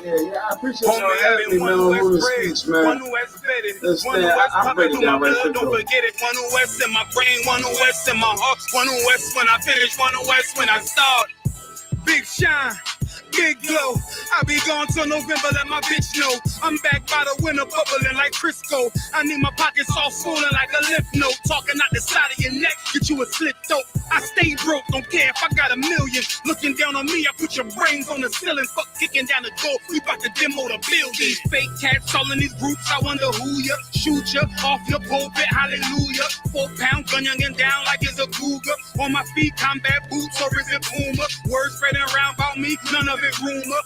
Yeah, I appreciate y'all having me, man, on the speech, man. One who has vetted, one who has pumping through my blood, don't forget it. One who has in my brain, one who has in my heart, one who has when I finish, one who has when I start. Big shine, big glow. I be gone till November, let my bitch know. I'm back by the winter, bubbling like Crisco. I need my pockets all swollen like a lymph node. Talking out the side of your neck, get you a slit throat. I stay broke, don't care if I got $1 million. Looking down on me, I put your brains on the ceiling. Fuck kicking down the door, we bout to demo the building. Fake cats all in these groups, I wonder who ya. Shoot ya off your pulpit, hallelujah. 4-pound gun youngin' down like it's a cougar. On my feet, combat boots, or is it Puma? Words spreading around about me, none of it rumor.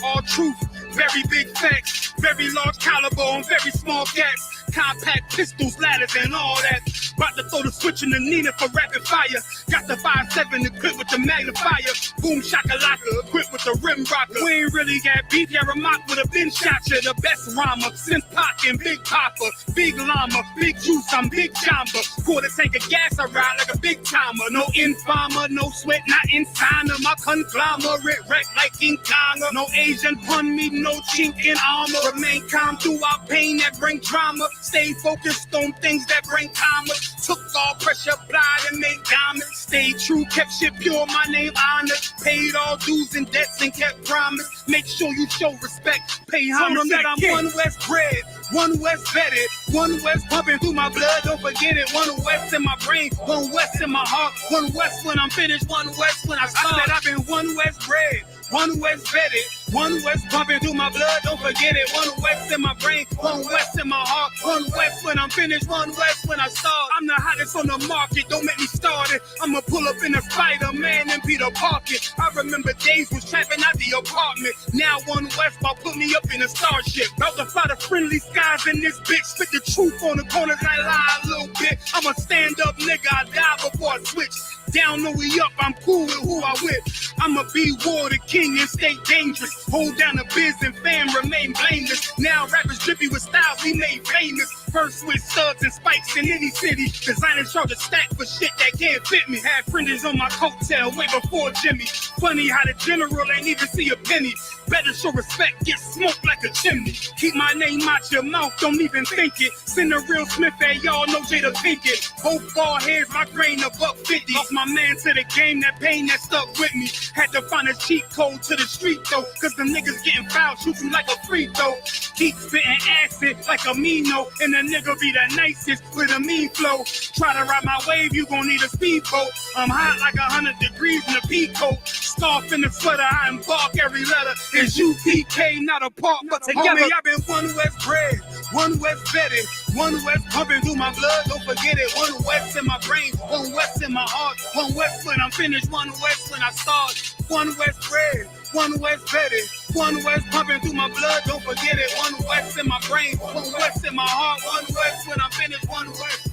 All truth, very big facts. Very large caliber on very small cats. Compact pistols, ladders, and all that. About to throw the switch in the Nina for rapid fire. Got the 5.7 equipped with the magnifier. Boom shakalaka, equipped with the rim rocker. We ain't really got beef, yeah, Ramak with a bin shot ya. The best rhymer, since Pac and Big Papa. Big llama, big juice, I'm Big Jamba. Quarter tank of gas, I ride like a big timer. No informer, no sweat, not inside of my conglomerate. Wreck like King Kong. No Asian pun me, no chink in armor. Remain calm throughout pain that bring drama. Stay focused on things that bring commas. Took all pressure, blind and made diamonds. Stayed true, kept shit pure, my name honored. Paid all dues and debts and kept promise. Make sure you show respect. Pay homage that I'm one West bred, one West vetted, one West pumping through my blood, don't forget it. One West in my brain, one West in my heart. One West when I'm finished, one West when I start. I said I've been one West bred, one West vetted, one West pumping through my blood, don't forget it. One West in my brain, one West in my heart. One West when I'm finished, one West when I start. I'm the hottest on the market, don't make me start it. I'ma pull up in a Spider-Man and Peter Parker. I remember days was trapping out the apartment. Now one West about put me up in a starship. About to fly the friendly skies in this bitch. Spit the truth on the corners, I lie a little bit. I'm a stand-up nigga, I die before I switch. Down, no, we up, I'm cool with who I with. I'ma be war the king and stay dangerous. Hold down the biz and fam, remain blameless. Now rappers drippy with styles we made famous. First with studs and spikes in any city. Designing charge a stack for shit that can't fit me. Had fringes on my coattail way before Jimmy. Funny how the general ain't even see a penny. Better show respect, get smoked like a chimney. Keep my name out your mouth, don't even think it. Send a real Smith at y'all, no Jada Pinkett. Both ball heads, my grain a $1.50. Lost my man to the game, that pain that stuck with me. Had to find a cheat code to the street though, cause the niggas getting fouled, shoot you like a free throw. Keep spitting acid like a Mino, and the nigga be the nicest with a mean flow. Try to ride my wave, you gon' need a speedboat. I'm hot like 100 degrees in a peacoat. Scarf in the sweater, I embark every letter. It's UPK, not a part, but together. Homie, I've been one West bred, one West vetted, one West pumping through my blood, don't forget it. One West in my brain, one West in my heart. One West when I'm finished, one West when I start. One West bred, one West vetted, one West pumping through my blood, don't forget it. One West in my brain, one West in my heart. One West when I'm finished, one West.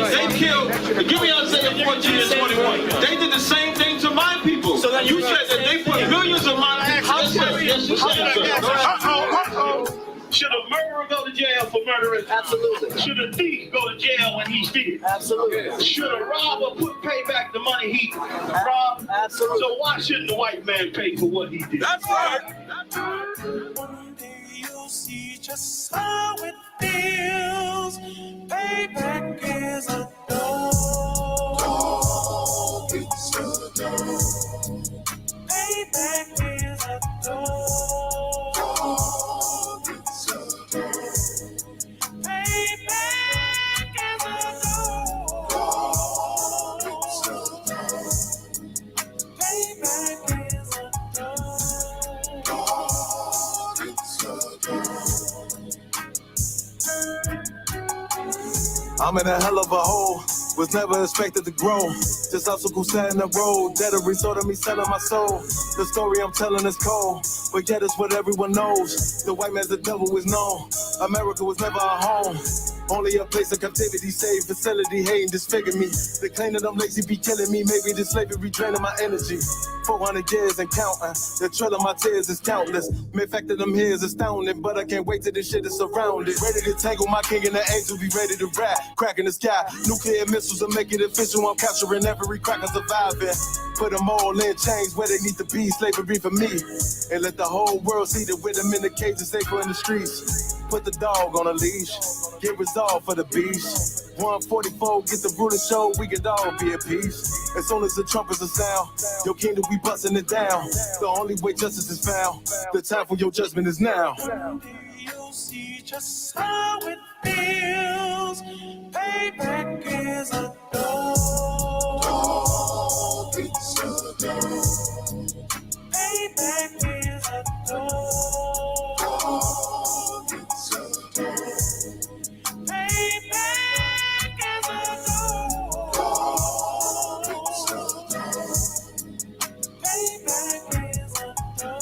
They killed, give me Isaiah 14 and 21. They did the same thing to my people. So that you said that they put millions of my houses. Yes, you said so. Should a murderer go to jail for murdering? Absolutely. Should a thief go to jail when he steals? Absolutely. Should a robber pay back the money he robbed? Absolutely. So why shouldn't the white man pay for what he did? That's right. That's right. One day you'll see just how it feels. Payback is a dog. Dog, it's a dog. Payback is a dog. Dog, it's a dog. Payback is a dog. Dog, it's a dog. Payback is a dog. Dog, I'm in a hell of a hole, was never expected to grow. Just obstacles set in the road, that a result of me selling my soul. The story I'm telling is cold, but yet it's what everyone knows. The white man's the devil is known. America was never a home, only a place of captivity, safe facility, hating, disfigure me. They claim that I'm lazy, be killing me. Maybe the slavery draining my energy. 400 years and counting, the trail of my tears is countless. The fact that I'm here is astounding, but I can't wait till this shit is surrounded. Ready to tangle my king and the angel, be ready to rap. Crack in the sky, nuclear missiles will make it official. I'm capturing every cracker surviving. Put them all in chains where they need to be, slavery for me. And let the whole world see that with them in the cages, safer in the streets. Put the dog on a leash, get resolved for the beast. 144, get the ruler show, we could all be at peace. As soon as the trumpets are sound, your kingdom we busting it down. The only way justice is found, the time for your judgment is now. You'll see just how it feels. Payback is a dog. Payback is a dog. Payback is a dog. Payback is a dog.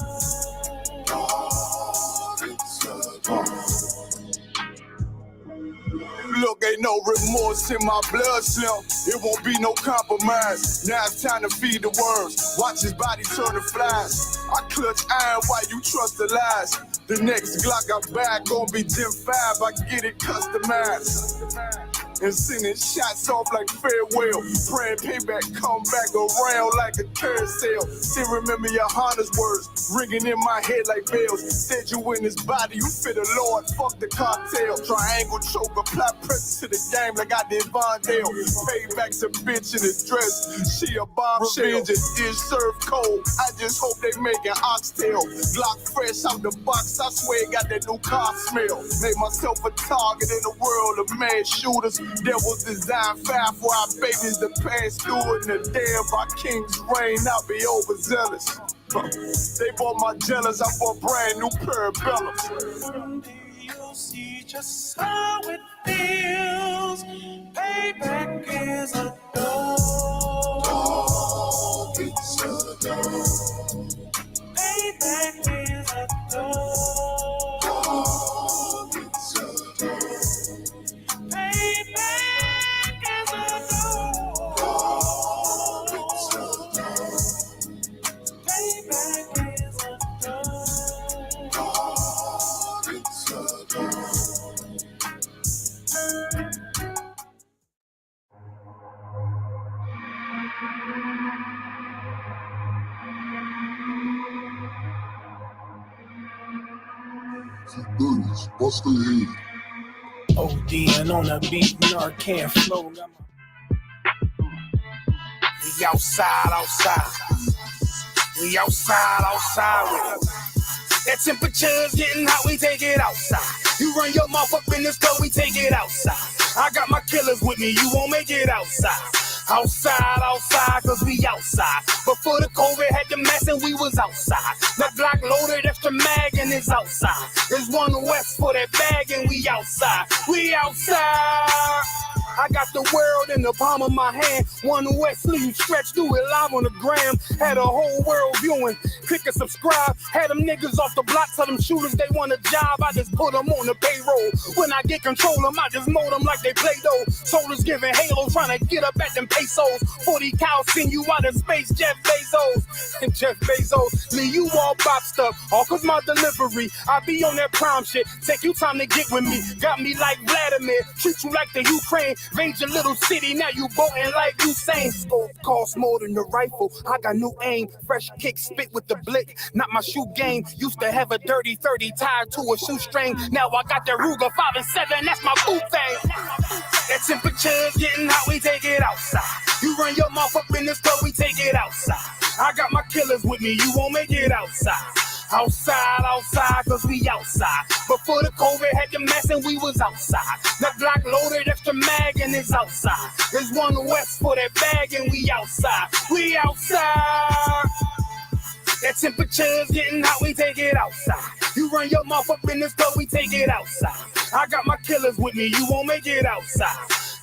Look, ain't no remorse in my blood slim. It won't be no compromise. Now it's time to feed the worms. Watch his body turn to flies. I clutch iron while you trust the lies. The next Glock I buy gon' be Gen 5. I get it customized. And sending shots off like farewell. Praying payback come back around like a carousel. Still remember your Honda's words ringing in my head like bells. Said you in his body, you fit the Lord, fuck the cocktail. Triangle choke, apply pressure to the game like I did Vondale. Payback's a bitch in his dress, she a bombshell. Revenge is served cold, I just hope they making oxtail. Glock fresh out the box, I swear it got that new car smell. Made myself a target in the world of mad shooters. Devils design fire for our babies to pass through. In the day of our king's reign, I'll be overzealous. They bought my jealous, I bought brand new parabellums. Someday you'll see just how it feels. Payback is a dog. Payback is a dog. Payback is a dog. Payback is a Bust the head. ODing on a beat, Narcan flow. We outside. We outside with it. That temperature's getting hot, we take it outside. You run your mouth up in this club, we take it outside. I got my killers with me, you won't make it outside. Outside, cause we outside. Before the COVID had the mess and we was outside. The Glock loaded, extra mag and it's outside. There's one west for that bag and we outside. We outside. I got the world in the palm of my hand. One west sleeve stretched, do it live on the gram. Had a whole world viewing. Click and subscribe. Had them niggas off the block, tell them shooters they want a job. I just put them on the payroll. When I get control them, I just mold them like they Play-Doh. Soldiers giving Halo, trying to get up at them pesos. 40 cows send you out of space, Jeff Bezos. And Jeff Bezos, leave you all boxed up. All cause my delivery, I be on that prime shit. Take you time to get with me. Got me like Vladimir, treat you like the Ukraine. Invade your little city, now you boating like Usain. Scope costs more than the rifle. I got new aim, fresh kick, spit with the blick. Not my shoe game. Used to have a dirty 30 tied to a shoestring. Now I got the Ruger 5 and 7. That's my boot thing. That temperature's getting hot. We take it outside. You run your mouth up in this club. We take it outside. I got my killers with me. You won't make it outside. Outside, cause we outside. Before the COVID had the mess and we was outside. The Glock loaded, extra mag and it's outside. There's one west for that bag and we outside. We outside. That temperature's getting hot, we take it outside. You run your mouth up in this club, we take it outside. I got my killers with me, you won't make it outside.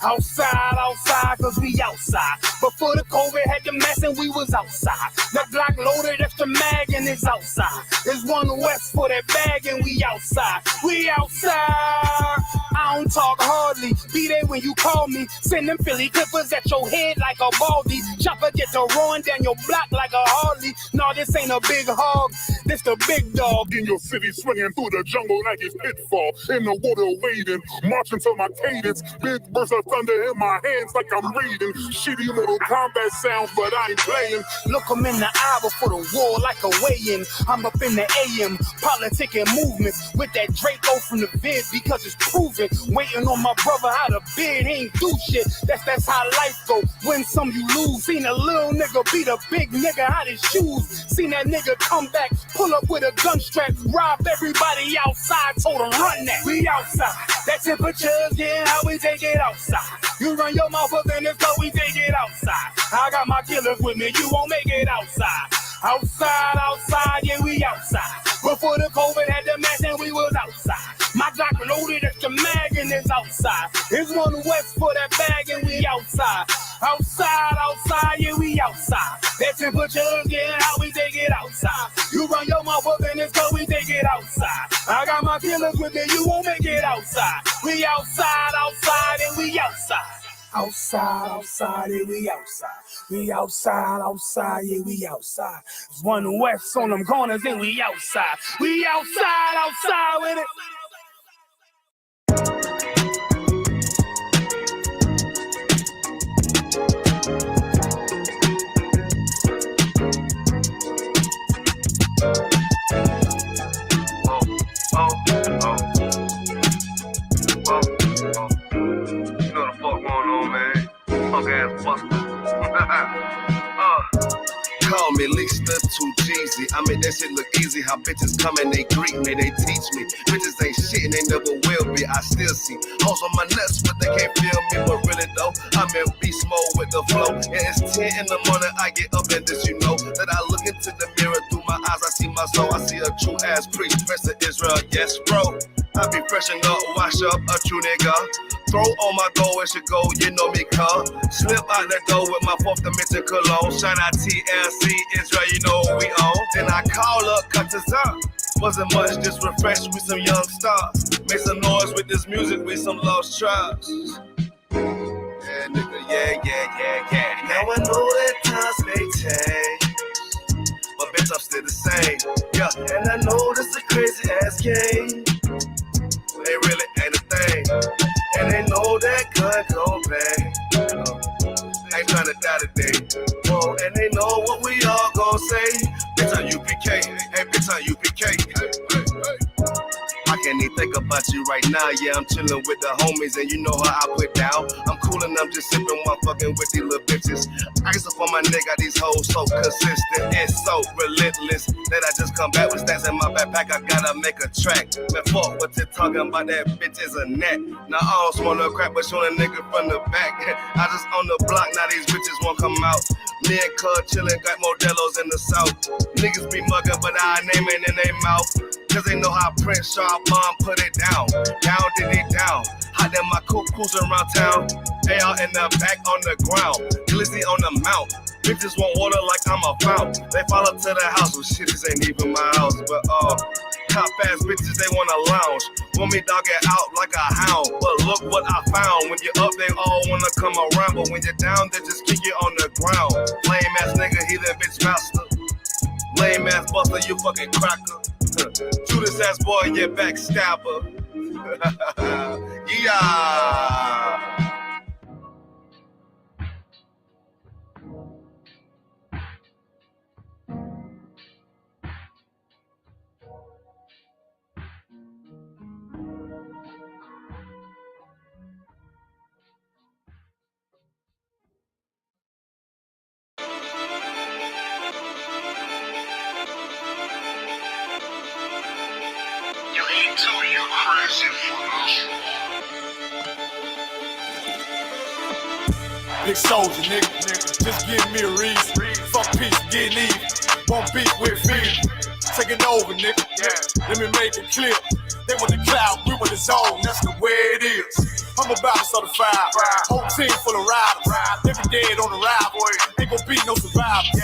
Outside, outside, cause we outside. Before the COVID had the mess and we was outside. That Glock loaded, extra mag and it's outside. It's one West for that bag and we outside. We outside. I don't talk hardly. Be there when you call me. Send them Philly clippers at your head like a baldy. Chopper get to run down your block like a Harley. No, this ain't a big hog. This the big dog. In your city, swinging through the jungle like it's pitfall. In the water wading, marching to my cadence. Big burst of thunder in my hands like I'm reading. Shitty little combat sounds, but I ain't playing. Look 'em in the eye before the war like a weigh-in. I'm up in the AM, politicking movements with that Draco from the vid because it's proven. Waiting on my brother how to bid, he ain't do shit. That's how life go. Win some, you lose. Seen a little nigga beat a big nigga out his shoes. Seen that nigga come back, pull up with a gun strap, rob everybody outside, told him run that. We outside. That temperature's getting how we take it outside. You run your mouth up in this club, we take it outside. I got my killers with me, you won't make it outside. Outside, outside, yeah, we outside. Before the COVID had the mask and we was outside. My Glock loaded extra mag and it's outside. It's one West for that bag and we outside. Outside, outside, yeah, we outside. That temperature's getting how we take it outside. You run your mouth up in this club, we take it outside. I got my killers with me, you won't make it outside. We outside, outside, and we outside. Outside, outside, yeah, we outside. We outside, outside, yeah, we outside. It's one West on them corners and we outside. We outside, outside with it. Call me Lisa too Jeezy. I make that shit look easy. How bitches come and they greet me, they teach me. Bitches ain't shit and they never will be. I still see hoes on my nuts, but they can't feel me. But really though, I'm in beast mode with the flow. Yeah, it's 10 in the morning, I get up and this you know that I look into the mirror through my eyes. I see my soul. I see a true ass priest, Prince of Israel. Yes, bro. I be freshen up, wash up, a true nigga. Throw on my goal, it should go, you know me, cuz. Slip out the door with my fourth dimension cologne. Shout out TLC, Israel, you know what we own. Then I call up, cut to time. Wasn't much, just refresh with some young stars. Make some noise with this music with some lost tribes. Yeah, nigga, yeah. Now I know that times may change, but bitch, I'm still the same. Yeah, and I know this a crazy ass game. They really ain't a thing. And they know that gun gon' bang. Ain't tryna die today. Whoa, and they know what we all gon' say. Bitch on UPK, hey bitch on UPK. I can't even think about you right now. Yeah, I'm chillin' with the homies and you know how I put down. I'm cool and I'm just sippin' while fucking with these little bitches. Ice up on my neck, got these hoes so consistent and so relentless that I just come back with stats in my backpack. I gotta make a track. Man, fuck what you talking about, that bitch is a net. Now I don't smoke no crap, but showing a nigga from the back. I just on the block, now these bitches won't come out. Me and Cud chillin', got Modelos in the south. Niggas be muggin', but I name it in their mouth. Cause they know how Prince Sharp Mom put it down. Down, did it down. Hot in my coupe cruising around town. AR in the back on the ground. Glizzy on the mount. Bitches want water like I'm a fountain. They follow to the house. Well, shit, this ain't even my house. But, top fast bitches, they wanna lounge. Want me dog it out like a hound. But look what I found. When you're up, they all wanna come around. But when you're down, they just kick you on the ground. Lame ass nigga, he that bitch master. Lame ass buster, you fucking cracker. Judas ass boy, you backstabber. Yeah. Big soldier, nigga. Just give me a reason. Fuck peace, getting even. Won't beef with me. Taking over, nigga. Let me make it clear. They want the cloud, we want the zone. That's the way it is. I'm about to start a fire. Whole team full of riders. Every dead on the ride, boy. Ain't gon' be no survivors.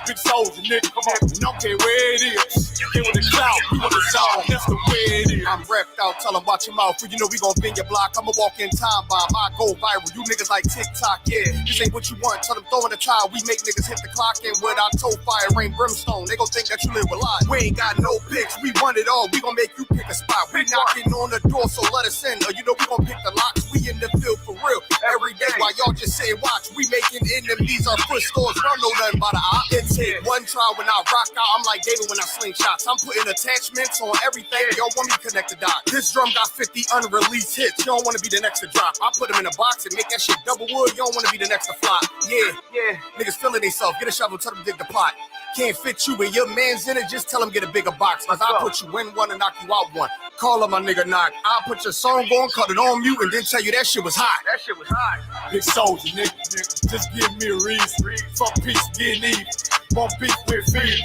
Big soldier, nigga. Come on. And don't care where it is. They want the cloud, we want the zone. That's the way it is. I'm wrecked out, tell them watch your mouth. You know we gon' bend your block. I'ma walk in time bomb. I go viral. You niggas like TikTok, yeah. This ain't what you want. Tell them throw in the towel. We make niggas hit the clock in with our toe fire, rain brimstone. They gon' think that you live a lie. We ain't got no picks. We want it all. We gon' make you pick a spot. We knocking on the door, so let us in. Or you know we gon' pick the locks. We in the field for real. Every day while y'all just say watch. We making enemies our foot stores. Don't know nothing about the op. It take one try when I rock out. I'm like David when I sling shots. I'm putting attachments on everything. Y'all want me to connect the dots. This drum got 50 unreleased hits. You don't want to be the next to drop. I put them in a box and make that shit double wood. You don't want to be the next to flop. Yeah. Niggas feeling themselves. Get a shovel, tell them dig the pot. Can't fit you and your man's in it. Just tell them get a bigger box. Cause I'll put you in one and knock you out one. Call up my nigga knock. I'll put your song on, cut it on mute, and then tell you that shit was hot. Big soldier, nigga. Just give me a reason. Fuck peace, getting even. Won't beef with me.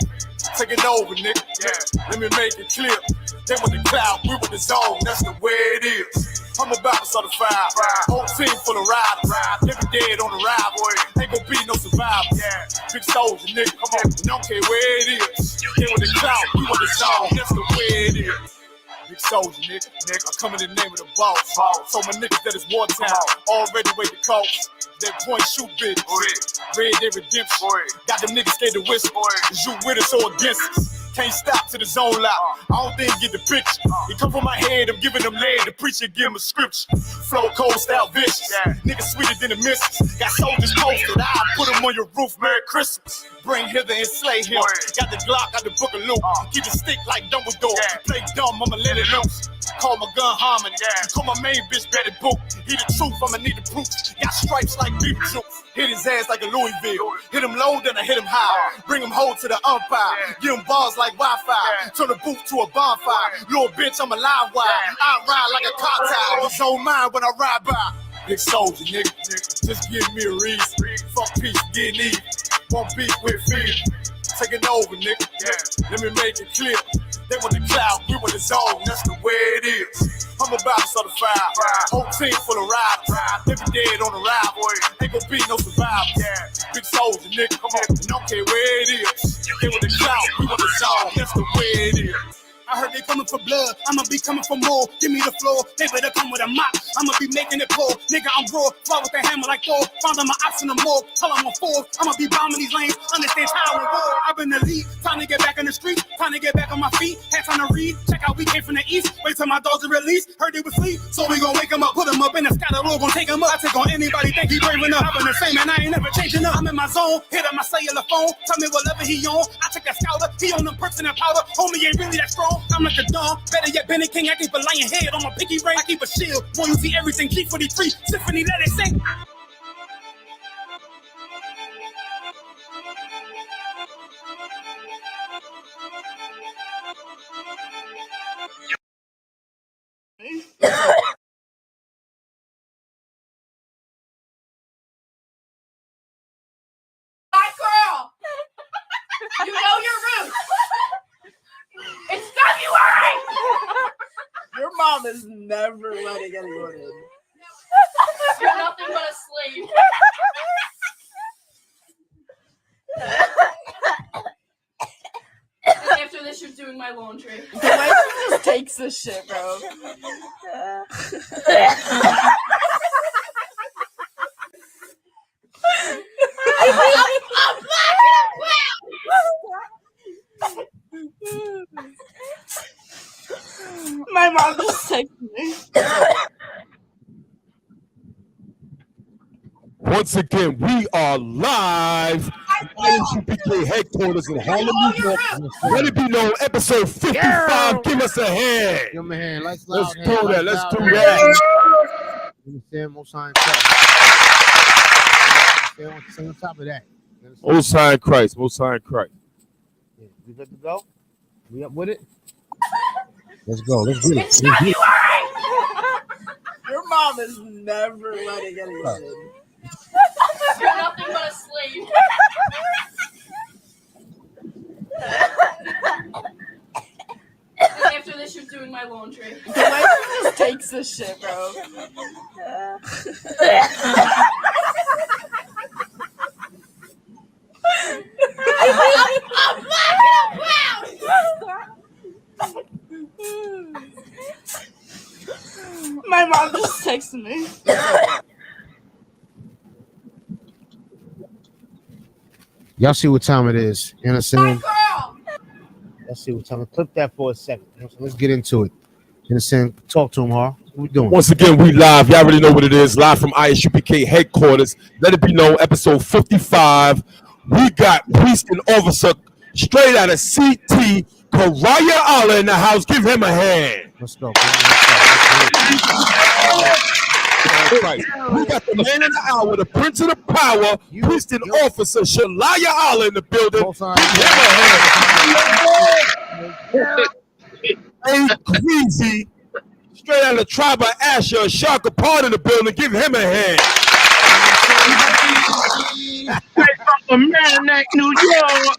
Take it over, nigga. Let me make it clear. They want the cloud, we want the zone. That's the way it is. I'm about to start a fire. Whole team full of riders. Every dead on the ride, boy. Ain't gon' be no survivors. Big soldier, nigga. Come on. Don't care where it is. They want the cloud, we want the zone. That's the way it is. Big soldier, nigga. I come in the name of the boss. So my niggas that is wartime. Already weigh the cost. That point shoot bitch. Red Dead Redemption. Got them niggas scared to whisper. Is you with us or against us? Can't stop to the zone loud. I don't think get the picture. He come from my head, I'm giving them lead. The preacher give him a scripture. Flow cold style vicious. Niggas sweeter than the missus. Got soldiers posted. I'll put them on your roof. Merry Christmas. Bring hither and slay him. Got the Glock, got the book of loot. Keep the stick like Dumbledore. Play dumb, I'ma let it loose. Call my gun Harmony. Call my main bitch Betty Boop. He the truth, I'ma need the proof. Got stripes like Beetlejuice. Hit his ass like a Louisville. Hit him low, then I hit him high. Bring him home to the umpire. Give him balls like Wi-Fi. Turn the booth to a bonfire. Little bitch, I'm a live wire. I ride like a car tire. It's on mine when I ride by. Big soldier, nigga. Just give me a reason. Fuck peace, getting even. Won't beef with me. Taking over, nigga. Let me make it clear. They want the cloud, we want the zone. That's the way it is. I'm about to start a fire. Whole team full of riders. Every dead on the ride, boy. Ain't gon' be no survivors. Big soldier, nigga. Come on. And don't care where it is. They want the cloud, we want the zone. That's the way it is. I heard they coming for blood, I'ma be coming for more. Give me the floor, they better come with a mop. I'ma be making it pour. Nigga, I'm raw, fly with the hammer like Thor. Found on my ops in the morgue, tell I'm on four. I'ma be bombing these lanes, understand how and war. I've been the lead, time to get back in the street. Time to get back on my feet, had time to read. Check out, we came from the east. Wait till my dogs are released, heard they was sleep. So we gon' wake them up, put them up in the sky. The Lord gon' take them up. I take on anybody, think he brave enough. I've been the same and I ain't never changing up. I'm in my zone, hit up my cellular phone. Tell me whatever he on, I take a scouter. He on them perks and that powder, homie ain't really that strong. I'm like a dog. Better yet, Benny King, I keep a lion head on my pinky ring. I keep a shield. Boy, you see everything, G43, Symphony, let it sing. Black girl, you know your roots. It's February! Your mom is never letting anyone in. You're nothing but a slave. And after this, you're doing my laundry. The way she just takes this shit, bro. I'm black My mom just texted me. Once again, we are live at INCPK headquarters in Harlem, New York. Let it be known, episode 55. Yeah. Give us a hand. Give me a hand. Let's do that. Let's do that. Understand? Most sign Christ. Stay on top of that. Most high in Christ. Most high in Christ. Yeah. We good to go? We up with it? Let's go. Let's do it. It's February! Your mom is never letting anyone in. You're nothing but a slave. finish with doing my laundry. Why just takes this shit, bro? I'm laughing out My mom just texted me. Y'all see what time it is. You understand? Let's see what time. Clip that for a second. Let's get into it. You understand? Talk to him, Har. What we doing? Once again, we live. Y'all already know what it is. Live from ISUPK headquarters. Let it be known, episode 55. We got Priest and Officer straight out of CT, Karaya Allah in the house. Give him a hand. Let's go. Right. We got the man of the hour, the prince of the power, Priest and Officer Shalaya Allah in the building. Hey, Queasy, straight out of the tribe of Asher, Shaka Part in the building. Give him a hand. Straight from Merrimack, New York.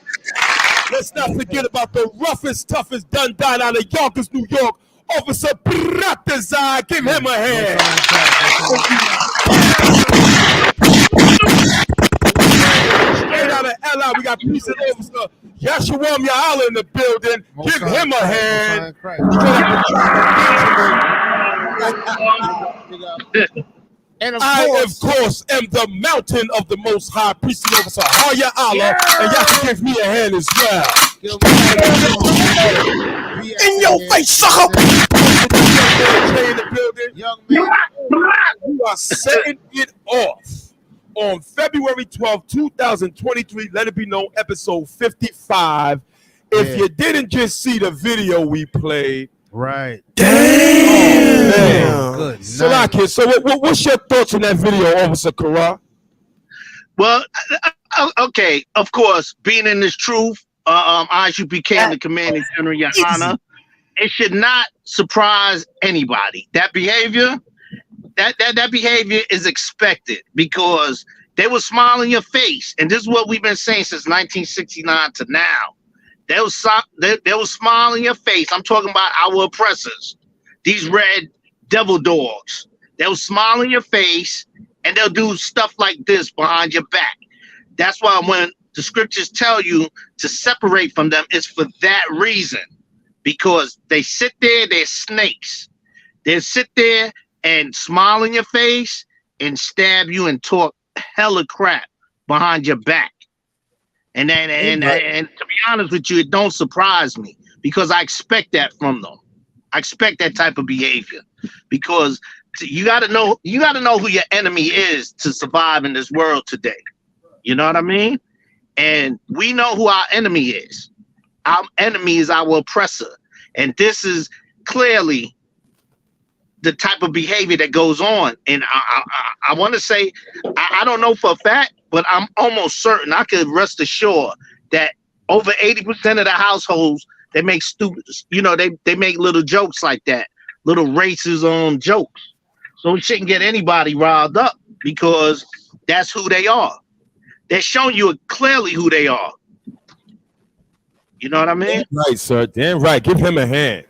Let's not forget about the roughest, toughest done out of Yonkers, New York. Officer Bratazai, give him a hand. Straight out of LI, we got Priest and Officer Yashawam Yahala in the building. Give him a hand. And I, of course, am the mountain of the Most High, Priest and Officer Haya Allah, and y'all can give me a hand as well. In your face, sucker! In the building. Young man. We are setting it off on February 12, 2023. Let it be known, episode 55. If you didn't just see the video we played, right? Damn. Good. Salaki, so what's your thoughts on that video, Officer Kara? Well, okay, of course, being in this truth, as you became the commanding general, your honor, it should not surprise anybody. That behavior, that behavior is expected because they will smile in your face, and this is what we've been saying since 1969 to now. They will smile in your face. I'm talking about our oppressors, these red devil dogs. They'll smile in your face, and they'll do stuff like this behind your back. That's why when the scriptures tell you to separate from them, it's for that reason. Because they sit there, they're snakes. They sit there and smile in your face and stab you and talk hella crap behind your back. And to be honest with you, it don't surprise me because I expect that from them. I expect that type of behavior because you got to know who your enemy is to survive in this world today. You know what I mean? And we know who our enemy is. Our enemy is our oppressor. And this is clearly the type of behavior that goes on. And I want to say, I don't know for a fact, but I'm almost certain I could rest assured that over 80% of the households, they make stupid, they make little jokes like that, little racism jokes. So it shouldn't get anybody riled up because that's who they are. They're showing you clearly who they are. You know what I mean? Damn right, sir. Damn right. Give him a hand.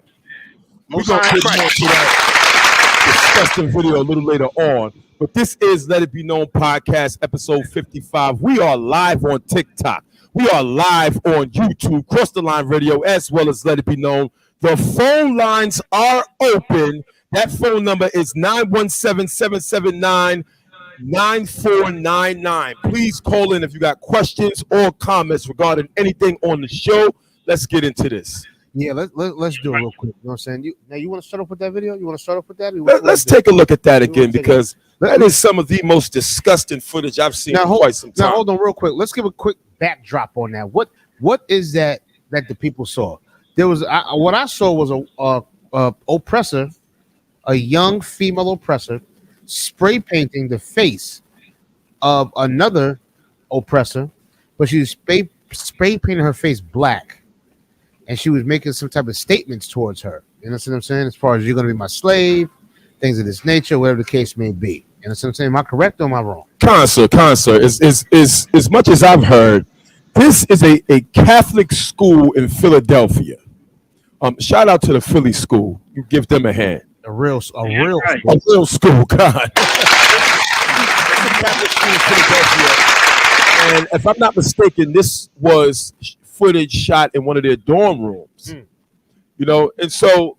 We're going to get more to that disgusting video a little later on. But this is Let It Be Known podcast, episode 55. We are live on TikTok. We are live on YouTube, Cross the Line Radio, as well as Let It Be Known. The phone lines are open. That phone number is 917-779-9499. Please call in if you got questions or comments regarding anything on the show. Let's get into this. Yeah, let's do it real quick. You know what I'm saying? You want to start off with that video? You want to start off with that? Let's take a look at that again because that is some of the most disgusting footage I've seen in quite some time. Now, hold on real quick. Let's give a quick backdrop on that. What is that the people saw? There was what I saw was a oppressor, a young female oppressor, spray painting the face of another oppressor, but she was spray painting her face black. And she was making some type of statements towards her. You know what I'm saying? As far as you're going to be my slave, things of this nature, whatever the case may be. You know what I'm saying? Am I correct or am I wrong? Concert. Is as much as I've heard, this is a Catholic school in Philadelphia. Shout out to the Philly school. You give them a hand. A real school. God. And if I'm not mistaken, this was footage shot in one of their dorm rooms. You know, and so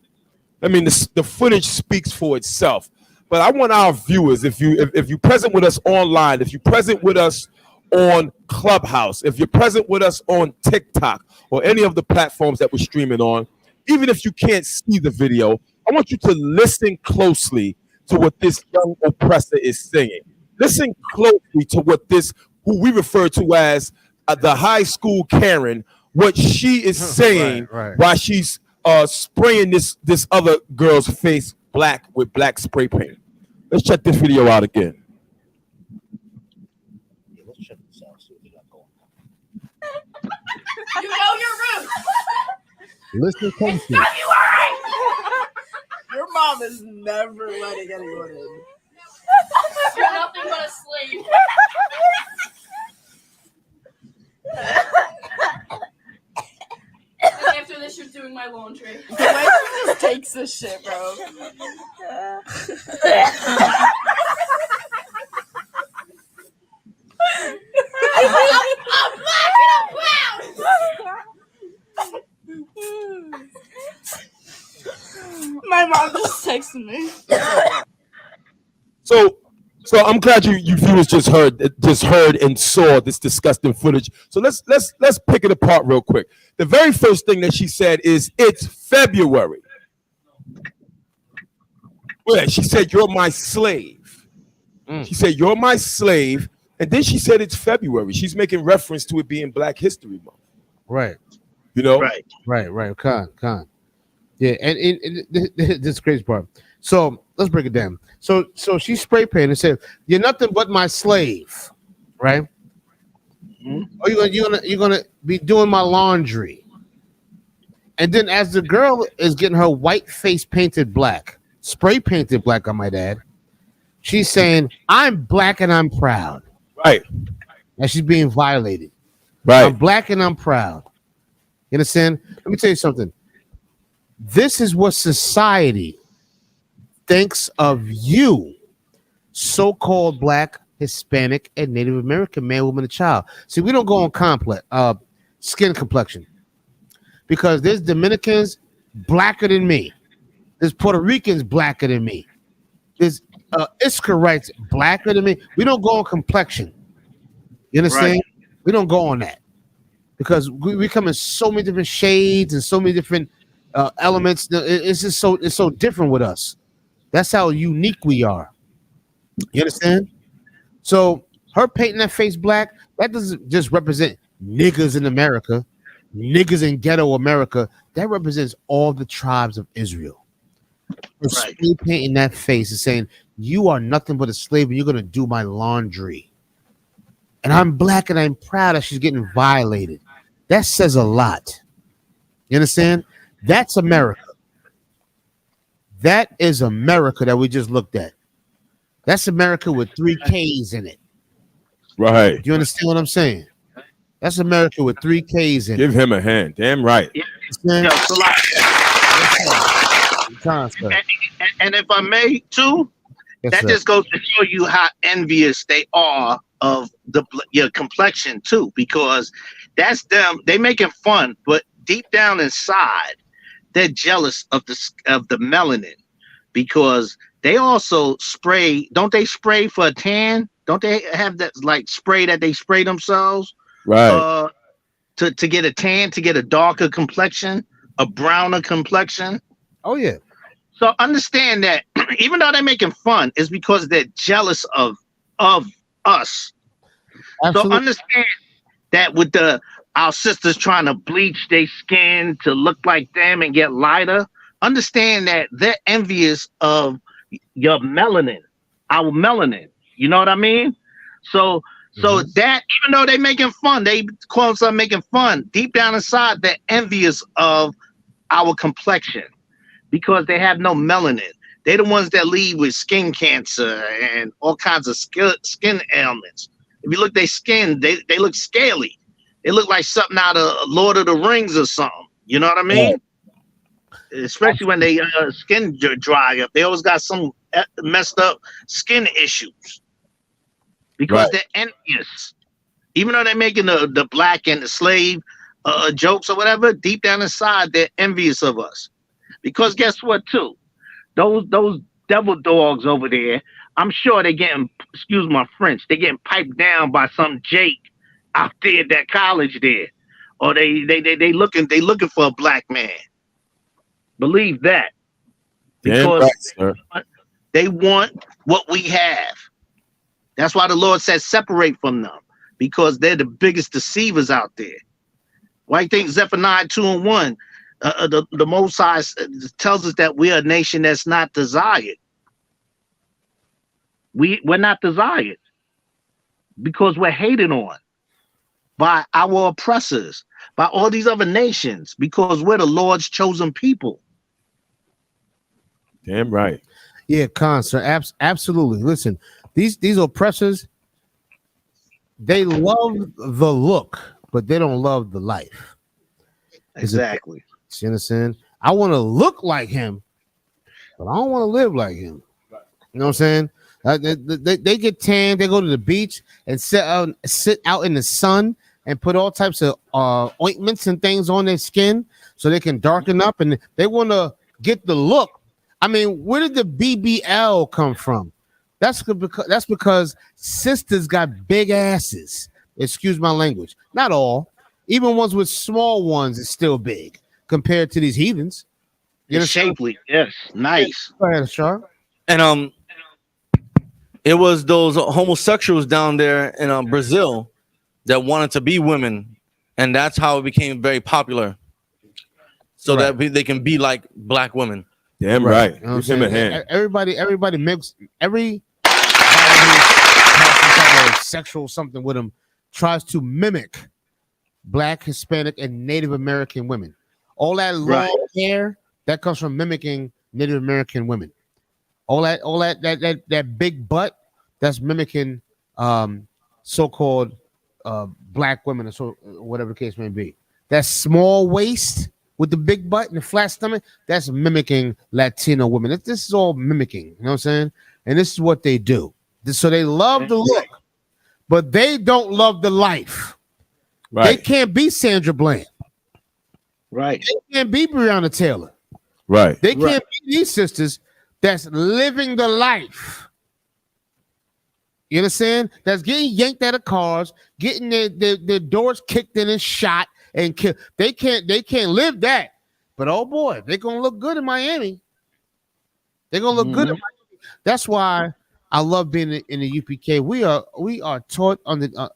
I mean, the footage speaks for itself. But I want our viewers, if you're present with us online, if you're present with us on Clubhouse, if you're present with us on TikTok or any of the platforms that we're streaming on, even if you can't see the video, I want you to listen closely to what this young oppressor is saying. Listen closely to what who we refer to as the high school Karen, what she is saying while she's spraying this other girl's face black with black spray paint. Let's check this video out again. You know your roots. Listen closely. Your mom is never letting anyone in. You're nothing but a slave. And after this, you're doing my laundry. The way she just takes this shit, bro. I'm black and I'm proud. My mom just texted me. So I'm glad you viewers just heard and saw this disgusting footage. So let's pick it apart real quick. The very first thing that she said is it's February. Yeah, she said you're my slave. She said you're my slave, and then she said it's February. She's making reference to it being Black History Month. Right. You know. Right. Con. Yeah, and this crazy part. So let's break it down. So she spray painted and said, "You're nothing but my slave," right? Or you're gonna be doing my laundry. And then as the girl is getting her white face painted black, spray painted black, I might add, she's saying, "I'm black and I'm proud." Right. And she's being violated. Right. I'm black and I'm proud. You understand? Let me tell you something. This is what society thinks of you, so-called Black, Hispanic, and Native American man, woman, and child. See, we don't go on skin complexion, because there's Dominicans blacker than me. There's Puerto Ricans blacker than me. There's Iskarites blacker than me. We don't go on complexion. You understand? Right. We don't go on that, because we come in so many different shades and so many different elements. It's just so different with us. That's how unique we are. You understand? So her painting that face black, that doesn't just represent niggas in America, niggas in ghetto America. That represents all the tribes of Israel. Right. Painting that face and saying, "You are nothing but a slave, and you're gonna do my laundry." And I'm black and I'm proud that she's getting violated. That says a lot. You understand? That's America. That is America that we just looked at. That's America with 3 K's in it. Right. Do you understand what I'm saying? That's America with 3 K's in it. Give him a hand. Damn right. And if I may, too, that just goes to show you how envious they are of your complexion, too, because that's them. They making fun, but deep down inside, they're jealous of the melanin, because they also spray. Don't they spray for a tan? Don't they have that like spray that they spray themselves? Right. To get a tan, to get a darker complexion, a browner complexion. Oh yeah. So understand that even though they're making fun, it's because they're jealous of us. Absolutely. So understand that with our sisters trying to bleach their skin to look like them and get lighter, understand that they're envious of your melanin, our melanin. You know what I mean? So that even though they're making fun, they call themselves making fun, deep down inside, they're envious of our complexion because they have no melanin. They're the ones that lead with skin cancer and all kinds of skin ailments. If you look at their skin, they look scaly. They look like something out of Lord of the Rings or something. You know what I mean? especially when they skin dry up. They always got some messed up skin issues because they're envious. Even though they're making the black and the slave jokes or whatever, deep down inside they're envious of us. Because guess what, too? Those devil dogs over there, I'm sure they're getting, excuse my French, they're getting piped down by some Jake out there at that college there, or they looking for a black man. Believe that, because they want what we have. That's why the Lord says separate from them, because they're the biggest deceivers out there. Why you think Zephaniah 2:1, the Most High tells us that we're a nation that's not desired. We're not desired because we're hated on by our oppressors, by all these other nations, because we're the Lord's chosen people. Damn right. Yeah, Khan, sir. Absolutely. Listen, these oppressors, they love the look, but they don't love the life. Exactly. You understand? I want to look like him, but I don't want to live like him. You know what I'm saying? They get tan, they go to the beach and sit out in the sun and put all types of ointments and things on their skin so they can darken up, and they want to get the look. I mean, where did the BBL come from? That's because sisters got big asses. Excuse my language. Not all. Even ones with small ones is still big compared to these heathens. It's shapely. Yes. Nice. Go ahead, Sharp. And it was those homosexuals down there in Brazil that wanted to be women, and that's how it became very popular, so that they can be like black women. Damn right. You know Give him a hand. Everybody mix. Every sexual something with them tries to mimic Black, Hispanic, and Native American women. All that long hair that comes from mimicking Native American women. All that big butt, that's mimicking so-called black women, or so whatever the case may be. That small waist with the big butt and the flat stomach, that's mimicking Latino women. This is all mimicking, you know what I'm saying? And this is what they do. So they love the look, but they don't love the life. They can't be Sandra Bland. Right. They can't be Breonna Taylor. Right. They can't be these sisters that's living the life. You understand? That's getting yanked out of cars, getting their doors kicked in and shot and killed. They can't live that. But oh boy, they're gonna look good in Miami. They're gonna look good in Miami. That's why I love being in the UPK. We are taught on the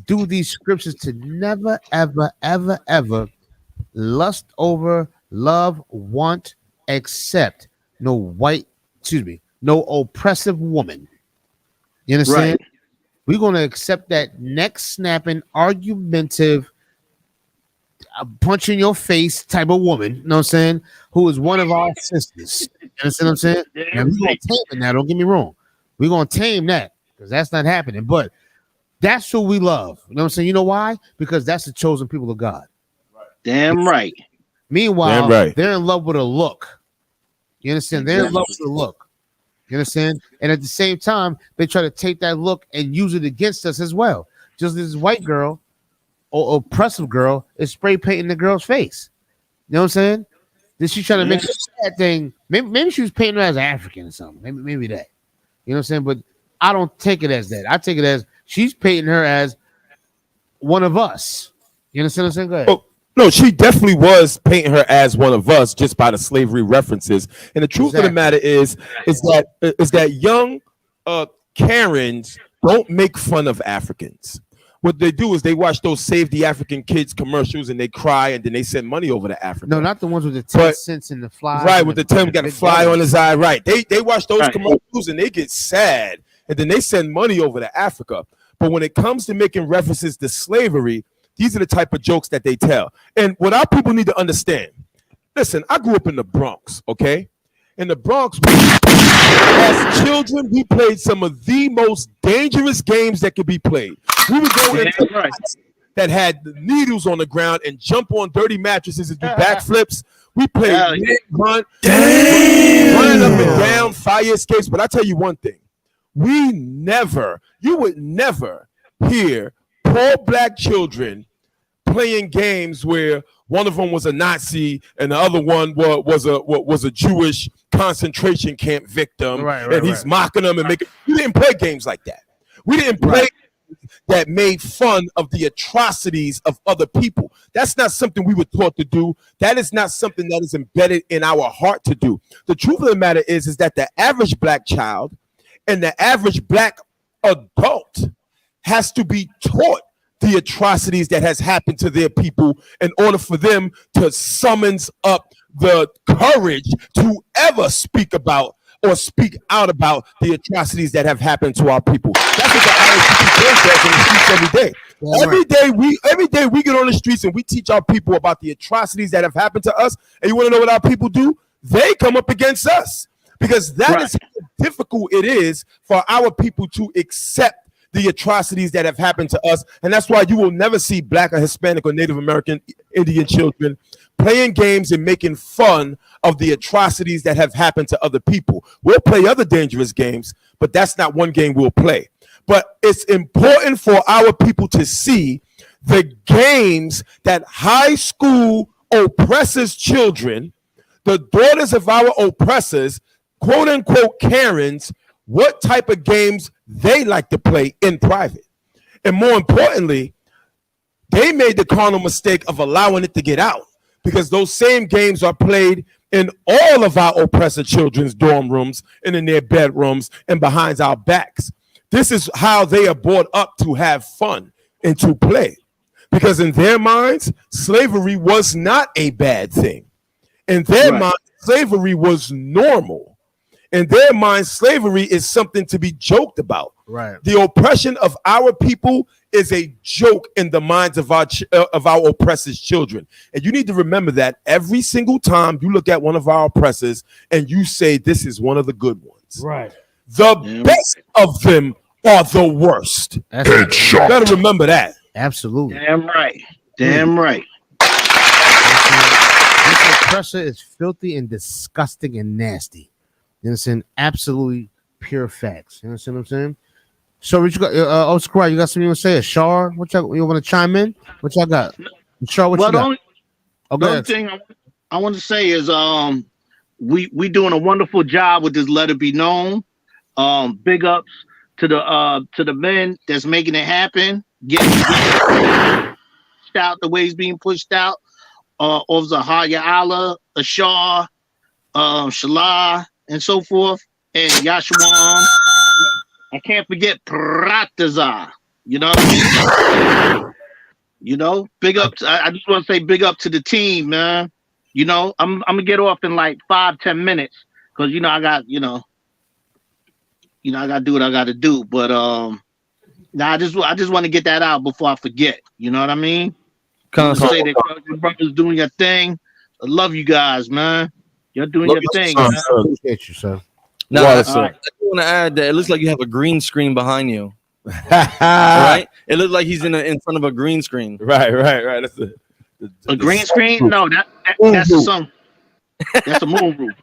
do these scriptures to never, ever, ever, ever lust over, love, want, accept no oppressive woman. You understand? Right. We're going to accept that neck snapping, argumentative, punch in your face type of woman, you know what I'm saying? Who is one of our sisters. You understand what I'm saying? Now, we're going to tame that. Don't get me wrong. We're going to tame that because that's not happening. But that's who we love. You know what I'm saying? You know why? Because that's the chosen people of God. Damn right. Meanwhile, they're in love with a look. You understand? They're in love with the look. You understand? And at the same time, they try to take that look and use it against us as well. Just this white girl or oppressive girl is spray painting the girl's face. You know what I'm saying? Then she's trying to make that thing. Maybe she was painting her as African or something. Maybe that. You know what I'm saying? But I don't take it as that. I take it as she's painting her as one of us. You understand what I'm saying? Go ahead. Oh, no, she definitely was painting her as one of us just by the slavery references. And the truth of the matter is that young Karens don't make fun of Africans. What they do is they watch those Save the African Kids commercials and they cry and then they send money over to Africa. No, not the ones with the 10 cents in the fly. Right, with the 10 got a fly on his eye. Right. They watch those commercials and they get sad and then they send money over to Africa. But when it comes to making references to slavery, these are the type of jokes that they tell. And what our people need to understand, listen, I grew up in the Bronx, okay? In the Bronx, as children, we played some of the most dangerous games that could be played. We would go into that had needles on the ground and jump on dirty mattresses and do backflips. We played hunt, running up and down, fire escapes. But I tell you one thing, you would never hear poor black children playing games where one of them was a Nazi and the other one was a Jewish concentration camp victim, and he's mocking them and making. We didn't play games like that. We didn't play that made fun of the atrocities of other people. That's not something we were taught to do. That is not something that is embedded in our heart to do. The truth of the matter is that the average black child and the average black adult has to be taught the atrocities that has happened to their people in order for them to summons up the courage to ever speak about or speak out about the atrocities that have happened to our people. That's what the ISCP does in the streets every day. Every day we get on the streets and we teach our people about the atrocities that have happened to us. And you want to know what our people do? They come up against us, because that is how difficult it is for our people to accept the atrocities that have happened to us. And that's why you will never see Black or Hispanic or Native American Indian children playing games and making fun of the atrocities that have happened to other people. We'll play other dangerous games, but that's not one game we'll play. But it's important for our people to see the games that high school oppressors' children, the daughters of our oppressors, quote unquote Karens, what type of games they like to play in private. And more importantly, they made the carnal mistake of allowing it to get out, because those same games are played in all of our oppressor children's dorm rooms and in their bedrooms and behind our backs. This is how they are brought up to have fun and to play, because in their minds, slavery was not a bad thing. In their minds, slavery was normal. In their minds, slavery is something to be joked about. Right. The oppression of our people is a joke in the minds of our oppressors' children. And you need to remember that every single time you look at one of our oppressors and you say, this is one of the good ones. Right. The best of them are the worst. You better remember that. Absolutely. Damn right. Damn right. This oppressor is filthy and disgusting and nasty. You understand? Absolutely pure facts. You understand what I'm saying? So what you got? Squad, you got something you want to say? Shar, what you want to chime in? What y'all got? Shar, what you got? The only thing I want to say is we doing a wonderful job with this Let It Be Known. Big ups to the men that's making it happen. Getting pushed out the way he's being pushed out. Officer Haya Allah, Ashar, Shalah, and so forth, and Yashuam. I can't forget Prataza. You know what I mean? You know, big up. I just want to say big up to the team, man. You know, I'm gonna get off in like 5-10 minutes because I got I got to do what I got to do. But nah, I just want to get that out before I forget. You know what I mean? Say that your brothers doing your thing. I love you guys, man. You're doing your thing. I appreciate you, sir. Now, I want to add that it looks like you have a green screen behind you. All right? It looks like he's in front of a green screen. Right. That's a green screen? No, that's a song. That's a moon roof.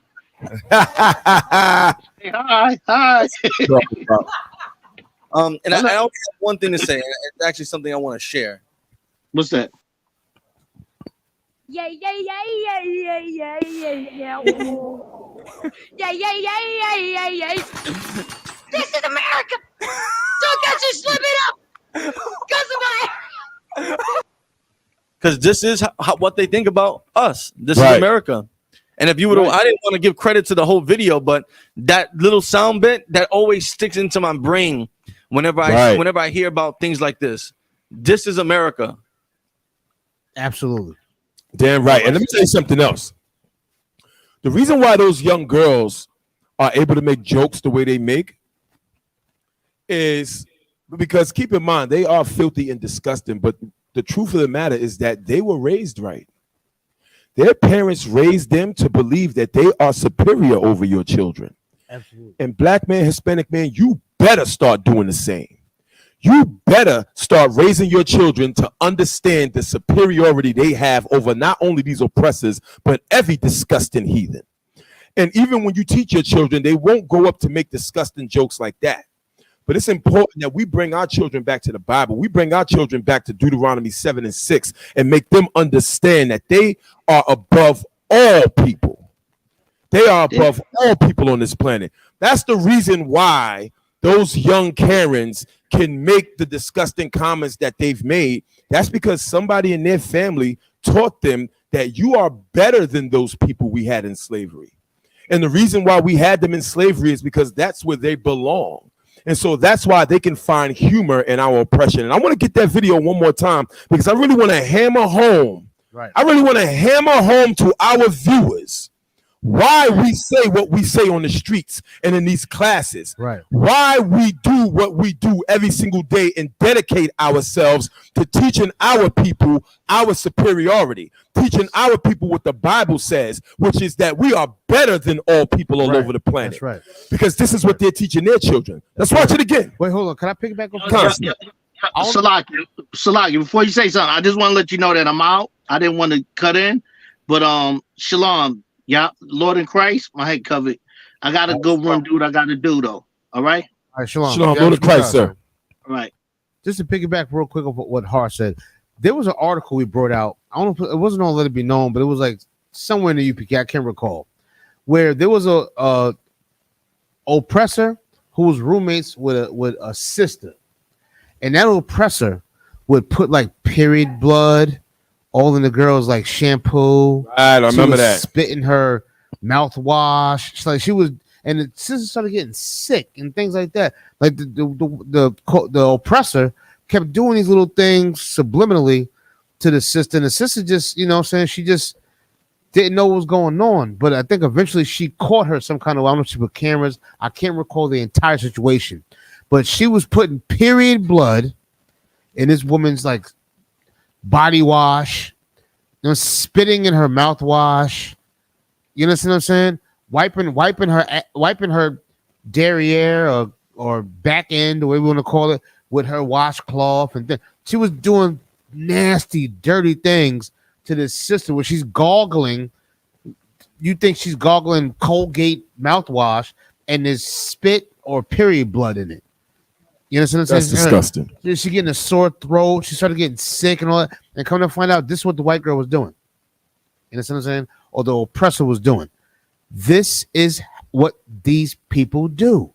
Hey, hi. And I also have one thing to say. It's actually something I want to share. What's that? Yeah. This is America. Don't get you slipping up. Because this is what they think about us. This is America. And if you would, I didn't want to give credit to the whole video, but that little sound bit that always sticks into my brain whenever I hear about things like this. This is America. Absolutely. Damn right. And let me tell you something else. The reason why those young girls are able to make jokes the way they make is because, keep in mind, they are filthy and disgusting. But the truth of the matter is that they were raised right. Their parents raised them to believe that they are superior over your children. Absolutely. And black man, Hispanic man, you better start doing the same. you better start raising your children to understand the superiority they have over not only these oppressors, but every disgusting heathen. And even when you teach your children, they won't go up to make disgusting jokes like that. But it's important that we bring our children back to the Bible. We bring our children back to Deuteronomy 7 and 6 and make them understand that they are above all people. They are above all people on this planet. That's the reason why those young Karens can make the disgusting comments that they've made. That's because somebody in their family taught them that you are better than those people we had in slavery. And the reason why we had them in slavery is because that's where they belong. And so that's why they can find humor in our oppression. And I want to get that video one more time because I really want to hammer home. Right. I really want to hammer home to our viewers why we say what we say on the streets and in these classes. Right. Why we do what we do every single day and dedicate ourselves to teaching our people our superiority, teaching our people what the Bible says, which is that we are better than all people all over the planet. That's right. Because this is what they're teaching their children. Let's watch it again. Wait, hold on. Can I pick it back up? Salaki, before you say something, I just want to let you know that I'm out. I didn't want to cut in, but Shalom. Yeah, Lord in Christ, my head covered. I gotta go run do what I gotta do though. All right. All right, Shalom. Shalom, Lord in Christ, sir. All right. Just to piggyback real quick of what Hart said, there was an article we brought out. I don't know, it wasn't on Let It Be Known, but it was like somewhere in the UPK, I can't recall, where there was a oppressor who was roommates with a sister, and that oppressor would put like period blood all in the girl's like shampoo. Right, I remember that. Spitting her mouthwash. She was, and the sister started getting sick and things like that. Like the oppressor kept doing these little things subliminally to the sister, and the sister just, you know what I'm saying, she just didn't know what was going on. But I think eventually she caught her some kind of, I don't know if she put cameras. I can't recall the entire situation, but she was putting period blood in this woman's like body wash, you know, spitting in her mouthwash. You know what I'm saying? Wiping her derriere or back end, the way we want to call it, with her washcloth, and she was doing nasty, dirty things to this sister where she's goggling. You think she's goggling Colgate mouthwash, and there's spit or period blood in it. You know what I'm saying? That's disgusting. She's getting a sore throat. She started getting sick and all that. And come to find out, this is what the white girl was doing. You know what I'm saying? Or the oppressor was doing. This is what these people do.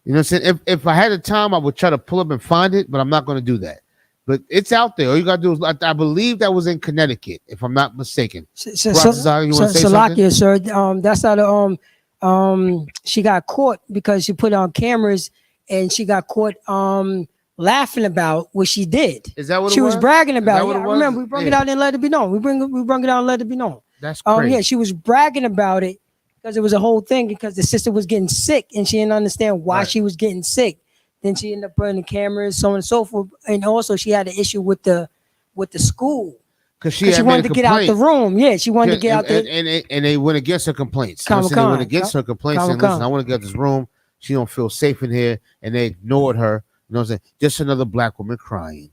You know what I'm saying? If I had the time, I would try to pull up and find it, but I'm not going to do that. But it's out there. All you got to do is, I believe that was in Connecticut, if I'm not mistaken. Salakia, sir. That's how she got caught because she put on cameras. And she got caught laughing about what she did. Is that what she was bragging about? Yeah, I remember we brought it out and let it be known. We brought it out and let it be known. That's crazy. Yeah, she was bragging about it because it was a whole thing because the sister was getting sick and she didn't understand why she was getting sick. Then she ended up putting the cameras, so on and so forth. And also she had an issue with the school. Because she wanted to get out the room. Yeah, she wanted to get out there. And they went against her complaints. They went against her complaints and listen, I want to get out this room. She don't feel safe in here, and they ignored her. You know what I'm saying? Just another black woman crying.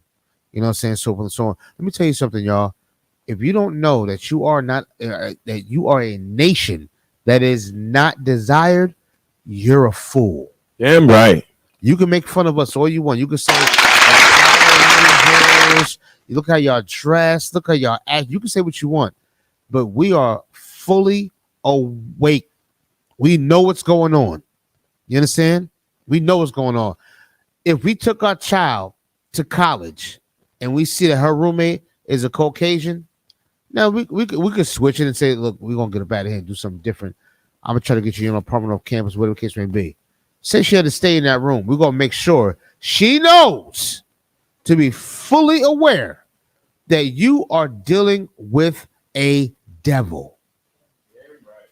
You know what I'm saying? So on and so on. Let me tell you something, y'all. If you don't know that you are not that you are a nation that is not desired, you're a fool. Damn right. You can make fun of us all you want. You can say, you look how y'all dress, look how y'all act. You can say what you want, but we are fully awake. We know what's going on. You understand? We know what's going on. If we took our child to college and we see that her roommate is a Caucasian, now we could switch it and say, look, we're going to get up out of here and do something different. I'm going to try to get you in an apartment off campus, whatever the case may be. Say she had to stay in that room. We're going to make sure she knows to be fully aware that you are dealing with a devil.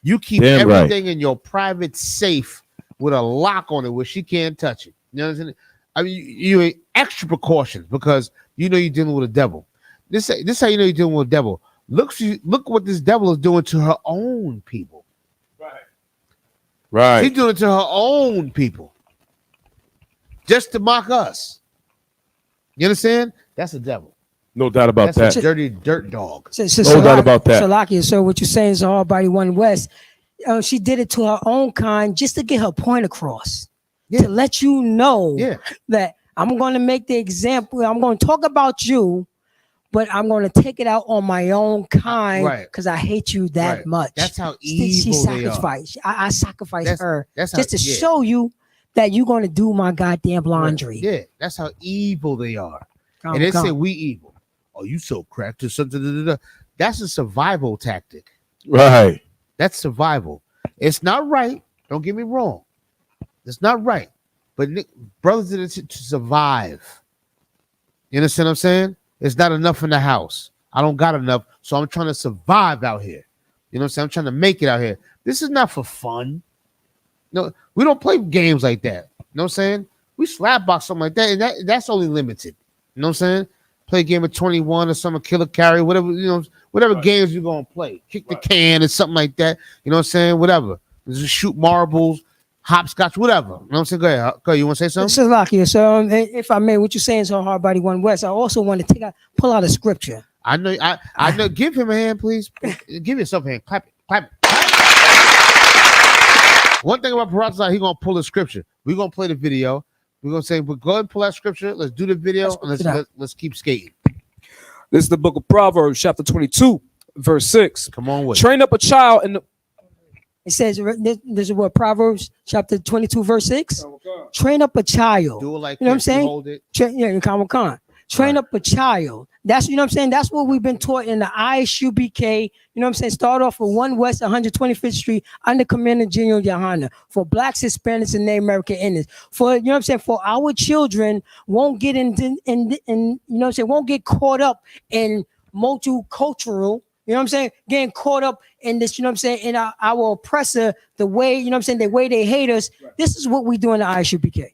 You keep everything in your private safe with a lock on it where she can't touch it. You know what I'm saying? I mean, you extra precautions because you know you're dealing with a devil. This how you know you're dealing with a devil. Look what this devil is doing to her own people. Right. She's doing it to her own people. Just to mock us. You understand? That's the devil. No doubt about That's that. a dirty dirt dog. No doubt about that. Salakia, so what you're saying is hard body one West. She did it to her own kind just to get her point across. To let you know that I'm going to make the example. I'm going to talk about you, but I'm going to take it out on my own kind because I hate you that much. That's how She evil they are. sacrificed. I sacrificed her that's just how- to show you that you're going to do my goddamn laundry. Yeah, that's how evil they are. Come, and they come. say we evil. Oh, you so cracked or something. That's a survival tactic. Right. That's survival. It's not right. Don't get me wrong. It's not right. But brothers did it to survive. You understand what I'm saying? It's not enough in the house. I don't got enough, so I'm trying to survive out here. You know what I'm saying? I'm trying to make it out here. This is not for fun. No, we don't play games like that. You know what I'm saying? We slap box something like that, and that's only limited. You know what I'm saying? Play a game of 21 or something, kill or carry, whatever, whatever games you're gonna play. Kick the can or something like that. You know what I'm saying? Whatever. Just shoot marbles, hopscotch, whatever. You know what I'm saying? Go ahead. You want to say something? Salakia, so if I may, what you're saying is on hard body one West. I also want to pull out a scripture. I know. I know. Give him a hand, please. Give yourself a hand. Clap it. Clap it. One thing about Parazzi, he's gonna pull the scripture. We're gonna play the video. We're gonna say, but go ahead and pull that scripture. Let's do the video and let's keep skating. This is the book of Proverbs, chapter 22, verse 6. Come on with Train up a child in the. It says, this is what Proverbs chapter 22, verse 6. Train up a child. Do it like you know what I'm saying? Hold it. Train up a child. That's, you know what I'm saying? That's what we've been taught in the ISUBK. You know what I'm saying? Start off with 1 West 125th Street under Commander General Yohana for Blacks, Hispanics, and Native American Indians. For, you know what I'm saying? For our children won't get in you know what I'm saying? Won't get caught up in multicultural. You know what I'm saying? Getting caught up in this, you know what I'm saying, in our oppressor, the way, you know what I'm saying, the way they hate us. Right. This is what we do in the ISUBK.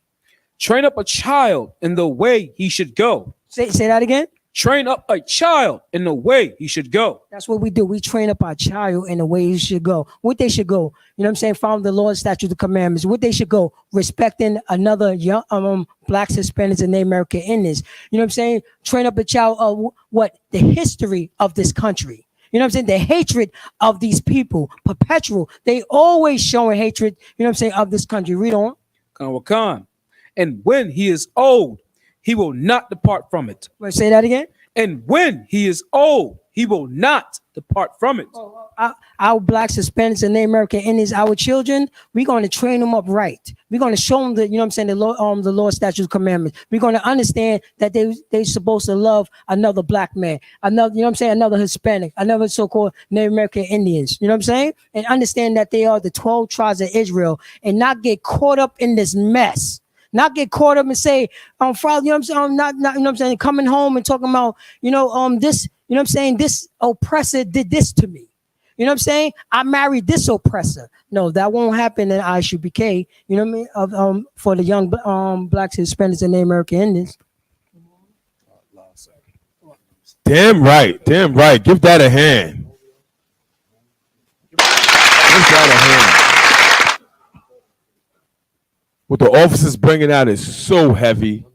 Train up a child in the way he should go. Say that again. Train up a child in the way he should go. That's what we do. We train up our child in the way he should go. What they should go. You know what I'm saying? Follow the Lord's statutes, the commandments. What they should go. Respecting another young Blacks, Hispanics, and Native American Indians. You know what I'm saying? Train up a child of what? The history of this country. You know what I'm saying? The hatred of these people, perpetual. They always showing hatred, you know what I'm saying, of this country. Read on. Khan. And when he is old, he will not depart from it. Wait, say that again. And when he is old, he will not depart from it. Our Blacks, Hispanics, and Native American Indians, our children, we're going to train them up right. We're going to show them the, you know what I'm saying, the Lord's statutes, commandments. We're going to understand that they're supposed to love another black man, another, you know what I'm saying, another Hispanic, another so-called Native American Indians. You know what I'm saying? And understand that they are the 12 tribes of Israel and not get caught up in this mess. Not get caught up and say, Father, you know what I'm saying, not, you know what I'm saying, coming home and talking about, this, you know what I'm saying, this oppressor did this to me. You know what I'm saying? I married this oppressor. No, that won't happen in ISUBK. You know what I mean? For the young Blacks, Hispanics, and Native American Indians. Damn right. Damn right. Give that a hand. Give that a hand. What the officers bringing out is so heavy.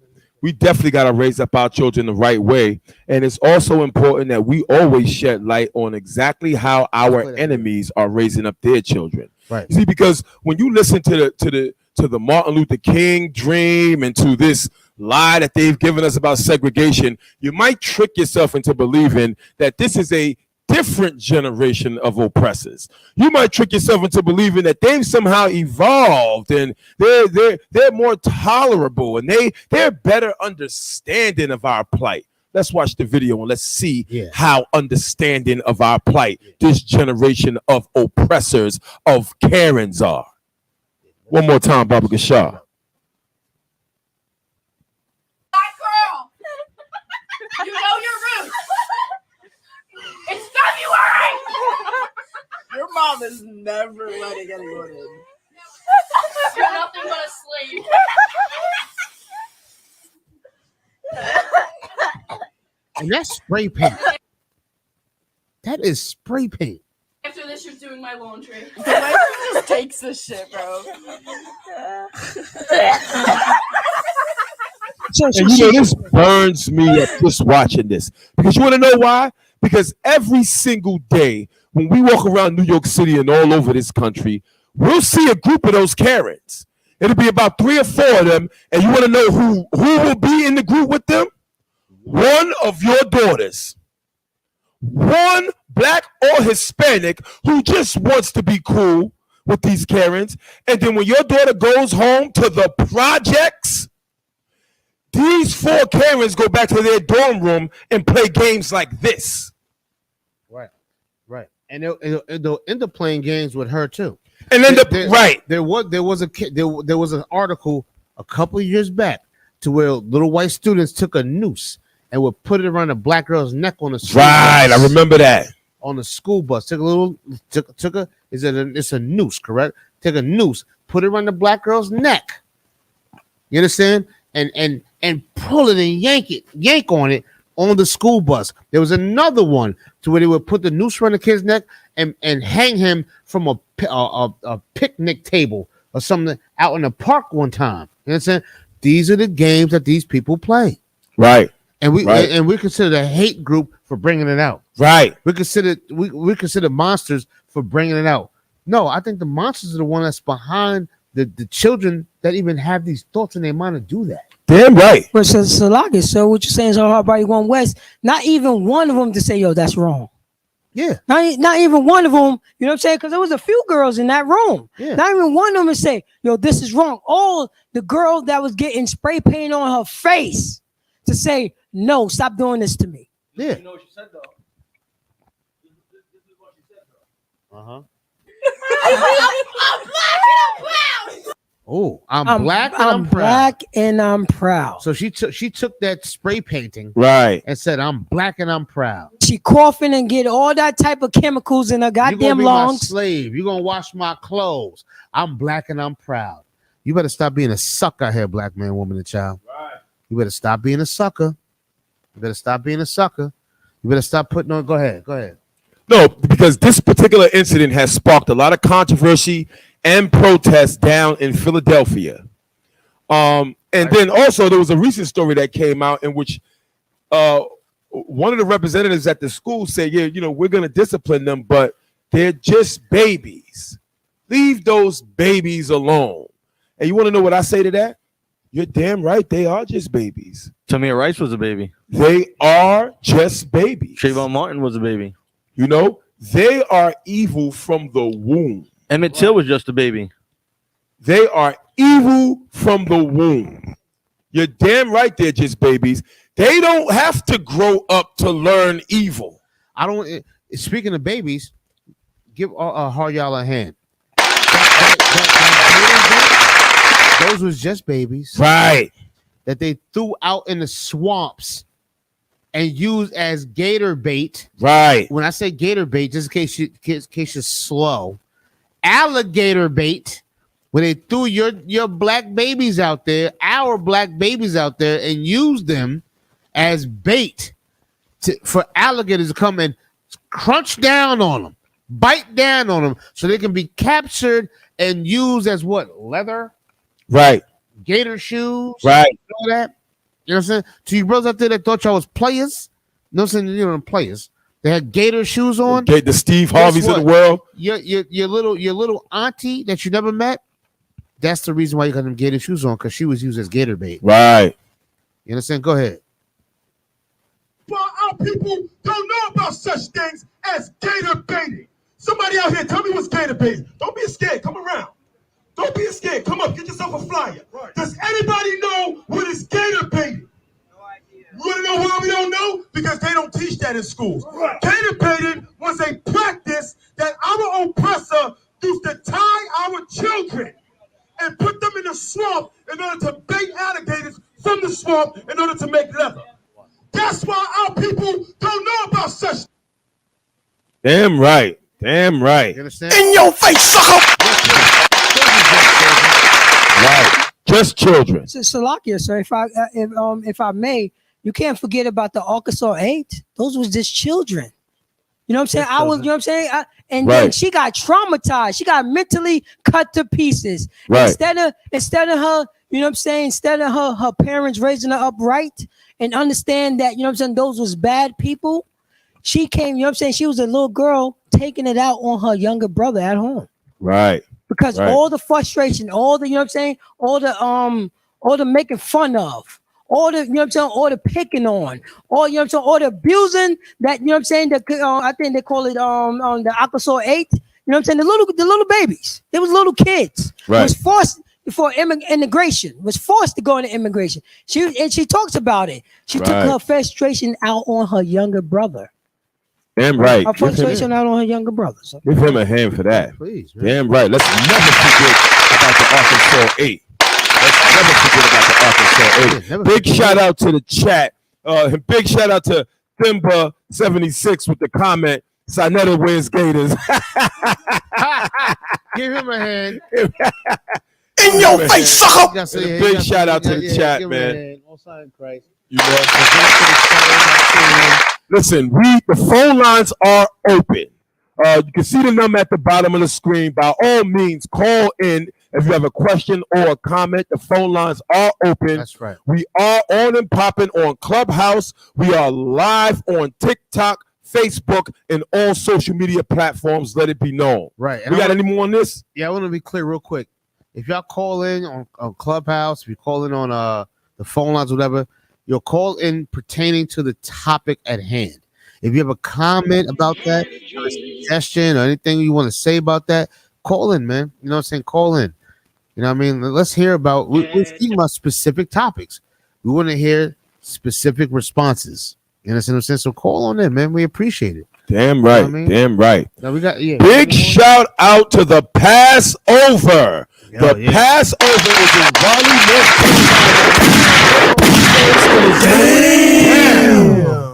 We definitely got to raise up our children the right way. And it's also important that we always shed light on exactly how our enemies are raising up their children. Right. You see, because when you listen to the Martin Luther King dream and to this lie that they've given us about segregation, you might trick yourself into believing that this is a different generation of oppressors. You might trick yourself into believing that they've somehow evolved and they're more tolerable and they're better understanding of our plight. Let's watch the video and let's see how understanding of our plight this generation of oppressors, of Karens are. One more time, Baba Gashar. Black girl, you know your roots. It's February! Your mom is never letting anyone in. You're nothing but a slave. And that's spray paint. That is spray paint. After this, you're doing my laundry. Alexa just takes this shit, bro. And you know, this burns me up just watching this. Because you want to know why? Because every single day when we walk around New York City and all over this country, we'll see a group of those Karens. It'll be about 3 or 4 of them. And you want to know who will be in the group with them? One of your daughters. One black or Hispanic who just wants to be cool with these Karens. And then when your daughter goes home to the projects, these 4 Karens go back to their dorm room and play games like this. Right. And they'll end up playing games with her too. And then there was an article a couple of years back to where little white students took a noose and would put it around a black girl's neck on the school bus. I remember that. On the school bus. It's a noose, correct? Take a noose, put it around the black girl's neck. You understand? And pull it and yank on it on the school bus. There was another one to where they would put the noose around the kid's neck and hang him from a picnic table or something out in the park one time. You understand? These are the games that these people play. Right. And we consider the hate group for bringing it out. Right. We consider monsters for bringing it out. No, I think the monsters are the one that's behind the children that even have these thoughts in their mind to do that. Damn right. But so what you're saying is everybody going west. Not even one of them to say, yo, that's wrong. Yeah. Not even one of them, you know what I'm saying? Because there was a few girls in that room. Yeah. Not even one of them to say, yo, this is wrong. All the girl that was getting spray paint on her face to say, no, stop doing this to me. Yeah. You know what she said, though? This is what she said, though. Uh-huh. I'm black and I'm proud. Oh, I'm black and I'm proud. Black and I'm proud. So she took that spray painting right and said, I'm black and I'm proud. She coughing and get all that type of chemicals in her goddamn You're gonna be lungs. my slave. You're gonna wash my clothes. I'm black and I'm proud. You better stop being a sucker out here, black man, woman, and child. Right. You better stop being a sucker. You better stop being a sucker. You better stop putting on. Go ahead. No, because this particular incident has sparked a lot of controversy and protests down in Philadelphia. And then also there was a recent story that came out in which one of the representatives at the school said, yeah, you know, we're going to discipline them, but they're just babies. Leave those babies alone. And you want to know what I say to that? You're damn right. They are just babies. Tamir Rice was a baby. They are just babies. Trayvon Martin was a baby. You know, they are evil from the womb. Emmett Till was just a baby. They are evil from the womb. You're damn right they're just babies. They don't have to grow up to learn evil. Speaking of babies, give hard y'all a hand. Those was just babies. Right. That they threw out in the swamps and used as gator bait. Right. When I say gator bait, just in case you're slow, alligator bait, where they threw your black babies out there, our black babies out there, and used them as bait for alligators to come and crunch down on them, bite down on them, so they can be captured and used as what? Leather? Right. Gator shoes? Right. You know that? You know what I'm saying? To you brothers out there that thought y'all was players, you know what I'm saying? You know, players. They had gator shoes on. Okay, the Steve Harveys of the world. Your little auntie that you never met. That's the reason why you got them gator shoes on, because she was used as gator bait. Right. You understand? Go ahead. But our people don't know about such things as gator baiting. Somebody out here, tell me what's gator baiting. Don't be scared. Come around. Don't be scared. Come up. Get yourself a flyer. Right. Does anybody know what is gator baiting? No idea. You want to know why we don't know? Because they don't teach that in schools. Right. Gator baiting was a practice that our oppressor used to tie our children and put them in the swamp in order to bait alligators from the swamp in order to make leather. That's why our people don't know about such. Damn right. Damn right. You understand? In your face, sucker! Right. Just children. Salakia, sir. If I may, you can't forget about the Arkansas 8. Those was just children. You know what I'm saying? I was, you know what I'm saying? And Right. then she got traumatized. She got mentally cut to pieces. Right. Instead of her, you know what I'm saying? Instead of her parents raising her up right and understand that, you know what I'm saying, those was bad people, she came, you know what I'm saying? She was a little girl taking it out on her younger brother at home. Right. Because all the frustration, all the, you know what I'm saying, all the making fun of, all the, you know what I'm saying, all the picking on, all, you know what I'm saying, all the abusing that, you know what I'm saying, that I think they call it the Arkansas 8, you know what I'm saying, the little babies, they was little kids, Right. was forced for immigration, was forced to go into immigration. She talks about it. She took Right. her frustration out on her younger brother. Damn right. Her frustration out on her younger brother. So. Give him a hand for that. Please, man. Damn right. Let's never forget about the Arkansas 8. Let's never forget about the Arkansas 8. Big shout out to the chat. Big shout out to Thimba76 with the comment. Sinetta wins Gators. Give him a hand. In your face, sucker! Big shout out to the chat, man. You know, listen, the phone lines are open. You can see the number at the bottom of the screen. By all means, call in if you have a question or a comment. The phone lines are open. That's right. We are on and popping on Clubhouse. We are live on TikTok, Facebook, and all social media platforms. Let it be known. Right. We got any more on this? Yeah, I want to be clear real quick. If y'all call in on Clubhouse, if you call in on the phone lines, whatever, you'll call in pertaining to the topic at hand. If you have a comment about that, a suggestion, or anything you want to say about that, call in, man. You know what I'm saying? Call in. You know what I mean? Let's hear about, we're speaking about specific topics. We want to hear specific responses. You understand what I'm saying? So call on in, man. We appreciate it. Damn right. You know what I mean? Damn right. Now we got, Big shout out to the Passover. The Passover is in Raleigh, North Carolina.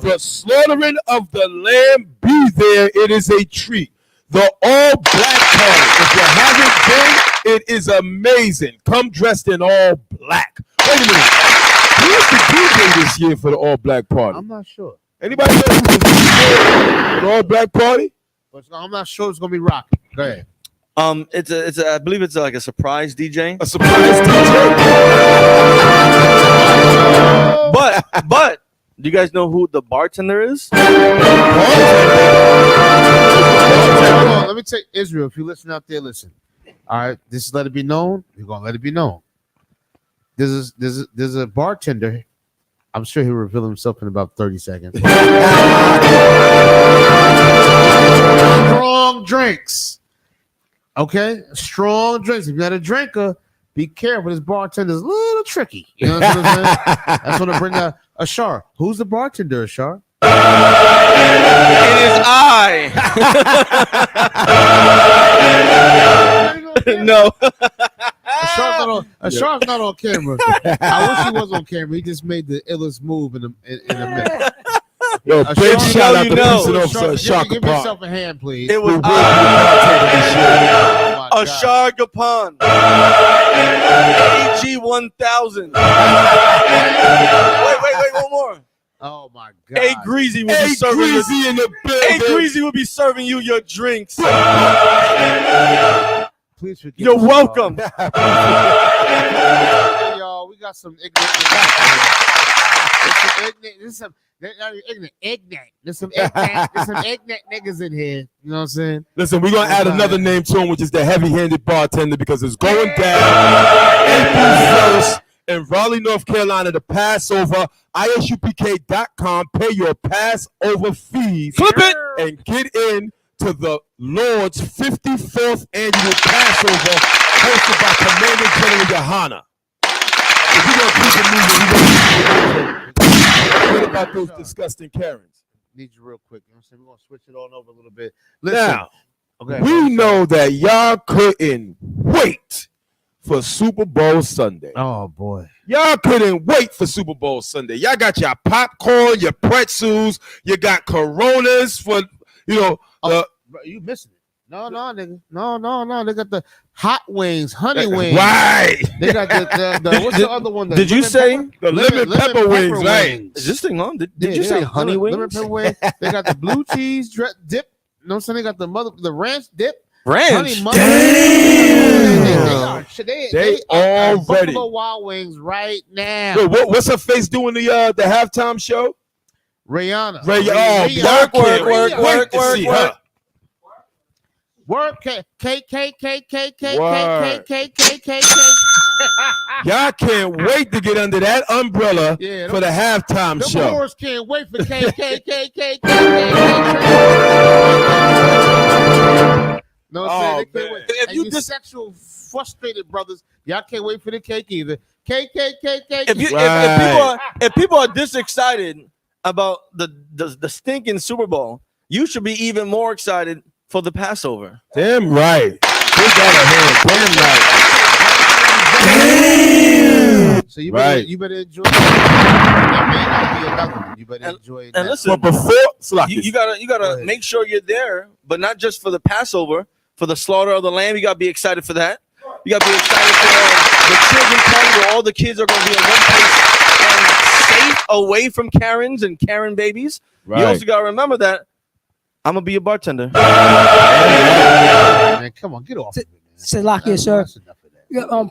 The slaughtering of the lamb be there. It is a treat. The all black party. If you haven't been, it is amazing. Come dressed in all black. Wait a minute. Who's the DJ this year for the all black party? I'm not sure. Anybody know who's the DJ for the all black party? But I'm not sure it's gonna be rocky. Go ahead. It's I believe it's like a surprise DJ. A surprise DJ. But do you guys know who the bartender is? Hold on, let me take Israel. If you listen out there, listen. All right, this is Let It Be Known. We're gonna let it be known. There's a bartender. I'm sure he'll reveal himself in about 30 seconds. Strong drinks. Okay? Strong drinks. If you're not a drinker, be careful. This bartender's a little tricky. You know what I'm saying? That's when I bring a Shar. Who's the bartender, Shar? It is I. No. Shar's not on camera. I wish he was on camera. He just made the illest move in a minute. Yo, big shout out to police officer Shark Give yourself a hand, please. It was Ashar Gapan. AG 1000. Wait, one more. Oh my God. A Greasy will be serving Greasy in the building. A Greasy will be serving you your drinks. Please forgive You're me, welcome. Y'all, we got some ignorant. There's some ignorant niggas in here. You know what I'm saying? Listen, we're gonna add another name to him, which is the heavy-handed bartender, because it's going down April 1st in Raleigh, North Carolina. The Passover. ISUPK.com. Pay your Passover fees. Flip it and get in to the Lord's 54th annual Passover, hosted by Commander General Yohana. If you're gonna keep it moving, what about those disgusting Karens? Need you real quick. You know what I'm saying? We're gonna switch it on over a little bit. Listen, Now, okay, we know that y'all couldn't wait for Super Bowl Sunday. Oh boy. Y'all couldn't wait for Super Bowl Sunday. Y'all got your popcorn, your pretzels, you got Coronas for, bro, you missing it. No, nigga. No. They got the hot wings, honey wings. Right. They got the what's the other one? Did you say the lemon pepper wings? Right. Is this thing on? Did you say honey wings? Lemon pepper wings. They got the blue cheese dip. You know what I'm saying? They got the ranch dip. Ranch. Damn. They all ready. Buffalo Wild Wings right now. Yo, what's her face doing the halftime show? Rihanna. Work. Y'all can't wait to get under that umbrella for the halftime show. The whores can't wait for KKK. No, they can't wait. If you just sexual frustrated brothers, y'all can't wait for the cake either. If people are this excited about the stinking Super Bowl, you should be even more excited for the Passover. Damn right. They got a hand. Damn right. Damn. So you better enjoy it. That may not be another one. You better enjoy it. And listen, but before you gotta make sure you're there, but not just for the Passover, for the slaughter of the lamb. You gotta be excited for that. You gotta be excited for the children party where all the kids are gonna be in one place and safe away from Karens and Karen babies. Right. You also gotta remember that I'm gonna be a bartender. Man, come on, get off of it, man. Salakia, sir.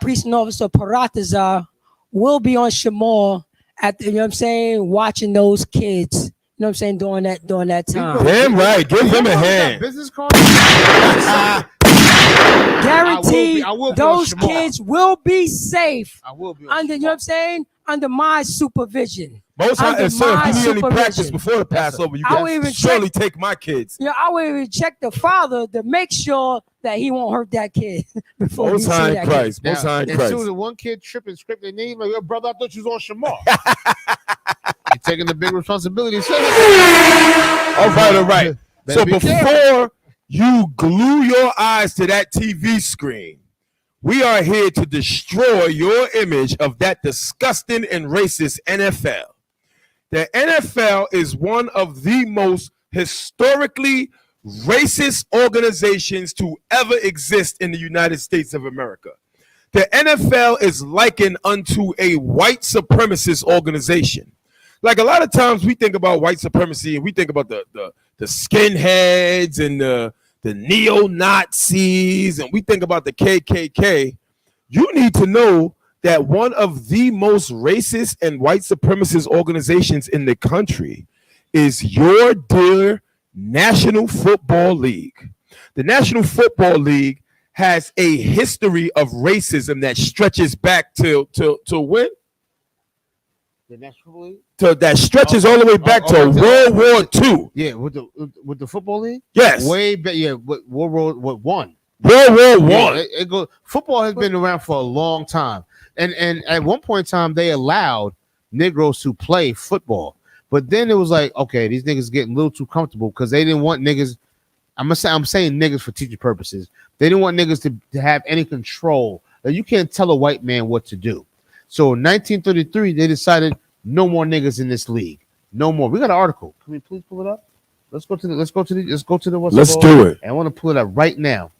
Priest and Officer Paratazar will be on Shamar at the, you know what I'm saying, watching those kids. You know what I'm saying, during that time. Damn right. Give him a hand. Business card? Guaranteed I will be those on Shamar. kids will be safe I will be under, you know what I'm saying, under my supervision. Most Under times, sir, my if you need any practice supervision. before the Passover, you I will can even surely take my kids. Yeah, I will even check the father to make sure that he won't hurt that kid before Most you see High that Christ. kid. Most High As Christ. soon as one kid tripping, scraping their name, like, your brother, I thought you was on Shamar. You're taking the big responsibility. All right. Better So be before careful. you glue your eyes to that TV screen, we are here to destroy your image of that disgusting and racist NFL. The NFL is one of the most historically racist organizations to ever exist in the United States of America. The NFL is likened unto a white supremacist organization. Like a lot of times we think about white supremacy and we think about the skinheads and the neo-Nazis and we think about the KKK. You need to know that one of the most racist and white supremacist organizations in the country is your dear National Football League. The National Football League has a history of racism that stretches back to when? The National League? That stretches all the way back to World War II. Yeah, with the football league. Yes. Way back. Yeah, World War One. World War One. Yeah, it goes. Football has been around for a long time, and at one point in time they allowed Negroes to play football, but then it was like, okay, these niggas getting a little too comfortable because they didn't want niggas. I'm saying niggas for teaching purposes. They didn't want niggas to have any control. Like, you can't tell a white man what to do. So in 1933, they decided no more niggas in this league. No more. We got an article. Can we please pull it up? Let's go to the what's Let's it do called? it. And I want to pull it up right now.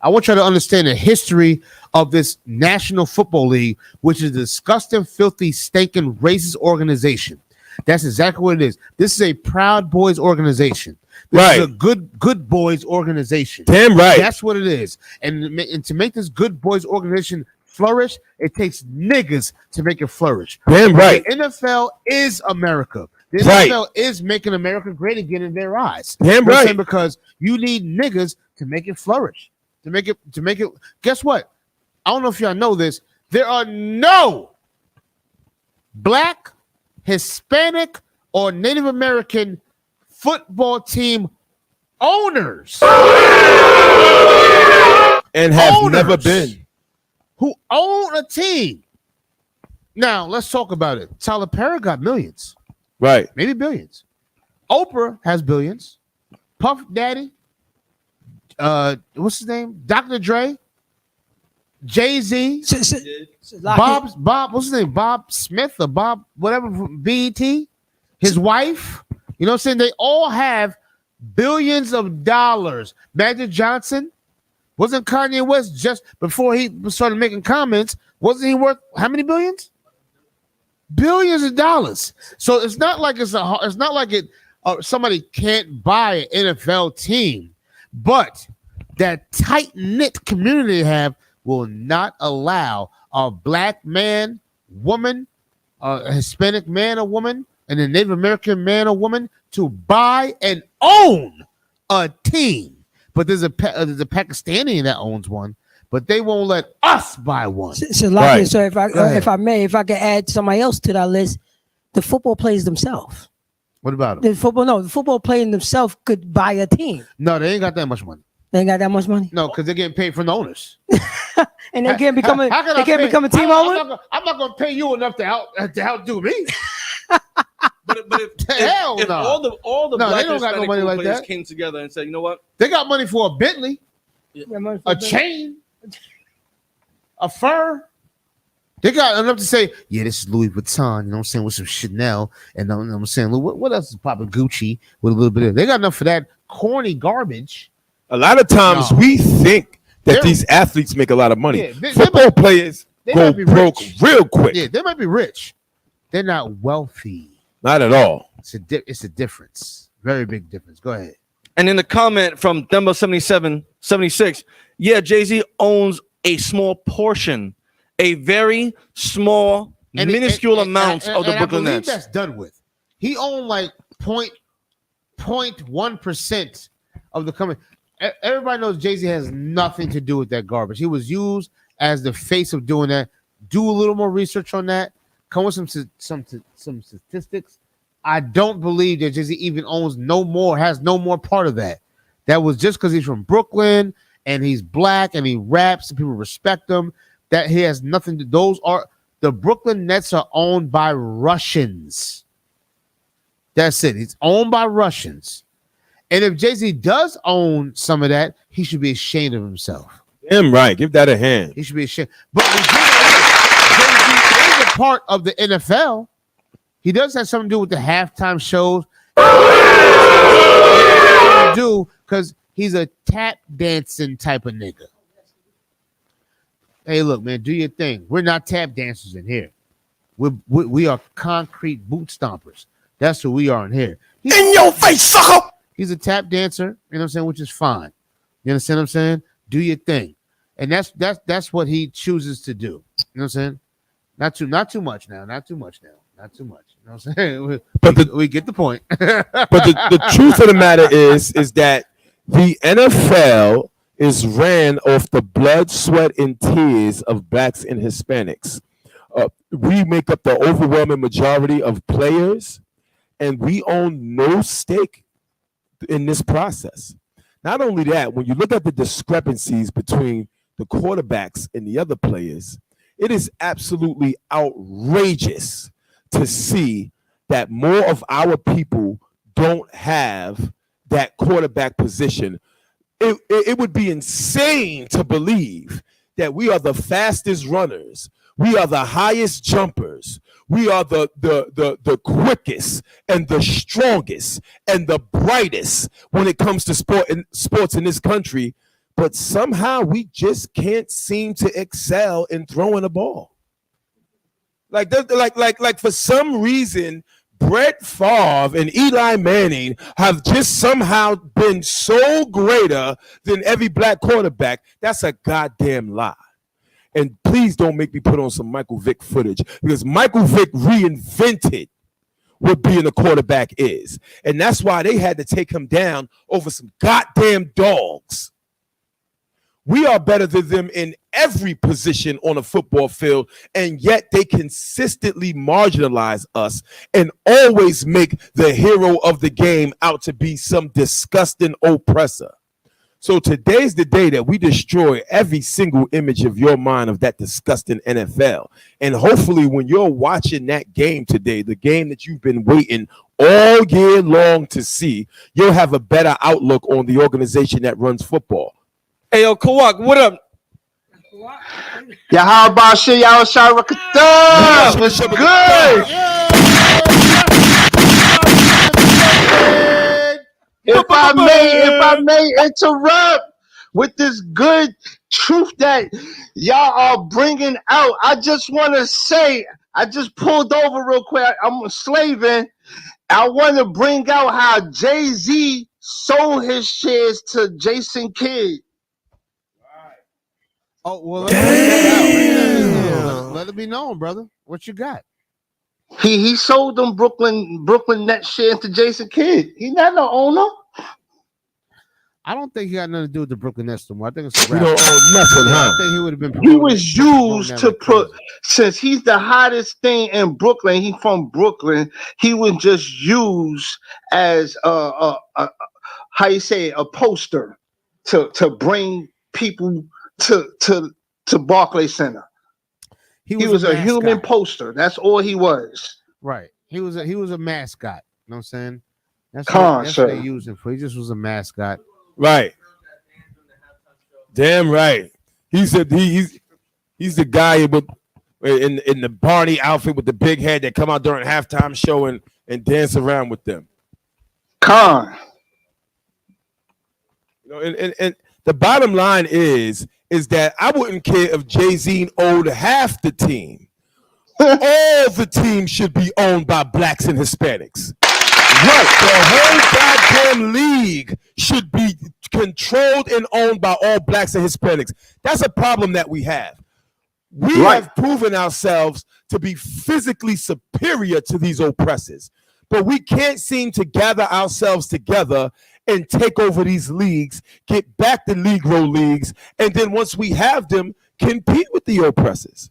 I want you to understand the history of this National Football League, which is a disgusting, filthy, stinking, racist organization. That's exactly what it is. This is a Proud Boys organization. This is a good boys organization. Damn right. That's what it is. And to make this good boys organization flourish, it takes niggas to make it flourish. Damn right. The NFL is America. The Right. NFL is making America great again in their eyes. Damn You know what I'm right. saying? Because you need niggas to make it flourish. To make it. Guess what? I don't know if y'all know this. There are no Black, Hispanic, or Native American football team owners And have never been. who own a team. Now let's talk about it. Tyler Perry got millions, Right. maybe billions. Oprah has billions. Puff Daddy, what's his name? Dr. Dre, Jay-Z, Bob, what's his name? Bob Smith or Bob, whatever, from BET, his wife. You know what I'm saying? They all have Billions of dollars. Magic Johnson, wasn't Kanye West just before he started making comments? Wasn't he worth how many billions? Billions of dollars. So it's not like somebody can't buy an NFL team, but that tight knit community they have will not allow a black man, woman, a Hispanic man or woman, and a Native American man or woman to buy and own a team. But there's a Pakistani that owns one, but they won't let us buy one. So if I could add somebody else to that list, the football players themselves. What about them? The football players themselves could buy a team. No, they ain't got that much money. They ain't got that much money. No, because they're getting paid from the owners. And they can't become a team owner. I'm not going to pay you enough to outdo me. But if all the black and Hispanic players came together and said, you know what? They got money for a Bentley, a chain, a fur. They got enough to say, yeah, this is Louis Vuitton, you know what I'm saying, with some Chanel, and you know what I'm saying, what else is popping? Gucci with a little bit of. They got enough for that corny garbage. A lot of times we think that these athletes make a lot of money. Football players go broke real quick. Yeah, they might be rich. They're not wealthy. Not at all. It's a difference. Very big difference. Go ahead. And in the comment from Dembo 76, yeah, Jay-Z owns a small portion, a very small, minuscule amount of the Brooklyn Nets. That's done with. He owned like 0.1% of the company. Everybody knows Jay-Z has nothing to do with that garbage. He was used as the face of doing that. Do a little more research on that. Come with some statistics. I don't believe that Jay-Z even has no more part of that. That was just because he's from Brooklyn and he's black and he raps and people respect him. That he has nothing to. The Brooklyn Nets are owned by Russians. That's it. It's owned by Russians. And if Jay-Z does own some of that, he should be ashamed of himself. Damn right. Give that a hand. He should be ashamed. But Jay-Z is a part of the NFL. He does have something to do with the halftime shows. Because he's a tap dancing type of nigga. Hey, look, man, do your thing. We're not tap dancers in here. We are concrete boot stompers. That's who we are in here. In your face, sucker! He's a tap dancer, you know what I'm saying, which is fine. You understand what I'm saying? Do your thing. And that's what he chooses to do. You know what I'm saying? Not too much now. Not too much. You know what I'm saying? We get the point. But the truth of the matter is that the NFL is ran off the blood, sweat, and tears of blacks and Hispanics. We make up the overwhelming majority of players, and we own no stake in this process. Not only that, when you look at the discrepancies between the quarterbacks and the other players, it is absolutely outrageous to see that more of our people don't have that quarterback position. It would be insane to believe that we are the fastest runners, we are the highest jumpers, we are the quickest and the strongest and the brightest when it comes to sports in this country, but somehow we just can't seem to excel in throwing a ball. Like for some reason, Brett Favre and Eli Manning have just somehow been so greater than every black quarterback. That's a goddamn lie. And please don't make me put on some Michael Vick footage, because Michael Vick reinvented what being a quarterback is. And that's why they had to take him down over some goddamn dogs. We are better than them in every position on a football field, and yet they consistently marginalize us and always make the hero of the game out to be some disgusting oppressor. So today's the day that we destroy every single image of your mind of that disgusting NFL. And hopefully when you're watching that game today, the game that you've been waiting all year long to see, you'll have a better outlook on the organization that runs football. Hey, yo, Kawak, what up? Yeah, how about shit? Y'all Sharakata? What's good? If I may interrupt with this good truth that y'all are bringing out, I just want to say, I just pulled over real quick. I'm slaving. I want to bring out how Jay-Z sold his shares to Jason Kidd. Oh well, let it be known, brother. What you got? He sold them Brooklyn Nets shares to Jason Kidd. He's not the owner. I don't think he got nothing to do with the Brooklyn Nets no more. I think it's We don't own nothing, huh? I think he would have been. He was used to put, since he's the hottest thing in Brooklyn. He from Brooklyn. He was just used as a how you say it, a poster to bring people to Barclays Center. He was a human poster. That's all he was. Right. He was a mascot. You know what I'm saying? That's what they used him for. He just was a mascot. Right. Damn right. He's the guy with in the Barney outfit with the big head that come out during halftime show and dance around with them. Con. You know, and the bottom line is that I wouldn't care if Jay-Z owned half the team. All the teams should be owned by blacks and Hispanics. Right. The whole goddamn league should be controlled and owned by all blacks and Hispanics. That's a problem that we have. We have proven ourselves to be physically superior to these oppressors, but we can't seem to gather ourselves together and take over these leagues, get back the Negro leagues, and then once we have them, compete with the oppressors.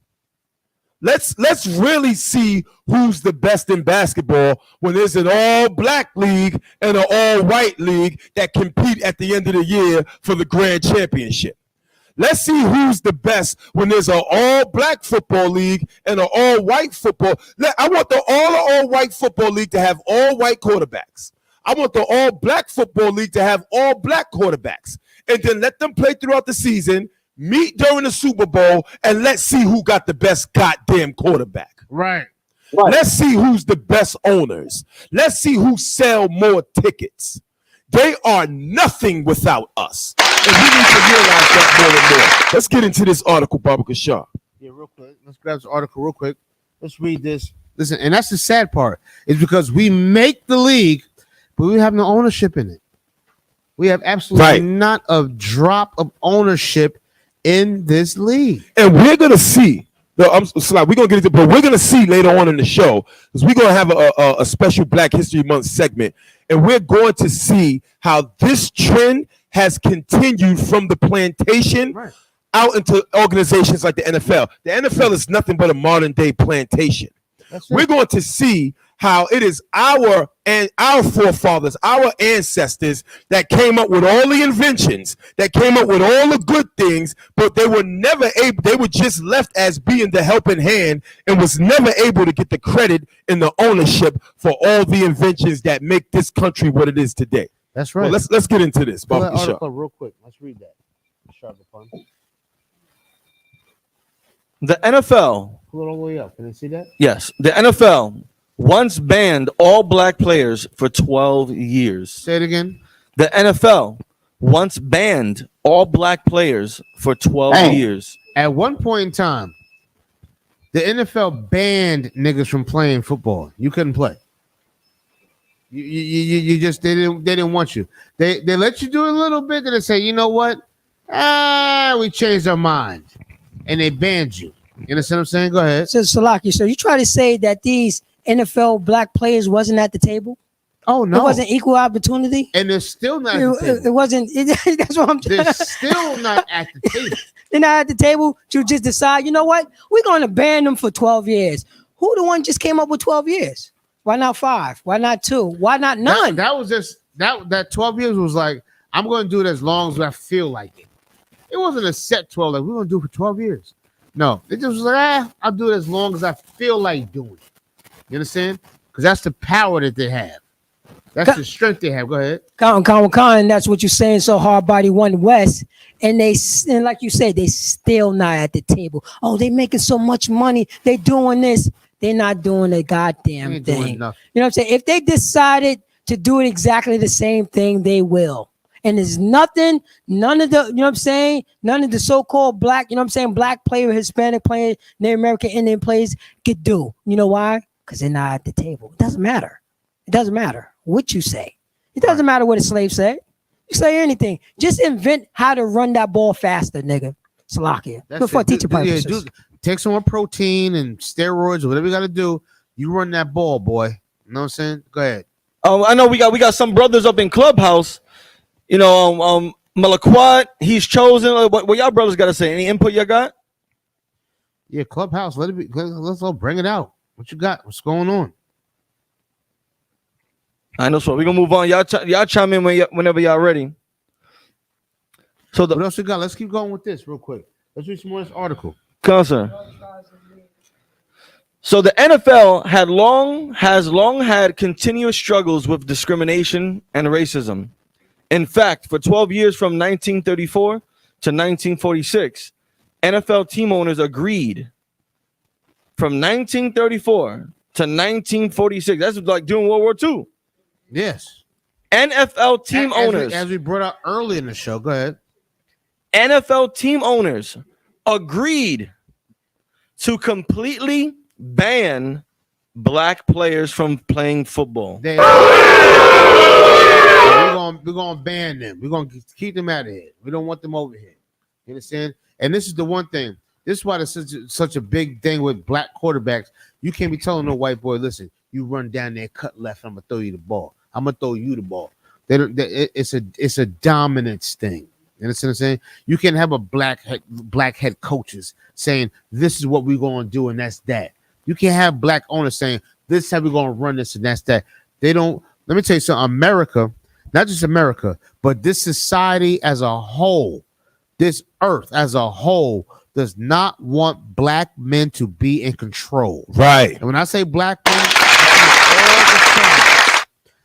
Let's really see who's the best in basketball when there's an all-black league and an all-white league that compete at the end of the year for the grand championship. Let's see who's the best when there's an all-black football league and an all-white football. I want the all-white football league to have all-white quarterbacks. I want the all-black football league to have all-black quarterbacks. And then let them play throughout the season, meet during the Super Bowl, and let's see who got the best goddamn quarterback. Right. Let's see who's the best owners. Let's see who sell more tickets. They are nothing without us. And we need to realize that more and more. Let's get into this article, Baba Kashar. Yeah, real quick. Let's grab this article real quick. Let's read this. Listen, and that's the sad part. Is because we make the league, but we have no ownership in it. We have absolutely not a drop of ownership in this league. And we're going to see. We're going to get into, but we're going to see later on in the show, because we're going to have a special Black History Month segment, and we're going to see how this trend has continued from the plantation out into organizations like the NFL. The NFL is nothing but a modern day plantation. We're going to see how it is our forefathers, our ancestors that came up with all the inventions, that came up with all the good things, but they were never able, they were just left as being the helping hand and was never able to get the credit and the ownership for all the inventions that make this country what it is today. That's right. Well, let's get into this. Pull that article real quick. Let's read that. The NFL. Pull it all the way up. Can you see that? Yes, the NFL once banned all black players for 12 years. Say it again. The NFL once banned all black players for 12 years. At one point in time, the NFL banned niggas from playing football. You couldn't play. You just they didn't want you. They let you do a little bit, then they say, you know what? We changed our mind, and they banned you. You understand what I'm saying? Go ahead. So Salaki, so you try to say that these NFL black players wasn't at the table? Oh no, it wasn't equal opportunity, and they're still not. At the table. It wasn't. That's what I'm. They're still not at the table. They're not at the table to just decide. You know what? We're going to ban them for 12 years. Who the one just came up with 12 years? Why not 5? Why not 2? Why not none? That was just that 12 years was like, I'm going to do it as long as I feel like it. It wasn't a set 12. Like, we're going to do it for 12 years. No, it just was like, I'll do it as long as I feel like doing it. You understand? Because that's the power that they have. That's the strength they have. Go ahead. Con, that's what you're saying. So Hard Body One West, and like you said, they still not at the table. Oh, they making so much money. They doing this. They're not doing a goddamn thing. You know what I'm saying? If they decided to do exactly the same thing, they will. And there's none of the, you know what I'm saying? None of the so-called black, you know what I'm saying, black player, Hispanic player, Native American, Indian players could do. You know why? Because they're not at the table. It doesn't matter. It doesn't matter what you say. It doesn't matter what a slave say. You say anything. Just invent how to run that ball faster, nigga. Salakia. For teacher purposes. Take some more protein and steroids or whatever you got to do. You run that ball, boy. You know what I'm saying? Go ahead. I know we got some brothers up in Clubhouse. You know, Malaquat, he's chosen. What y'all brothers got to say? Any input you got? Yeah, Clubhouse. Let it be. Let's all bring it out. What you got? What's going on? I know. So we're gonna move on. Y'all chime in whenever y'all ready. So what else you got? Let's keep going with this real quick. Let's read some more of this article. Concern. So the NFL has long had continuous struggles with discrimination and racism. In fact, for 12 years from 1934 to 1946, NFL team owners agreed. From 1934 to 1946, that's like during World War II. Yes. NFL team owners. As we brought out early in the show, go ahead. NFL team owners agreed to completely ban black players from playing football. We're gonna ban them. We're gonna keep them out of here. We don't want them over here. You understand? And this is the one thing. This is why there's such a big thing with black quarterbacks. You can't be telling no white boy, listen, you run down there, cut left, I'm gonna throw you the ball. I'm gonna throw you the ball. It's a dominance thing. You understand what I'm saying? You can have a black head coaches saying this is what we're gonna do and that's that. You can't have black owners saying this is how we're gonna run this and that's that. They don't. Let me tell you something. America, not just America, but this society as a whole, this earth as a whole, does not want black men to be in control. Right. And when I say black men,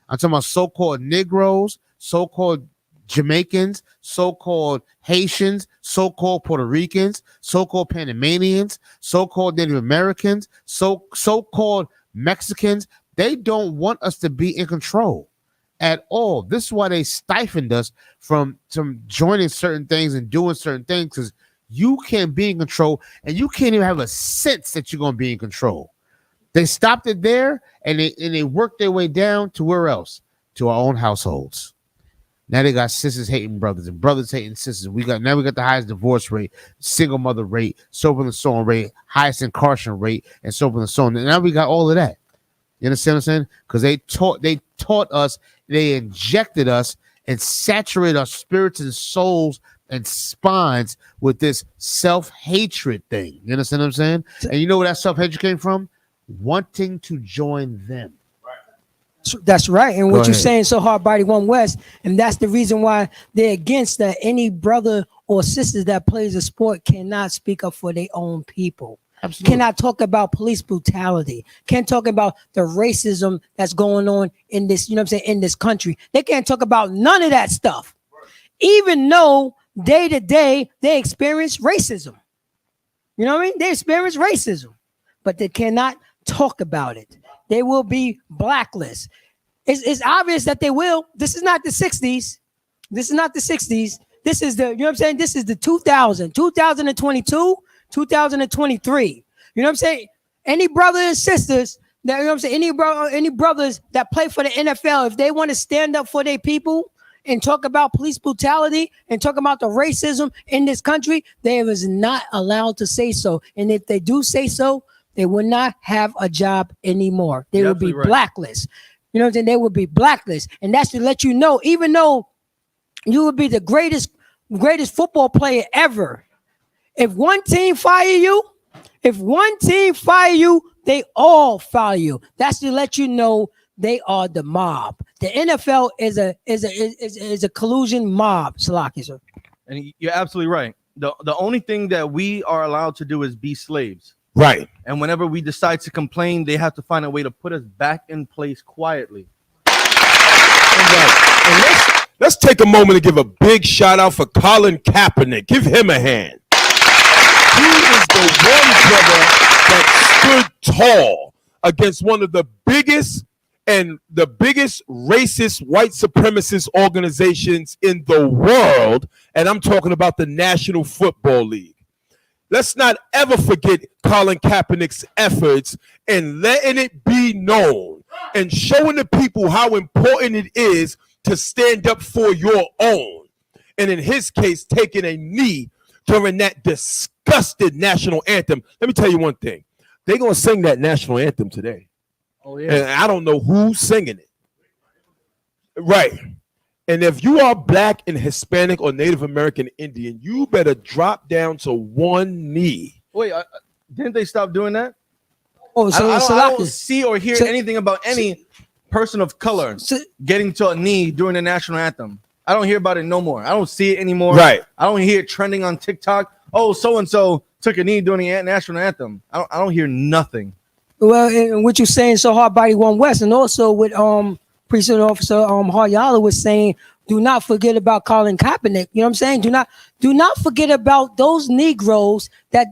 I'm talking about so-called Negroes, so-called Jamaicans, so-called Haitians, so-called Puerto Ricans, so-called Panamanians, so-called Native Americans, so-called Mexicans. They don't want us to be in control at all. This is why they stifled us from joining certain things and doing certain things, because you can't be in control and you can't even have a sense that you're going to be in control. They stopped it there and they worked their way down to where else? To our own households. Now they got sisters hating brothers and brothers hating sisters. We got the highest divorce rate, single mother rate, so forth and so on rate, highest incarceration rate, and so forth and so on. And now we got all of that. You understand what I'm saying? Because they taught us, they injected us and saturated our spirits and souls and spines with this self-hatred thing. You understand what I'm saying? And you know where that self-hatred came from? Wanting to join them. That's right. And what you're saying so hard, Body One West, and that's the reason why they're against that. Any brother or sister that plays a sport cannot speak up for their own people. Absolutely. Cannot talk about police brutality. Can't talk about the racism that's going on in this, you know what I'm saying, in this country. They can't talk about none of that stuff. Even though day to day they experience racism. You know what I mean? They experience racism, but they cannot talk about it. They will be blacklisted. It's obvious that they will. This is not the 60s. This is not the 60s. This is the, you know what I'm saying? This is the 2022, 2023. You know what I'm saying? Any brothers and sisters that, you know what I'm saying? Any brothers that play for the NFL, if they want to stand up for their people and talk about police brutality and talk about the racism in this country, they was not allowed to say so. And if they do say so, they will not have a job anymore. They will be blacklisted. You know what I'm saying? They will be blacklisted. And that's to let you know, even though you would be the greatest football player ever, if one team fire you, they all fire you. That's to let you know they are the mob. The NFL is a collusion mob, Salaki, sir. And you're absolutely right. The only thing that we are allowed to do is be slaves. Right. And whenever we decide to complain, they have to find a way to put us back in place quietly. And let's take a moment to give a big shout out for Colin Kaepernick. Give him a hand. He is the one brother that stood tall against one of the biggest and the biggest racist white supremacist organizations in the world, and I'm talking about the National Football League. Let's not ever forget Colin Kaepernick's efforts in letting it be known and showing the people how important it is to stand up for your own. And in his case, taking a knee during that disgusted national anthem. Let me tell you one thing. They're going to sing that national anthem today. Oh, yeah. And I don't know who's singing it. Right. And if you are black and Hispanic or Native American Indian, you better drop down to one knee. Wait, didn't they stop doing that? Oh, so I don't see or hear anything about any person of color getting to a knee during the national anthem. I don't hear about it no more. I don't see it anymore. Right. I don't hear it trending on TikTok. Oh, so-and-so took a knee during the national anthem. I don't hear nothing. Well, and what you're saying, so hard body one West, and also with Precinct Officer Haryala was saying, do not forget about Colin Kaepernick. You know what I'm saying? Do not forget about those Negroes that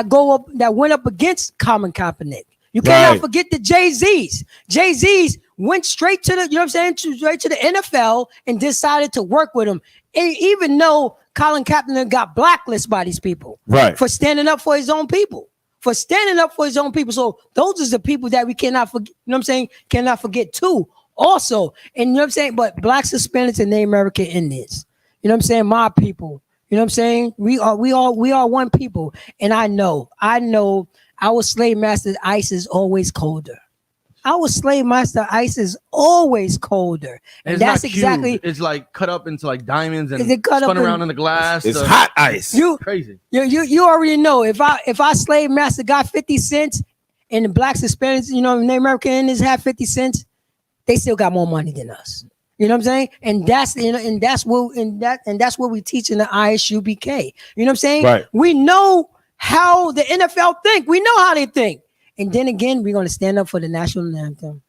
go up, that went up against Colin Kaepernick. You cannot forget the Jay-Z's. Jay-Z's went straight to the, you know what I'm saying, straight to the NFL and decided to work with him. And even though Colin Kaepernick got blacklisted by these people, right, for standing up for his own people. For standing up for his own people. So those are the people that we cannot forget, you know what I'm saying? Cannot forget too. Also, and you know what I'm saying? But blacks, Hispanics, and Native American Indians. You know what I'm saying? My people. You know what I'm saying? We are one people. And I know our slave master ice is always colder. Our slave master ice is always colder. And that's exactly, it's like cut up into like diamonds and cut spun up around in the glass. It's hot ice. Crazy. You already know if our slave master got 50 cents and the blacks, Hispanics, you know, Native American Indians have 50 cents, they still got more money than us. You know what I'm saying? And that's that's what we teach in the ISUBK. You know what I'm saying? Right. We know how the NFL think. We know how they think. And then again, we're going to stand up for the national anthem.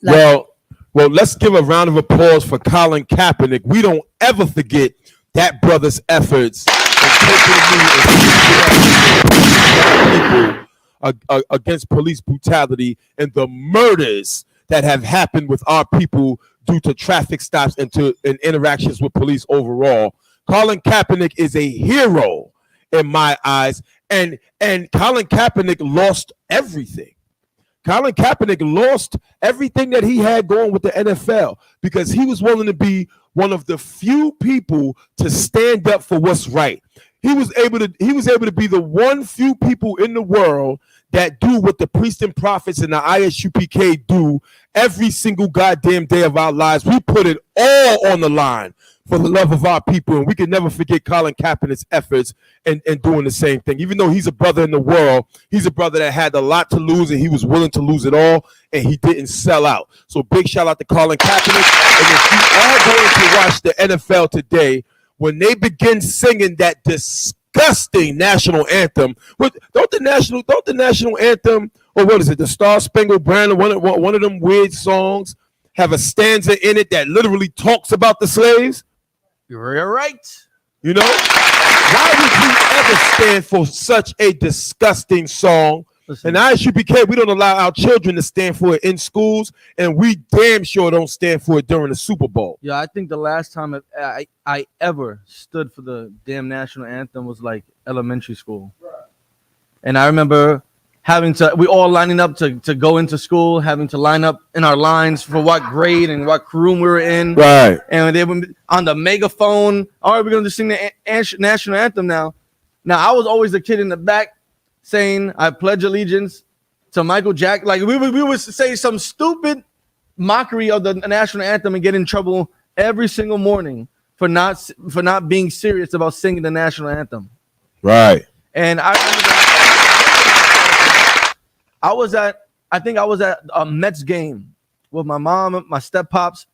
Well, let's give a round of applause for Colin Kaepernick. We don't ever forget that brother's efforts in taking people against police brutality and the murders that have happened with our people due to traffic stops and interactions with police overall. Colin Kaepernick is a hero in my eyes, and Colin Kaepernick lost everything. Colin Kaepernick lost everything that he had going with the NFL because he was willing to be one of the few people to stand up for what's right. He was able to be the one few people in the world that do what the priests and prophets and the ISUPK do every single goddamn day of our lives. We put it all on the line for the love of our people, and we can never forget Colin Kaepernick's efforts and doing the same thing. Even though he's a brother in the world, he's a brother that had a lot to lose, and he was willing to lose it all, and he didn't sell out. So big shout out to Colin Kaepernick. And if you are going to watch the NFL today, when they begin singing that disgusting national anthem, don't the national anthem, or what is it, the Star Spangled Banner, one of them weird songs, have a stanza in it that literally talks about the slaves? You're right. You know, why would you ever stand for such a disgusting song? And ISUPK, we don't allow our children to stand for it in schools, and we damn sure don't stand for it during the Super Bowl. Yeah, I think the last time I ever stood for the damn national anthem was like elementary school. Right. And I remember we all lining up to go into school, having to line up in our lines for what grade and what room we were in. Right. And they were on the megaphone. All right, we're going to sing the national anthem now. Now, I was always the kid in the back saying, I pledge allegiance to Michael Jackson. Like we would say some stupid mockery of the national anthem and get in trouble every single morning for not being serious about singing the national anthem. Right. And I remember I was at a Mets game with my mom, my step pops.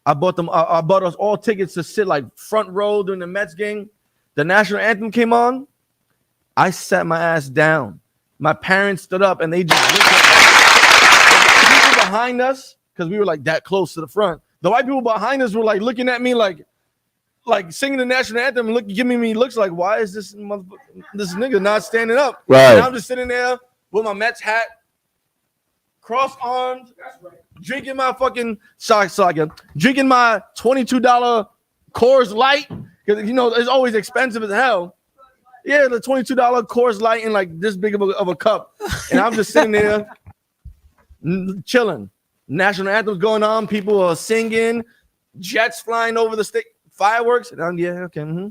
I bought us all tickets to sit like front row during the Mets game. The national anthem came on. I sat my ass down. My parents stood up and they just looked at me. People behind us, because we were like that close to the front. The white people behind us were like looking at me like singing the national anthem and giving me looks like, why is this nigga not standing up? Right. And I'm just sitting there with my Mets hat, cross arms, drinking my fucking drinking my $22 Coors Light, because you know it's always expensive as hell. Yeah, the $22 Coors Light in like this big of a cup, and I'm just sitting there chilling. National anthem's going on, people are singing, jets flying over the state, fireworks, and I'm okay. Mm-hmm.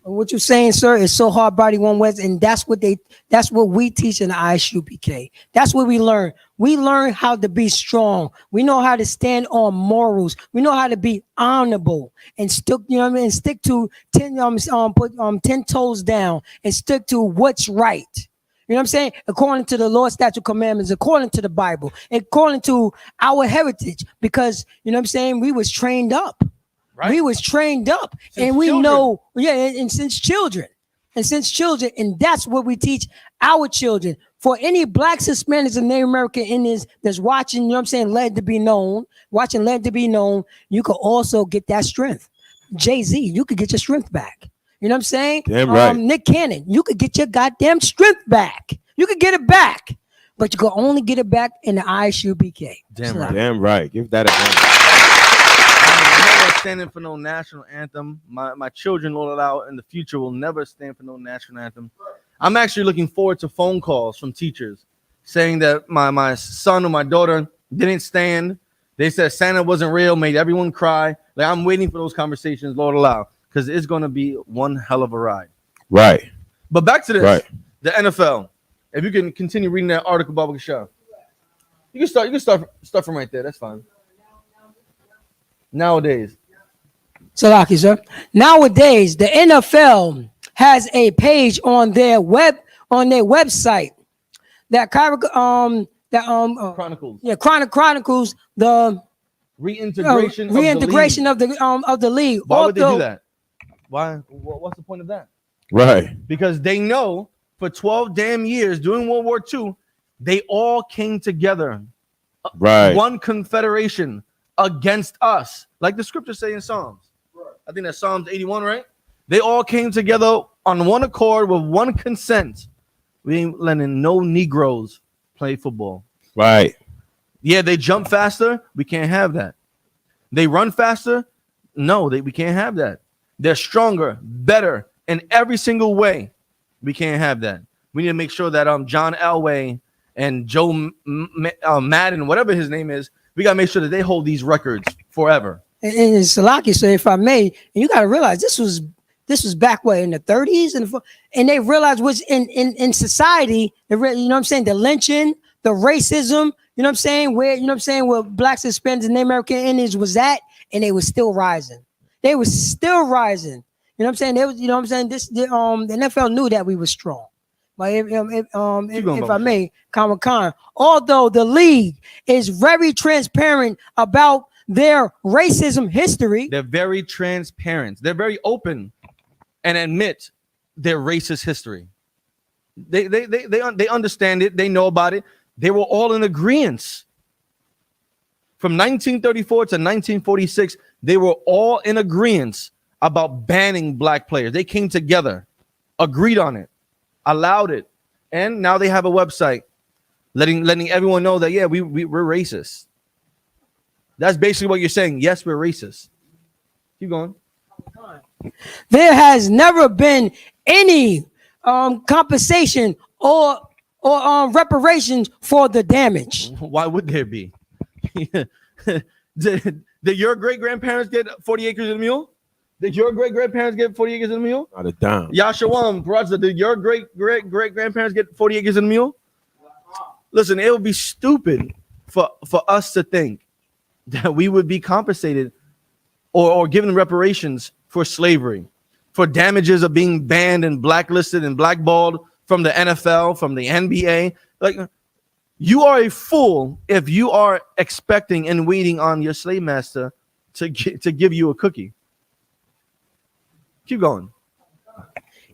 What you're saying, sir, is so hard body one West, and that's what we teach in the ISUPK. That's what we learn. We learn how to be strong. We know how to stand on morals. We know how to be honorable and stick, you know what I mean, and stick to 10 toes down and stick to what's right. You know what I'm saying? According to the Lord, statute, commandments, according to the Bible, according to our heritage, because you know what I'm saying, we was trained up. Right. We was trained up, since and we children. Know, and since children, and that's what we teach our children. For any Blacks, Hispanics, and Native American Indians that's watching, you know what I'm saying, Let It Be Known, you could also get that strength. Jay-Z, you could get your strength back. You know what I'm saying? Damn right. Nick Cannon, you could get your goddamn strength back. You could get it back, but you could only get it back in the ISUPK. Damn right. Give that a hand. I'm never standing for no national anthem. My children, Lord allow, in the future will never stand for no national anthem. I'm actually looking forward to phone calls from teachers saying that my son or my daughter didn't stand. They said Santa wasn't real, made everyone cry. Like, I'm waiting for those conversations, Lord allow, because it's going to be one hell of a ride. Right. But back to this, right. The NFL. If you can continue reading that article, Baba Shah. You can start from right there. That's fine. Nowadays. Salaki, sir. Nowadays, the NFL has a page on their website that chronicles. Yeah, chronicles the reintegration of the league. Why would they do that? Why? What's the point of that? Right. Because they know for 12 damn years during World War II, they all came together. Right. One confederation against us, like the scriptures say in Psalms. I think that's Psalms 81, right? They all came together on one accord with one consent. We ain't letting no Negroes play football. Right. Yeah, they jump faster. We can't have that. They run faster. No, we can't have that. They're stronger, better in every single way. We can't have that. We need to make sure that John Elway and Joe Madden, whatever his name is, we got to make sure that they hold these records forever. And Salaki, so if I may, and you got to realize this was back in the 30s, and they realized what's in society, you know what I'm saying, the lynching, the racism, you know what I'm saying, where Blacks, Hispanics, and Native American Indians was at, and they were still rising. They were still rising. You know what I'm saying? They was, you know what I'm saying, the NFL knew that we were strong. But if I may, Khan, although the league is very transparent about their racism history, they're very transparent. They're very open and admit their racist history. They understand it. They know about it. They were all in agreement. From 1934 to 1946, they were all in agreement about banning black players. They came together, agreed on it, allowed it, and now they have a website letting everyone know that we're racist. That's basically what you're saying. Yes, we're racist. Keep going. There has never been any compensation or reparations for the damage. Why would there be? Did your great-grandparents get 40 acres and a mule? Did your great-grandparents get 40 acres and a mule? Not a dime. Yashawam, Raza, did your great-grandparents get 40 acres and a mule? Listen, it would be stupid for us to think that we would be compensated or given reparations for slavery, for damages of being banned and blacklisted and blackballed from the NFL, from the NBA. Like, you are a fool if you are expecting and waiting on your slave master to give you a cookie. Keep going.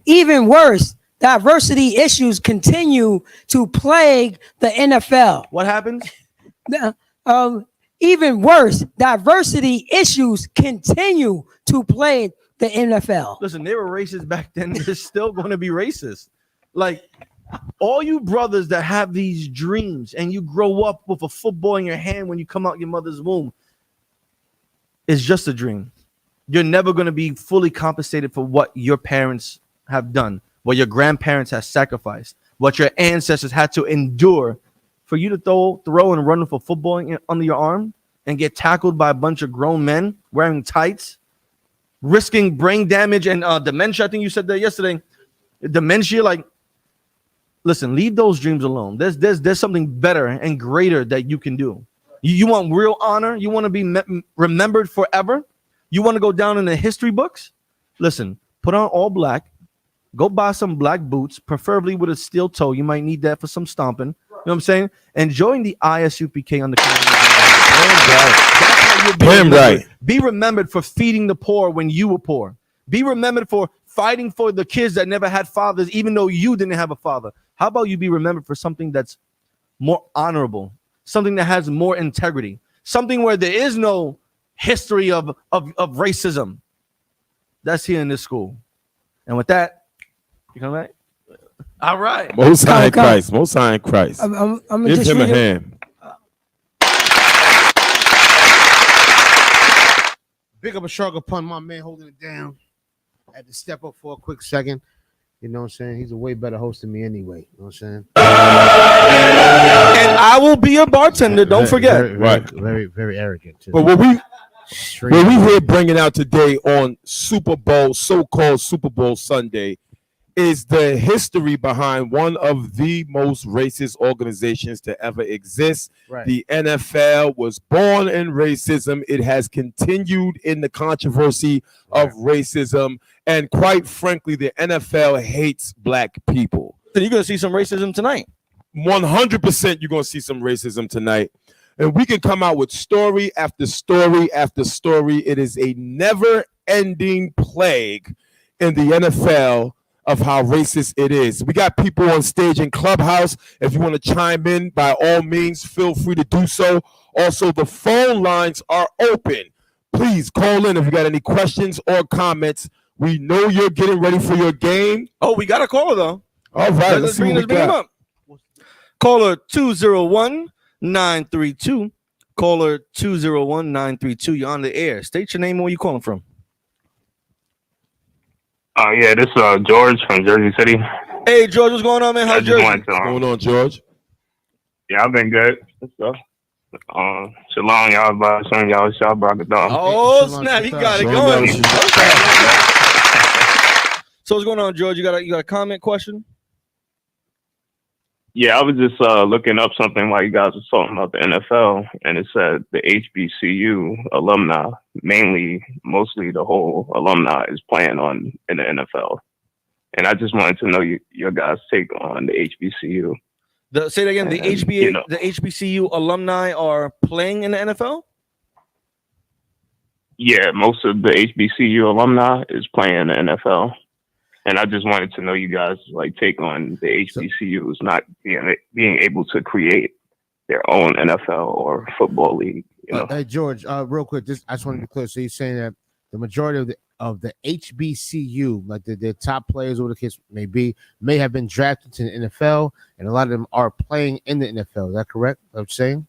Even worse, diversity issues continue to plague the NFL. What happens? Even worse, diversity issues continue to plague the NFL. Listen, they were racist back then. They're still going to be racist. Like, All you brothers that have these dreams and you grow up with a football in your hand when you come out your mother's womb, it's just a dream. You're never going to be fully compensated for what your parents have done, what your grandparents have sacrificed, what your ancestors had to endure for you to throw and run with a football under your arm and get tackled by a bunch of grown men wearing tights, risking brain damage and dementia. I think you said that yesterday. Dementia, like, listen, leave those dreams alone. There's something better and greater that you can do. You want real honor? You want to be remembered forever? You want to go down in the history books? Listen, put on all black. Go buy some black boots, preferably with a steel toe. You might need that for some stomping. You know what I'm saying? And join the ISUPK on the Damn right. Be remembered for feeding the poor when you were poor. Be remembered for fighting for the kids that never had fathers, even though you didn't have a father. How about you be remembered for something that's more honorable, something that has more integrity, something where there is no history of racism? That's here in this school. And with that, you come back. All right. Most High in Christ. Most High in Christ. I'm Give him a hand. Big up a shark upon my man holding it down. I had to step up for a quick second. You know what I'm saying? He's a way better host than me anyway. You know what I'm saying? And I will be a bartender. Don't forget. Very arrogant too. But what we here bringing out today on Super Bowl, so-called Super Bowl Sunday, is the history behind one of the most racist organizations to ever exist. Right. The NFL was born in racism. It has continued in the controversy of racism. And quite frankly, the NFL hates black people. So you're going to see some racism tonight. 100% you're going to see some racism tonight. And we can come out with story after story after story. It is a never-ending plague in the NFL of how racist it is. We got people on stage in Clubhouse. If you want to chime in, by all means, feel free to do so. Also, the phone lines are open. Please call in if you got any questions or comments. We know you're getting ready for your game. Oh, we got a caller, though. All right, let's bring him up. Caller 201-932. Caller 201-932. You're on the air. State your name and where you calling from. Yeah, this is George from Jersey City. Hey, George, what's going on, man? How's Jersey? What's going on, George? Yeah, I've been good. Shalom, y'all, by son, y'all, y'all brought it down. Oh, snap, he got it going. So what's going on, George? You got a comment, question? Yeah, I was just looking up something while you guys were talking about the NFL, and it said the HBCU alumni, mostly the whole alumni, is playing in the NFL. And I just wanted to know your guys' take on the HBCU. Say that again. The HBCU alumni are playing in the NFL? Yeah, most of the HBCU alumni is playing in the NFL. And I just wanted to know you guys' take on the HBCUs not being able to create their own NFL or football league. You know? Hey George, real quick, I just want to be clear. So you're saying that the majority of the HBCU, like the top players, or the case may have been drafted to the NFL, and a lot of them are playing in the NFL. Is that correct? I'm saying.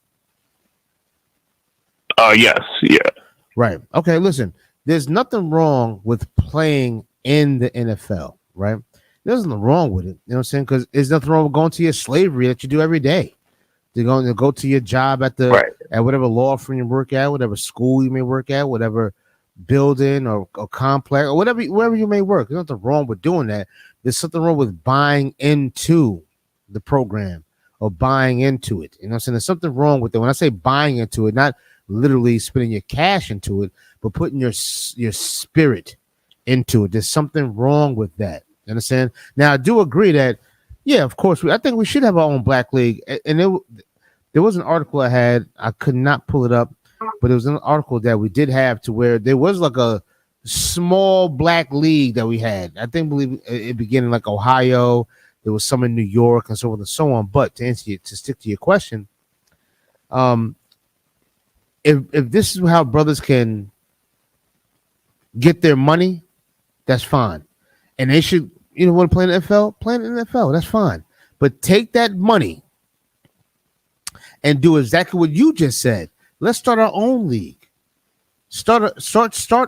Yes. Yeah. Right. Okay. Listen, there's nothing wrong with playing in the NFL, right? There's nothing wrong with it. You know what I'm saying? Because there's nothing wrong with going to your slavery that you do every day. You're going to go to your job at whatever law firm you work at, whatever school you may work at, whatever building or complex or wherever you may work. There's nothing wrong with doing that. There's something wrong with buying into the program or buying into it. You know what I'm saying? There's something wrong with it. When I say buying into it, not literally spending your cash into it, but putting your spirit into it. There's something wrong with that. You understand? Now I do agree that, yeah, of course, I think we should have our own black league. And there was an article I had. I could not pull it up, but it was an article that we did have to where there was like a small black league that we had. I believe it began in like Ohio. There was some in New York and so on and so on. But to stick to your question, if this is how brothers can get their money, that's fine. And they should, want to play in the NFL, play in the NFL. That's fine. But take that money and do exactly what you just said. Let's start our own league. Start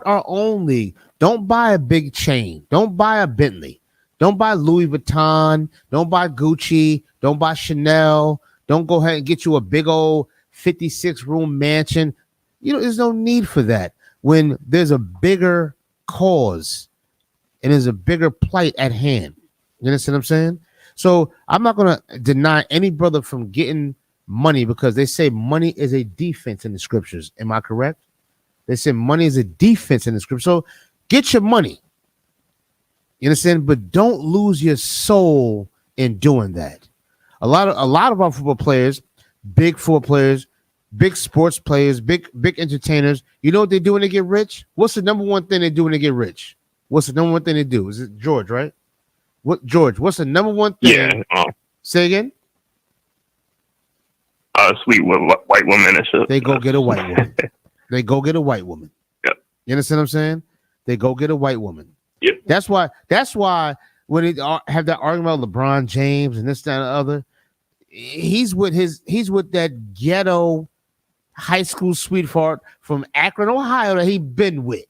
our own league. Don't buy a big chain. Don't buy a Bentley. Don't buy Louis Vuitton. Don't buy Gucci. Don't buy Chanel. Don't go ahead and get you a big old 56-room mansion. There's no need for that when there's a bigger cause and there's a bigger plight at hand. You understand what I'm saying? So I'm not going to deny any brother from getting money because they say money is a defense in the scriptures. Am I correct? They say money is a defense in the scripture. So get your money. You understand? But don't lose your soul in doing that. A lot of our football players, big football players, big sports players, big entertainers, you know what they do when they get rich? What's the number one thing they do when they get rich? What's the number one thing they do? Is it George, right? What's the number one thing? Yeah. Say again? Sweet with white women and shit. They go get a white woman. They go get a white woman. Yep. You understand what I'm saying? They go get a white woman. Yep. That's why when they have that argument about LeBron James and this, that, and the other, he's with that ghetto high school sweetheart from Akron, Ohio that he been with.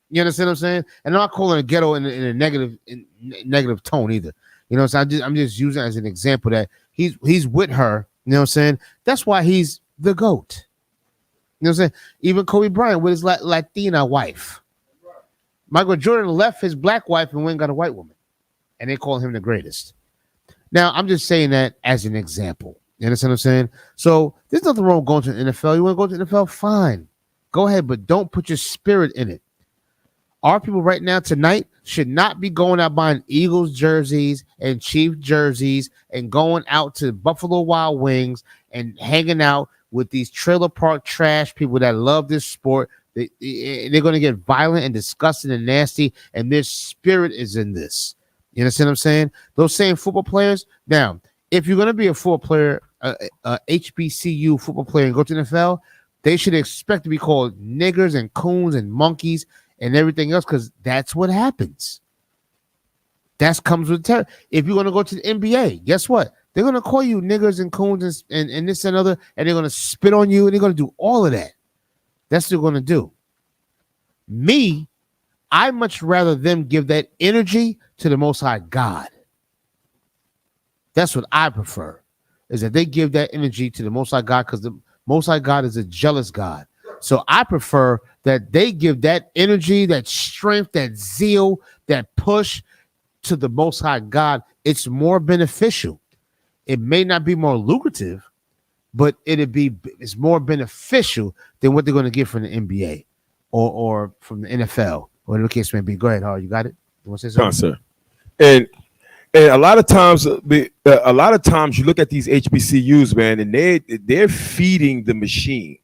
You understand what I'm saying? And I'm not calling it ghetto in a negative tone either. You know what I'm saying? I'm just using it as an example that he's with her. You know what I'm saying? That's why he's the GOAT. You know what I'm saying? Even Kobe Bryant with his Latina wife. Michael Jordan left his black wife and went and got a white woman. And they call him the greatest. Now, I'm just saying that as an example. You understand what I'm saying? So there's nothing wrong with going to the NFL. You want to go to the NFL? Fine. Go ahead, but don't put your spirit in it. Our people right now tonight should not be going out buying Eagles jerseys and Chiefs jerseys and going out to Buffalo Wild Wings and hanging out with these trailer park trash people that love this sport. They're going to get violent and disgusting and nasty, and their spirit is in this. You understand what I'm saying? Those same football players. Now, if you're going to be a football player, HBCU football player, and go to the NFL, they should expect to be called niggers and coons and monkeys and everything else, because that's what happens. That comes with terror. If you're going to go to the NBA, guess what? They're going to call you niggers and coons and this and other, and they're going to spit on you, and they're going to do all of that. That's what they're going to do. Me, I much rather them give that energy to the Most High God. That's what I prefer, is that they give that energy to the Most High God, because the Most High God is a jealous God. So I prefer that they give that energy, that strength, that zeal, that push to the Most High God. It's more beneficial. It may not be more lucrative, but it's more beneficial than what they're going to get from the NBA or from the NFL, or whatever the case may be. Go ahead, Har. You got it? You want to say something? No, sir. And a lot of times you look at these HBCUs, man, and they're feeding the machine.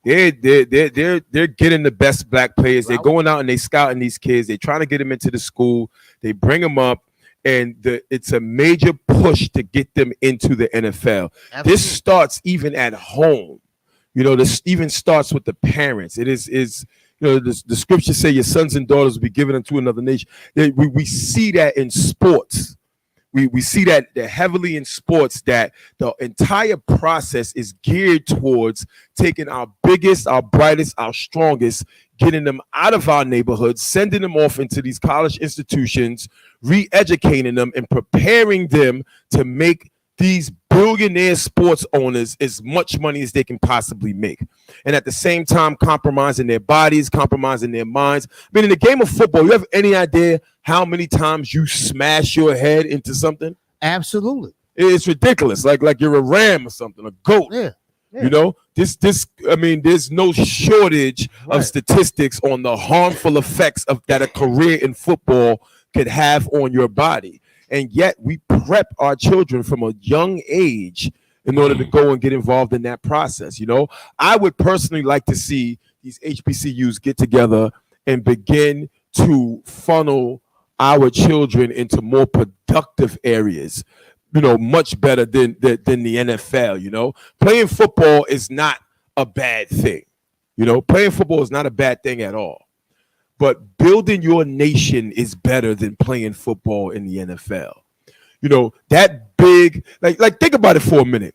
They're getting the best black players. They're going out and they scouting these kids. They're trying to get them into the school. They bring them up, and it's a major push to get them into the NFL. Absolutely. This starts even at home. This even starts with the parents. It is the scriptures say your sons and daughters will be given unto another nation. We see that in sports. We see that heavily in sports, that the entire process is geared towards taking our biggest, our brightest, our strongest, getting them out of our neighborhoods, sending them off into these college institutions, re-educating them and preparing them to make these billionaire sports owners as much money as they can possibly make. And at the same time, compromising their bodies, compromising their minds. I mean, in the game of football, you have any idea how many times you smash your head into something? Absolutely. It's ridiculous. Like you're a ram or something, a goat. Yeah. There's no shortage of statistics on the harmful effects that a career in football could have on your body. And yet we prep our children from a young age in order to go and get involved in that process. I would personally like to see these HBCUs get together and begin to funnel our children into more productive areas, much better than the NFL. Playing football is not a bad thing. Playing football is not a bad thing at all. But building your nation is better than playing football in the NFL. You know, that big, like think about it for a minute.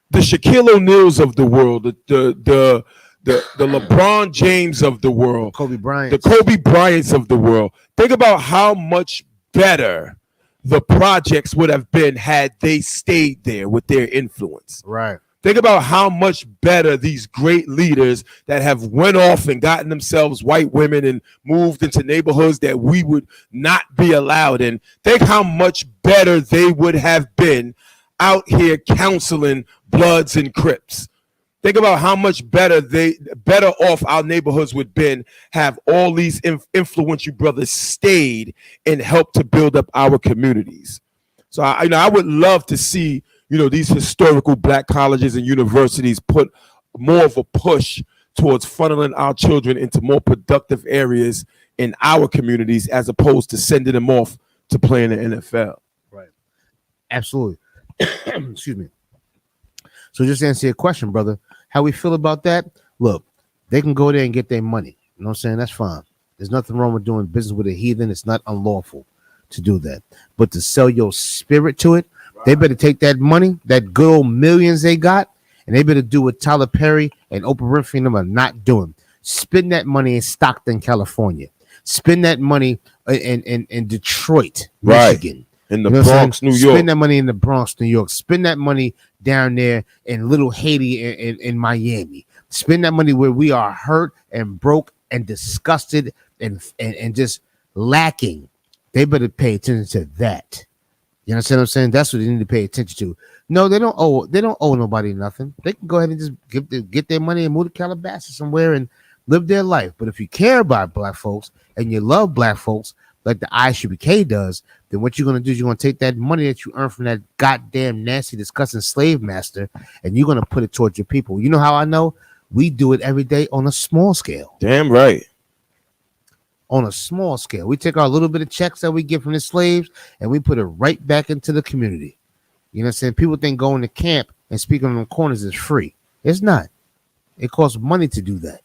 The Shaquille O'Neals of the world, the LeBron James of the world, Kobe Bryant, the Kobe Bryants of the world. Think about how much better the projects would have been had they stayed there with their influence. Right. Think about how much better these great leaders that have went off and gotten themselves white women and moved into neighborhoods that we would not be allowed in. Think how much better they would have been out here counseling Bloods and Crips. Think about how much better off our neighborhoods would been have all these influential brothers stayed and helped to build up our communities. So I would love to see, these historical black colleges and universities put more of a push towards funneling our children into more productive areas in our communities as opposed to sending them off to play in the NFL. Right. Absolutely. Excuse me. So just to answer your question, brother, how we feel about that? Look, they can go there and get their money. You know what I'm saying? That's fine. There's nothing wrong with doing business with a heathen. It's not unlawful to do that. But to sell your spirit to it, they better take that money, that good old millions they got, and they better do what Tyler Perry and Oprah Winfrey and them are not doing. Spend that money in Stockton, California. Spend that money in Detroit, Michigan. In the Bronx, New York. Spend that money in the Bronx, New York. Spend that money down there in Little Haiti in Miami. Spend that money where we are hurt and broke and disgusted and just lacking. They better pay attention to that. You understand what I'm saying? That's what they need to pay attention to. No, they don't owe nobody nothing. They can go ahead and just get their money and move to Calabasas somewhere and live their life. But if you care about black folks and you love black folks like the ISUBK does, then what you're going to do is you're going to take that money that you earn from that goddamn nasty, disgusting slave master, and you're going to put it towards your people. You know how I know? We do it every day on a small scale. Damn right. On a small scale. We take our little bit of checks that we get from the slaves and we put it right back into the community. You know what I'm saying? People think going to camp and speaking on the corners is free. It's not. It costs money to do that.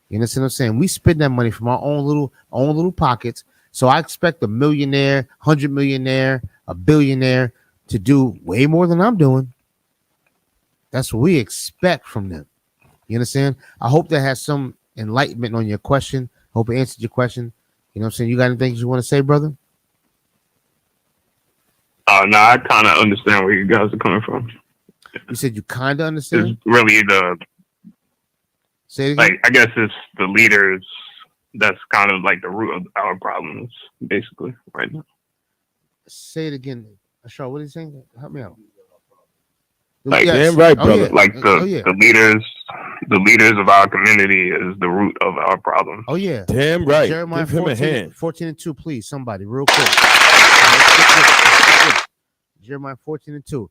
You know what I'm saying? We spend that money from our own little pockets. So I expect a millionaire, 100 millionaire, a billionaire to do way more than I'm doing. That's what we expect from them. You understand? I hope that has some enlightenment on your question. Hope it answered your question. You know what I'm saying? You got anything you want to say, brother? No, I kind of understand where you guys are coming from. You said you kind of understand? It's really Say it again? like, I guess it's the leaders that's kind of like the root of our problems, basically, right now. Say it again. Ashar, what are you saying? Help me out. Like, Yes. damn right, brother. Oh, yeah. Like Oh, yeah. the leaders of our community is the root of our problem. Oh, yeah. Damn right. Jeremiah Give him a hand. 14:2, please, somebody, real quick. Jeremiah 14:2.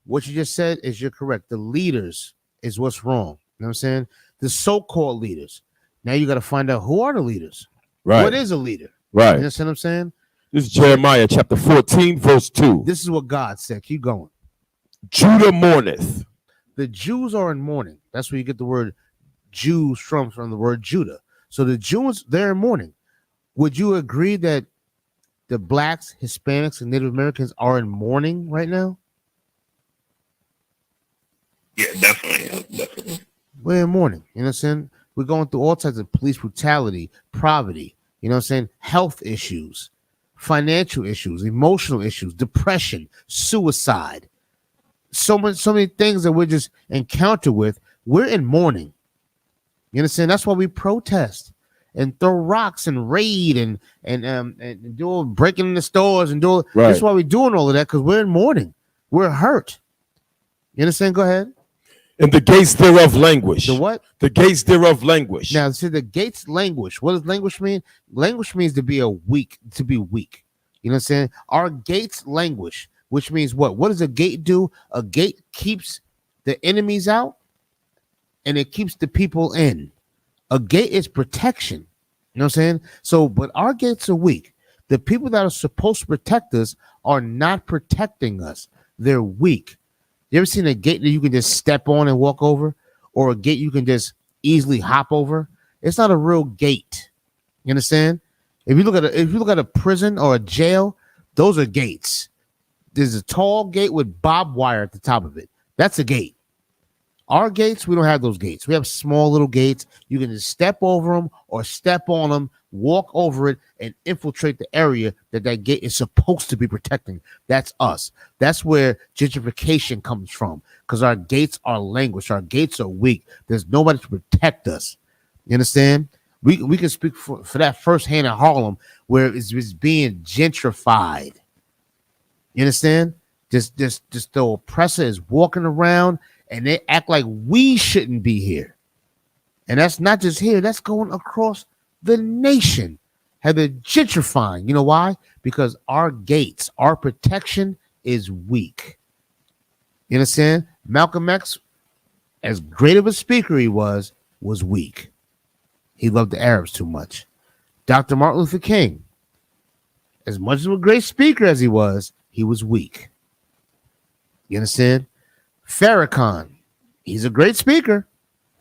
What you just said is you're correct. The leaders is what's wrong. You know what I'm saying? The so-called leaders. Now you got to find out who are the leaders. Right. What is a leader? Right. You understand what I'm saying? This is Jeremiah chapter 14, verse 2. This is what God said. Keep going. Judah mourneth. The Jews are in mourning. That's where you get the word Jews from the word Judah. So the Jews, they're in mourning. Would you agree that the blacks, Hispanics, and Native Americans are in mourning right now? Yeah, definitely. We're in mourning. You know what I'm saying? We're going through all types of police brutality, poverty, you know what I'm saying? Health issues, financial issues, emotional issues, depression, suicide. So many things that we're just encountered with. We're in mourning. You understand? That's why we protest and throw rocks and raid and do breaking in the stores and do. Right. That's why we're doing all of that, because we're in mourning. We're hurt. You understand? Go ahead. And the gates thereof languish. The what? The gates thereof languish. Now, see, the gates languish. What does languish mean? Languish means to be weak. You know what I'm saying? Our gates languish, which means what? What does a gate do? A gate keeps the enemies out and it keeps the people in. A gate is protection. You know what I'm saying? So, but our gates are weak. The people that are supposed to protect us are not protecting us. They're weak. You ever seen a gate that you can just step on and walk over, or a gate you can just easily hop over? It's not a real gate. You understand? If you look at a prison or a jail, those are gates. there's a tall gate with barbed wire at the top of it. That's a gate. Our gates, we don't have those gates. We have small little gates. You can just step over them or step on them, walk over it, and infiltrate the area that gate is supposed to be protecting. That's us. That's where gentrification comes from, because our gates are languished. Our gates are weak. There's nobody to protect us. You understand? We can speak for that firsthand in Harlem, where it's being gentrified. You understand? Just the oppressor is walking around, and they act like we shouldn't be here. And that's not just here, that's going across the nation. Have they're gentrifying. You know why? Because our gates, our protection is weak. You understand? Malcolm X, as great of a speaker he was weak. He loved the Arabs too much. Dr. Martin Luther King, as much of a great speaker as he was weak. You understand? Farrakhan, he's a great speaker,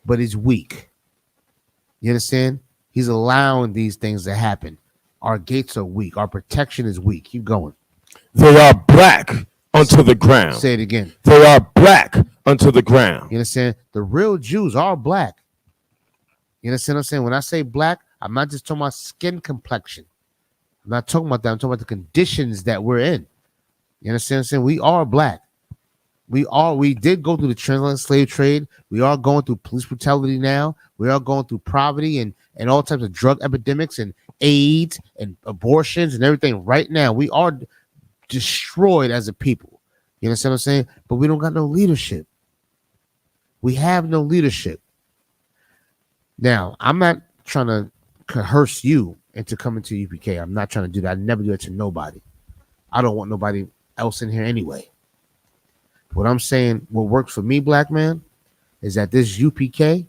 but he's weak. You understand? He's allowing these things to happen. Our gates are weak. Our protection is weak. Keep going. They are black unto the ground. Say it again. They are black unto the ground. You understand? The real Jews are black. You understand what I'm saying? When I say black, I'm not just talking about skin complexion. I'm not talking about that. I'm talking about the conditions that we're in. You understand what I'm saying? We are black. We did go through the transatlantic slave trade. We are going through police brutality now. We are going through poverty and all types of drug epidemics and AIDS and abortions and everything right now. We are destroyed as a people. You understand what I'm saying? But we don't got no leadership. We have no leadership. Now, I'm not trying to coerce you into coming to UPK. I'm not trying to do that. I never do that to nobody. I don't want nobody else in here anyway. What I'm saying, what works for me, black man, is that this UPK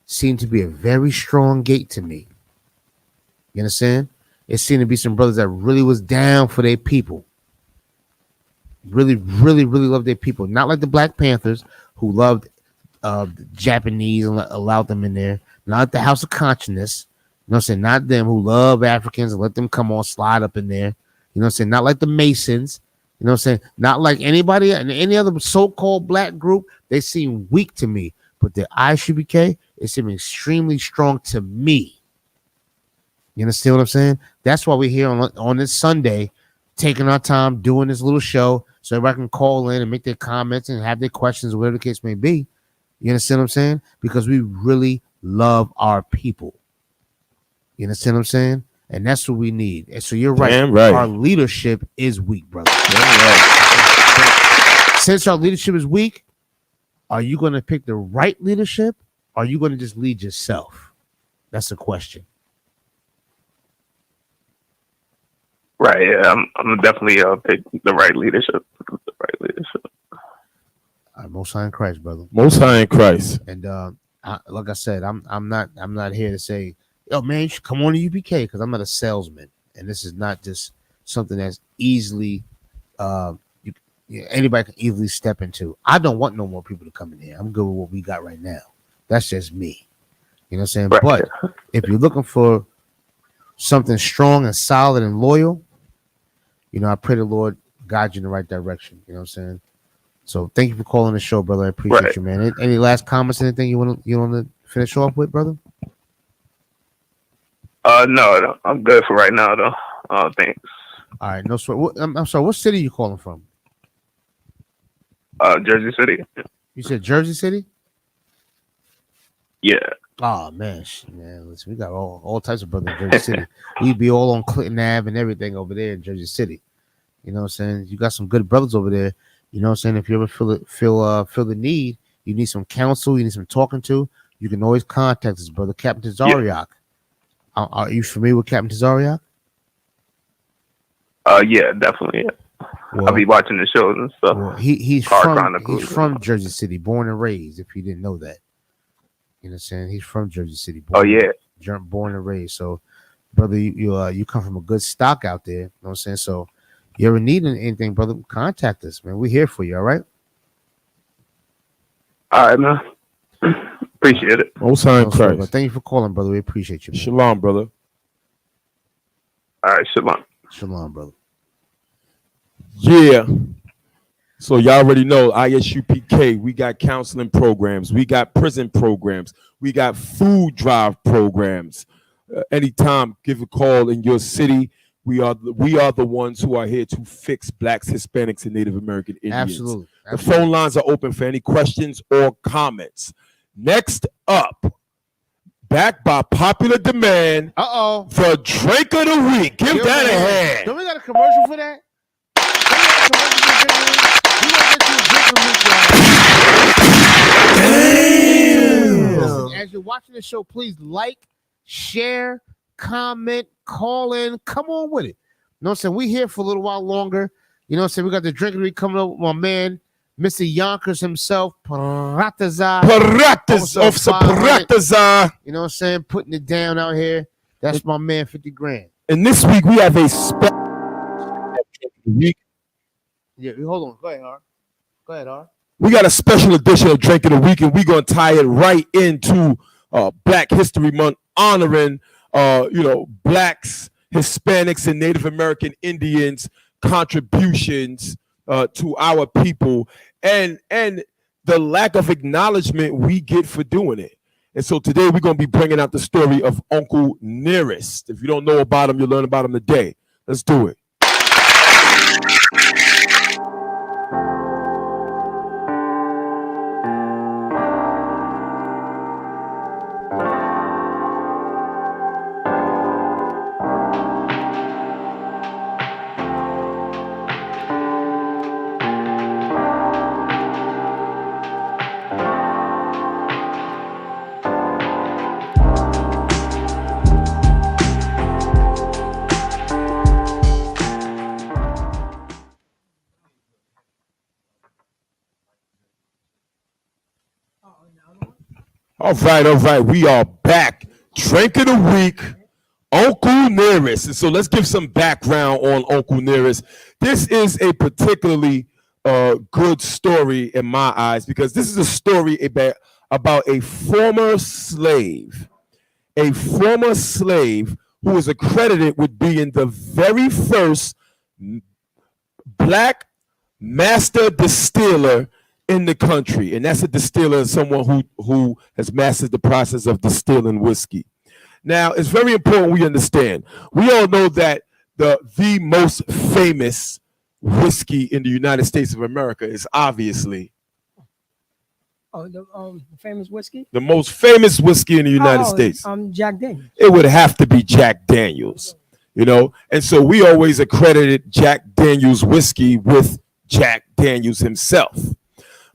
seemed to be a very strong gate to me. You understand? It seemed to be some brothers that really was down for their people. Really, really, really loved their people. Not like the Black Panthers who loved the Japanese and allowed them in there. Not the House of Consciousness. You know what I'm saying? Not them who love Africans and let them come on, slide up in there. You know what I'm saying? Not like the Masons. You know what I'm saying? Not like anybody and any other so-called black group. They seem weak to me. But the ISUPK, it seemed extremely strong to me. You understand what I'm saying? That's why we're here on this Sunday, taking our time, doing this little show, so everybody can call in and make their comments and have their questions, whatever the case may be. You understand what I'm saying? Because we really love our people. You understand what I'm saying? And that's what we need. And so you're right. Damn right. Our leadership is weak, brother. Right. Since our leadership is weak, are you going to pick the right leadership? Or are you going to just lead yourself? That's the question. Right. Yeah. I'm definitely pick the right leadership. The right leadership. Most High in Christ, brother. Most High in Christ. And like I said, I'm not here to say, yo, man, you should come on to UPK, because I'm not a salesman, and this is not just something that's easily anybody can easily step into. I don't want no more people to come in here. I'm good with what we got right now. That's just me. You know what I'm saying? Right. But if you're looking for something strong and solid and loyal, you know, I pray the Lord guide you in the right direction. You know what I'm saying? So thank you for calling the show, brother. I appreciate you, man. Any last comments, anything you want to finish off with, brother? No, I'm good for right now, though. Thanks. All right, no sweat. I'm sorry. What city are you calling from? Jersey City. You said Jersey City? Yeah. Oh man, listen, we got all types of brothers in Jersey City. We'd be all on Clinton Ave and everything over there in Jersey City. You know what I'm saying? You got some good brothers over there. You know what I'm saying? If you ever feel the need, you need some counsel, you need some talking to, you can always contact us, brother. Captain Tazariak. Yeah. Are you familiar with Captain Tazariak? Yeah, definitely. Yeah. Well, I'll be watching the shows and stuff. Well, he's from Jersey City, born and raised. If you didn't know that, you know what I'm saying? He's from Jersey City. Born and raised. So, brother, you come from a good stock out there. You know what I'm saying? So, you ever need anything, brother? Contact us, man. We're here for you. All right. All right, man. Appreciate it. Most High in Christ. Thank you for calling, brother. We appreciate you, man. Shalom, brother. All right, shalom. Shalom, brother. Yeah. So y'all already know ISUPK. We got counseling programs. We got prison programs. We got food drive programs. Anytime, give a call in your city. We are the ones who are here to fix Blacks, Hispanics, and Native American Indians. Absolutely. The phone lines are open for any questions or comments. Next up, back by popular demand, the drink of the week. Give that a hand. Don't we got a commercial for that? Damn. As you're watching the show, please like, share, comment, call in. Come on with it. You know what I'm saying? We here for a little while longer. You know what I'm saying? We got the drink of the week coming up with my man, Mr. Yonkers himself, Parataza. You know what I'm saying? Putting it down out here. That's my man, 50 grand. And this week we have a special week. Yeah, hold on. Go ahead, R. Go ahead, R. We got a special edition of Drink of the Week, and we're going to tie it right into Black History Month, honoring, Blacks, Hispanics, and Native American Indians' contributions to our people, and the lack of acknowledgement we get for doing it. And so today we're going to be bringing out the story of Uncle Nearest. If you don't know about him, you'll learn about him today. Let's do it. All right. We are back. Drink of the week, Uncle Nearest. And so let's give some background on Uncle Nearest. This is a particularly good story in my eyes because this is a story about a former slave who is accredited with being the very first Black master distiller in the country, and that's a distiller, someone who has mastered the process of distilling whiskey. Now, it's very important we understand. We all know that the most famous whiskey in the United States of America is obviously the famous whiskey. The most famous whiskey in the United States. Jack Daniels. It would have to be Jack Daniels, and so we always accredited Jack Daniels whiskey with Jack Daniels himself.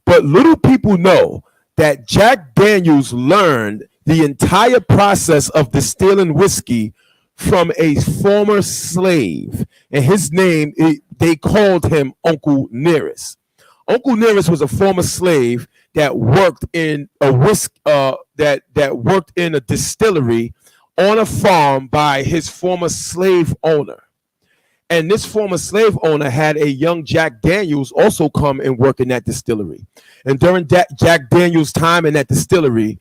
But little people know that Jack Daniels learned the entire process of distilling whiskey from a former slave. And his name, they called him Uncle Nearest. Uncle Nearest was a former slave that worked in a worked in a distillery on a farm by his former slave owner. And this former slave owner had a young Jack Daniels also come and work in that distillery. And during Jack Daniels' time in that distillery,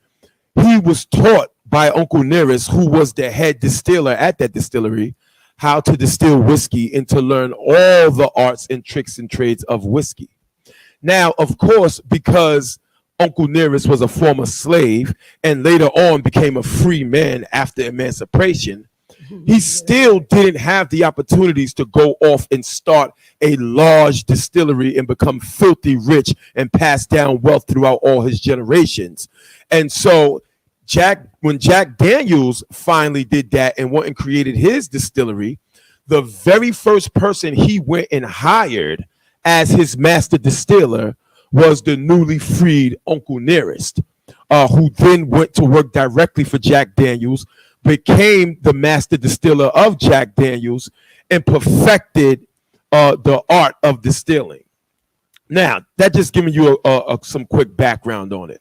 he was taught by Uncle Nearest, who was the head distiller at that distillery, how to distill whiskey and to learn all the arts and tricks and trades of whiskey. Now, of course, because Uncle Nearest was a former slave and later on became a free man after emancipation, he still didn't have the opportunities to go off and start a large distillery and become filthy rich and pass down wealth throughout all his generations. And so when Jack Daniels finally did that and went and created his distillery, the very first person he went and hired as his master distiller was the newly freed Uncle Nearest, who then went to work directly for Jack Daniels, became the master distiller of Jack Daniels, and perfected the art of distilling. Now, that just giving you some quick background on it.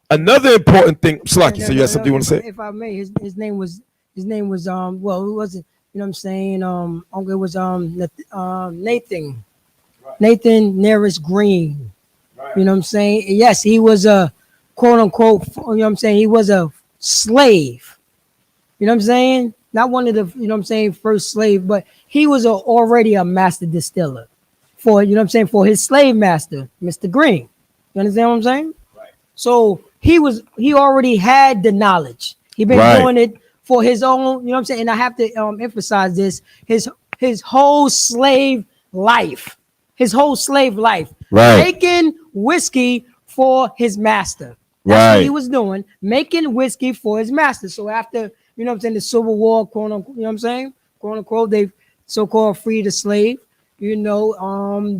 Another important thing, Slucky, so you have something you want to say? If I may, his name was well, it wasn't, you know what I'm saying, it was Nathan Nearest Green. You know what I'm saying? Yes, he was a quote unquote, you know what I'm saying, he was a slave. You know what I'm saying? Not one of the, you know what I'm saying, first slave, but he was already a master distiller. for, you know what I'm saying, for his slave master, Mr. Green. You understand what I'm saying? Right. So he already had the knowledge. He been doing it for his own, you know what I'm saying? And I have to emphasize this, his whole slave life. His whole slave life. Making whiskey for his master. That's what he was doing, making whiskey for his master. So after, you know what I'm saying, the Civil War, quote unquote, you know what I'm saying? Quote unquote, they so-called freed the slave, you know,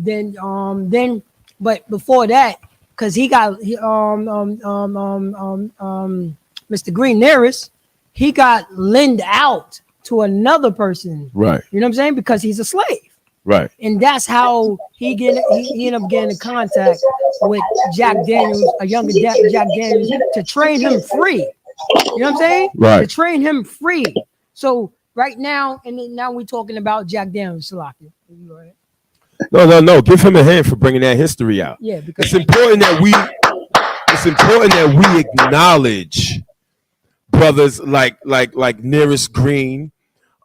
then, but before that, because Mr. Green Nearest, he got lent out to another person. Right. You know what I'm saying? Because he's a slave. Right. And that's how he ended up getting in contact with Jack Daniels, a younger Jack Daniels, to train him free. You know what I'm saying? Right. To train him free. So right now, and then now we're talking about Jack Daniels, Salaki. No. Give him a hand for bringing that history out. Yeah, because it's important that we acknowledge brothers like Nearest Green,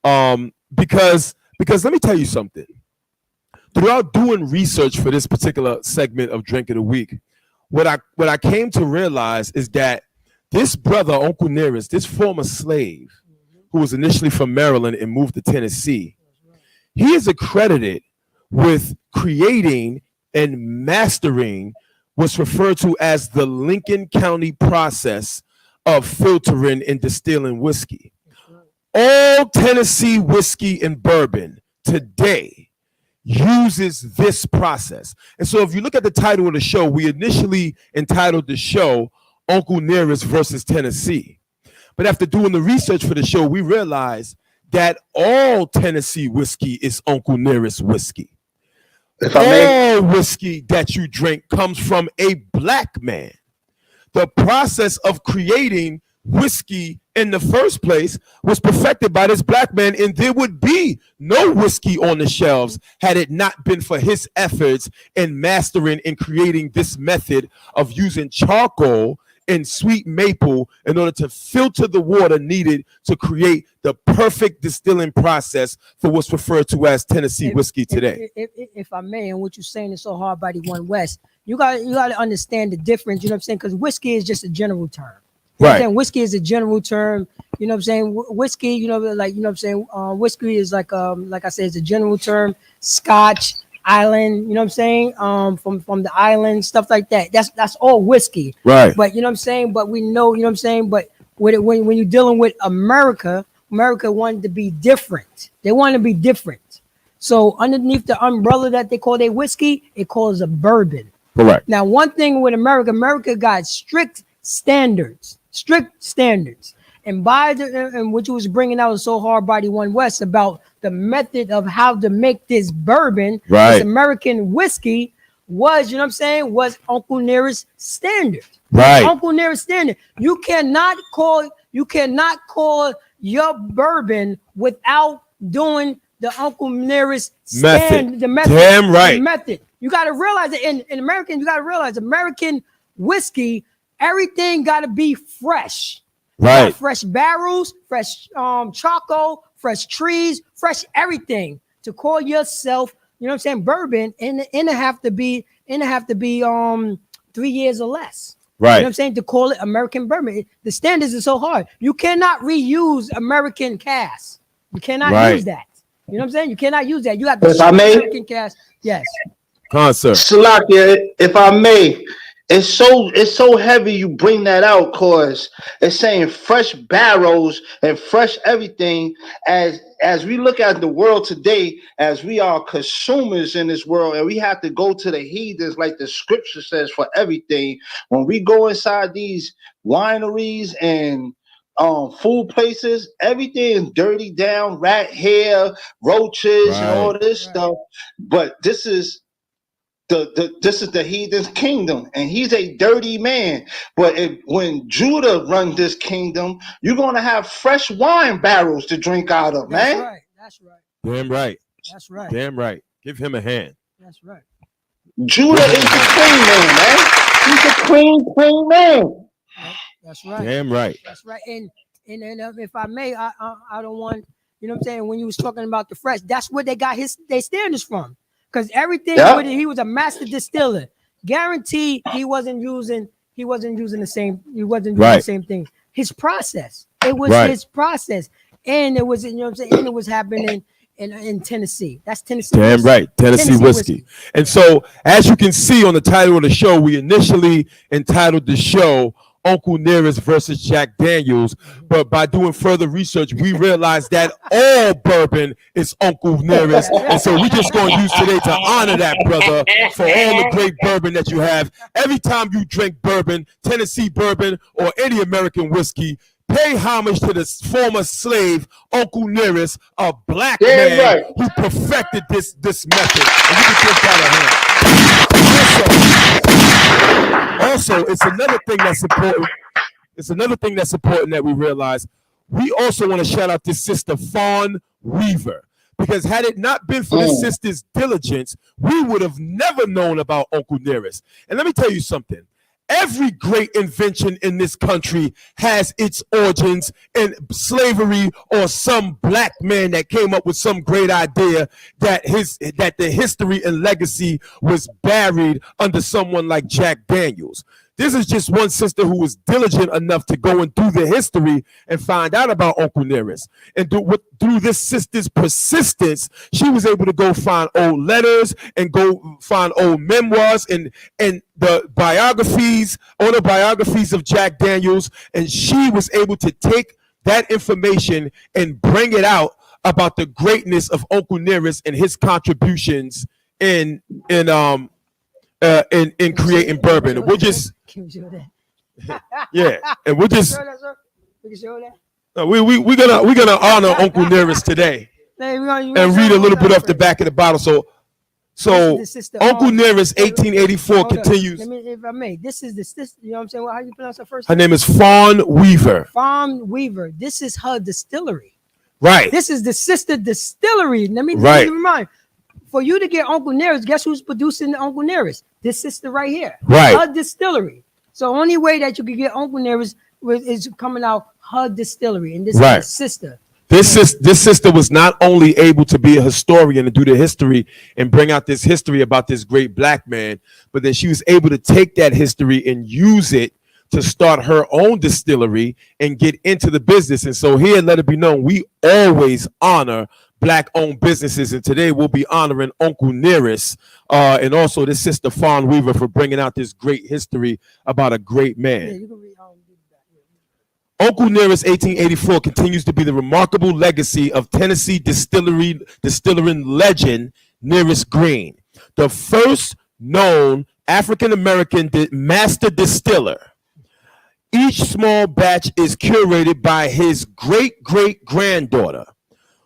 because let me tell you something. Throughout doing research for this particular segment of Drink of the Week, what I came to realize is that this brother, Uncle Nearest, this former slave who was initially from Maryland and moved to Tennessee, he is accredited with creating and mastering what's referred to as the Lincoln County process of filtering and distilling whiskey. All Tennessee whiskey and bourbon today uses this process. And so if you look at the title of the show, we initially entitled the show Uncle Nearest versus Tennessee. But after doing the research for the show, we realized that all Tennessee whiskey is Uncle Nearest whiskey. All whiskey that you drink comes from a black man. The process of creating whiskey in the first place was perfected by this black man, and there would be no whiskey on the shelves had it not been for his efforts in mastering and creating this method of using charcoal and sweet maple in order to filter the water needed to create the perfect distilling process for what's referred to as Tennessee whiskey today. If I may, and what you're saying is so hard by the One West, you got to understand the difference, you know what I'm saying? Because whiskey is just a general term. You know what I'm saying? Whiskey is a general term. You know what I'm saying? Whiskey, you know, like, you know what I'm saying? Whiskey is like I said, it's a general term. Scotch, island, you know what I'm saying? From the island, stuff like that. That's all whiskey. Right. But you know what I'm saying? But we know, you know what I'm saying? But when you're dealing with America wanted to be different. They want to be different. So underneath the umbrella that they call their whiskey, it calls a bourbon. Correct. Now, one thing with America got strict standards. And what you was bringing out is so hard by the One West about the method of how to make this bourbon, this American whiskey was, you know what I'm saying, was Uncle Nearest standard. Right. Uncle Nearest standard. You cannot call your bourbon without doing the Uncle Nearest method. The method. Damn right. The method. You got to realize that in American, you got to realize American whiskey, everything got to be fresh. Right. Fresh barrels, fresh charcoal, fresh trees, fresh everything to call yourself, you know what I'm saying, bourbon, and it have to be 3 years or less. Right. You know what I'm saying? To call it American bourbon. The standards are so hard. You cannot reuse American cask. You cannot use that. You know what I'm saying? You cannot use that. You have to use American cask. Yes. Concert. Salakia, if I may, it's so heavy you bring that out, cause it's saying fresh barrels and fresh everything. As we look at the world today, as we are consumers in this world, and we have to go to the heathens, like the scripture says, for everything. When we go inside these wineries and food places, everything is dirty down, rat hair, roaches, and all this stuff. But this is the heathen's kingdom, and he's a dirty man. But when Judah runs this kingdom, you're gonna have fresh wine barrels to drink out of, man. That's right. Damn right. That's right. Damn right. Give him a hand. That's right. Judah is the clean man, man. He's a clean man. That's right. Damn right. That's right. And if I may, I don't want, you know what I'm saying, when you was talking about the fresh, that's where they got their standards from. because everything with it, he was a master distiller. Guarantee he wasn't using the same. He wasn't doing the same thing. His process. It was his process, and it was, you know what I'm saying, and it was happening in Tennessee. That's Tennessee. Damn whiskey. right, Tennessee whiskey. And so, as you can see on the title of the show, we initially entitled the show Uncle Nearest versus Jack Daniels, but by doing further research, we realized that all bourbon is Uncle Nearest, and so we just going to use today to honor that brother for all the great bourbon that you have. Every time you drink bourbon, Tennessee bourbon, or any American whiskey, pay homage to the former slave, Uncle Nearest, a black man who perfected this method. And you can drink that at home. Also, it's another thing that's important. It's another thing that's important that we realize. We also want to shout out this sister, Fawn Weaver. Because had it not been for this sister's diligence, we would have never known about Uncle Nearest. And let me tell you something. Every great invention in this country has its origins in slavery or some black man that came up with some great idea that the history and legacy was buried under someone like Jack Daniels. This is just one sister who was diligent enough to go and do the history and find out about Uncle Nearest. And through this sister's persistence, she was able to go find old letters and go find old memoirs and the biographies, autobiographies of Jack Daniels. And she was able to take that information and bring it out about the greatness of Uncle Nearest and his contributions in creating bourbon. And we'll just yeah, and we'll just we're gonna honor Uncle Nearest today and read a little bit off the back of the bottle. So Uncle Nearest 1884 continues. If I may, this is the sister. You know what I'm saying? How you pronounce her first Her name? name is Fawn Weaver. Fawn Weaver. This is her distillery. Right. This is the sister distillery. Let me remind. For you to get Uncle Nearest, guess who's producing the Uncle Nearest? This sister right here. Right. Her distillery. So only way that you can get Uncle Nearest is coming out her distillery. And this is the sister. This sister was not only able to be a historian and do the history and bring out this history about this great black man, but then she was able to take that history and use it to start her own distillery and get into the business. And so here, let it be known, we always honor black-owned businesses, and today we'll be honoring Uncle Nearest and also this sister Fawn Weaver for bringing out this great history about a great man. Uncle Nearest 1884 continues to be the remarkable legacy of Tennessee distilling legend Nearest Green, the first known African-American master distiller. Each small batch is curated by his great-great-granddaughter.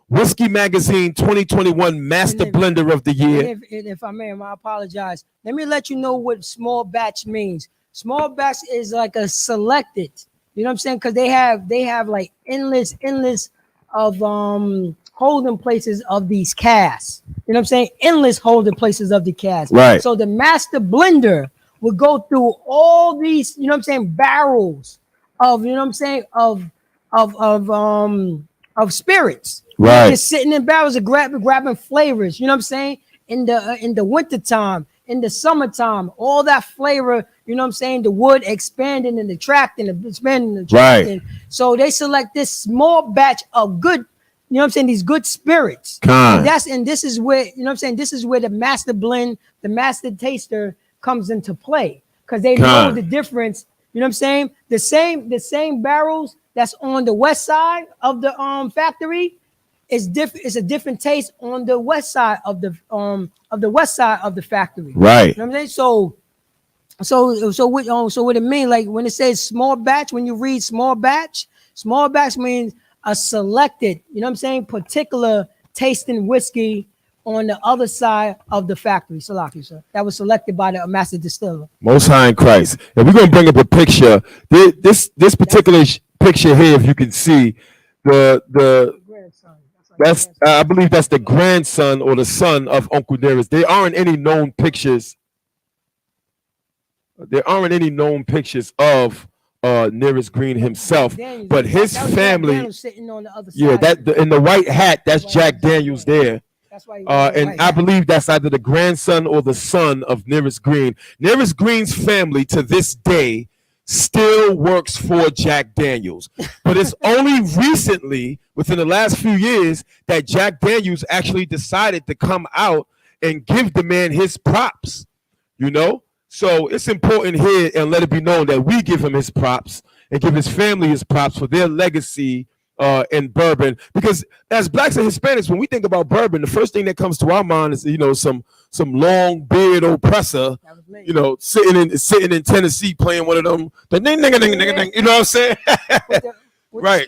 Whiskey Magazine 2021 Master Blender of the Year. If I may, I apologize. Let me let you know what small batch means. Small batch is like a selected. You know what I'm saying? Because they have like endless of holding places of these casks. You know what I'm saying? Endless holding places of the casks. Right. So the master blender would go through all these, you know what I'm saying, barrels of, you know what I'm saying, of spirits. Right. Just sitting in barrels of grabbing flavors. You know what I'm saying? In the wintertime, in the summertime, all that flavor, you know what I'm saying? The wood expanding and expanding. Right. So they select this small batch of good, you know what I'm saying? These good spirits. And this is where, you know what I'm saying? This is where the master blend, the master taster comes into play. Because they know the difference. You know what I'm saying? The same barrels that's on the west side of the factory is different. It's a different taste on the west side of the factory. Right. You know what I'm saying? So what it mean? Like when it says small batch, when you read small batch means a selected, you know what I'm saying, particular tasting whiskey on the other side of the factory. Salaki, sir. That was selected by the master distiller. Most High in Christ. And we're gonna bring up a picture. This particular picture here, if you can see, that's I believe that's the grandson or the son of Uncle Nearest. There aren't any known pictures of Nearest Green himself, but his family. Sitting on the other side. That in the white hat, that's Jack Daniels there. And I believe that's either the grandson or the son of Nearest Green. Nearest Green's family to this day still works for Jack Daniels. But it's only recently, within the last few years, that Jack Daniels actually decided to come out and give the man his props, you know? So it's important here and let it be known that we give him his props and give his family his props for their legacy in bourbon, because as blacks and Hispanics, when we think about bourbon, the first thing that comes to our mind is some long beard oppressor, sitting in Tennessee playing one of them, the ding ding ding ding ding, you know what I'm saying? Right,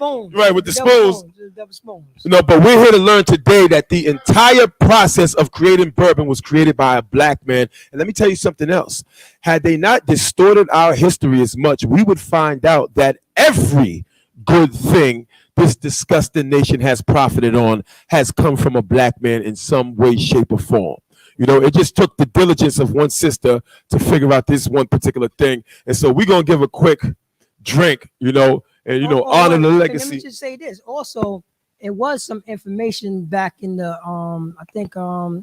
with the spoons. But we're here to learn today that the entire process of creating bourbon was created by a black man. And let me tell you something else. Had they not distorted our history as much, we would find out that every good thing this disgusting nation has profited on has come from a black man in some way, shape, or form. It just took the diligence of one sister to figure out this one particular thing. And so we're going to give a quick drink, and, honor the legacy. Let me just say this. Also, it was some information back in the, I think,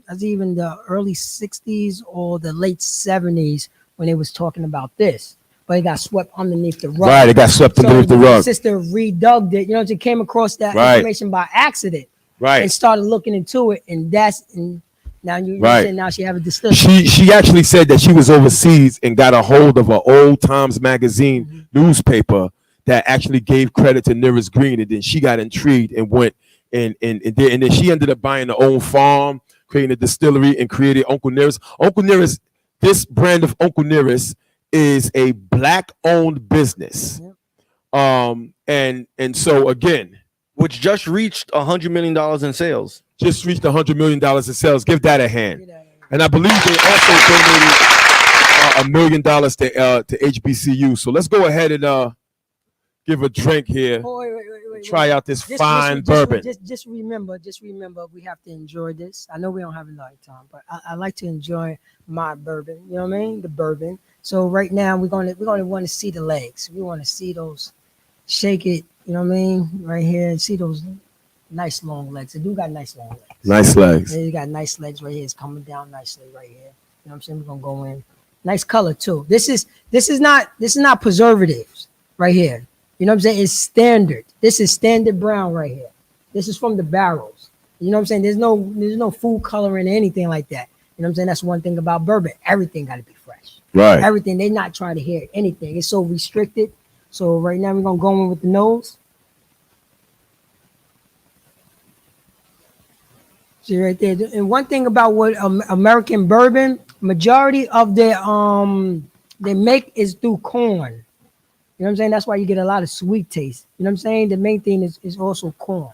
as even the early 60s or the late 70s when they was talking about this. But it got swept underneath the rug. Right, it got swept underneath the rug. Sister redugged it. She came across that information by accident. Right. And started looking into it, and now you say now she have a distillery. She actually said that she was overseas and got a hold of an Old Times magazine newspaper that actually gave credit to Nearest Green, and then she got intrigued and went and then she ended up buying her own farm, creating a distillery, and created Uncle Nearest. Uncle Nearest, this brand of Uncle Nearest is a black-owned business, and so again, which just reached $100 million in sales. Just reached $100 million in sales. Give that a hand. And I believe they also donated $1 million to HBCU. So let's go ahead and give a drink here. Wait, try out this fine bourbon. Just remember, we have to enjoy this. I know we don't have a lot of time, but I like to enjoy my bourbon. You know what I mean? The bourbon. So right now we're gonna want to see the legs. We want to see those. Shake it. You know what I mean? Right here, and see those nice long legs. They do got nice long legs. Nice legs. Yeah, you got nice legs right here. It's coming down nicely right here. You know what I'm saying? We're gonna go in. Nice color too. This is not preservatives right here. You know what I'm saying? It's standard. This is standard brown right here. This is from the barrels. You know what I'm saying? There's no food coloring or anything like that. You know what I'm saying? That's one thing about bourbon. Everything got to be fresh. Right. Everything. They're not trying to hear anything. It's so restricted. So right now we're gonna go in with the nose. See right there. And one thing about what American bourbon, majority of their they make is through corn. You know what I'm saying? That's why you get a lot of sweet taste. You know what I'm saying? The main thing is also corn.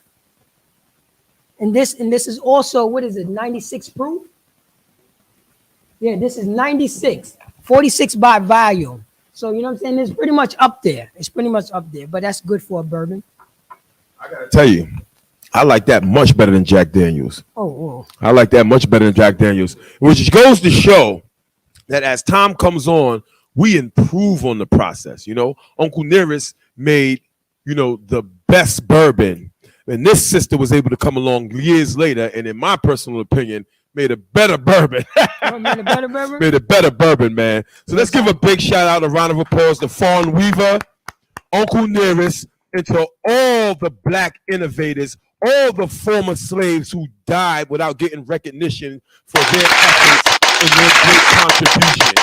And this is also, what is it, 96 proof? Yeah, this is 96, 46 by volume. So, you know what I'm saying? It's pretty much up there. But that's good for a bourbon. I gotta tell you, I like that much better than Jack Daniels. Oh. I like that much better than Jack Daniels, which goes to show that as time comes on, we improve on the process. You know, Uncle Nearest made, the best bourbon, and this sister was able to come along years later, and in my personal opinion, made a better bourbon. Made a better bourbon? Made a better bourbon, man. So let's give a big shout out, a round of applause to Fawn Weaver, Uncle Nearest, and to all the black innovators, all the former slaves who died without getting recognition for their efforts and their great contribution.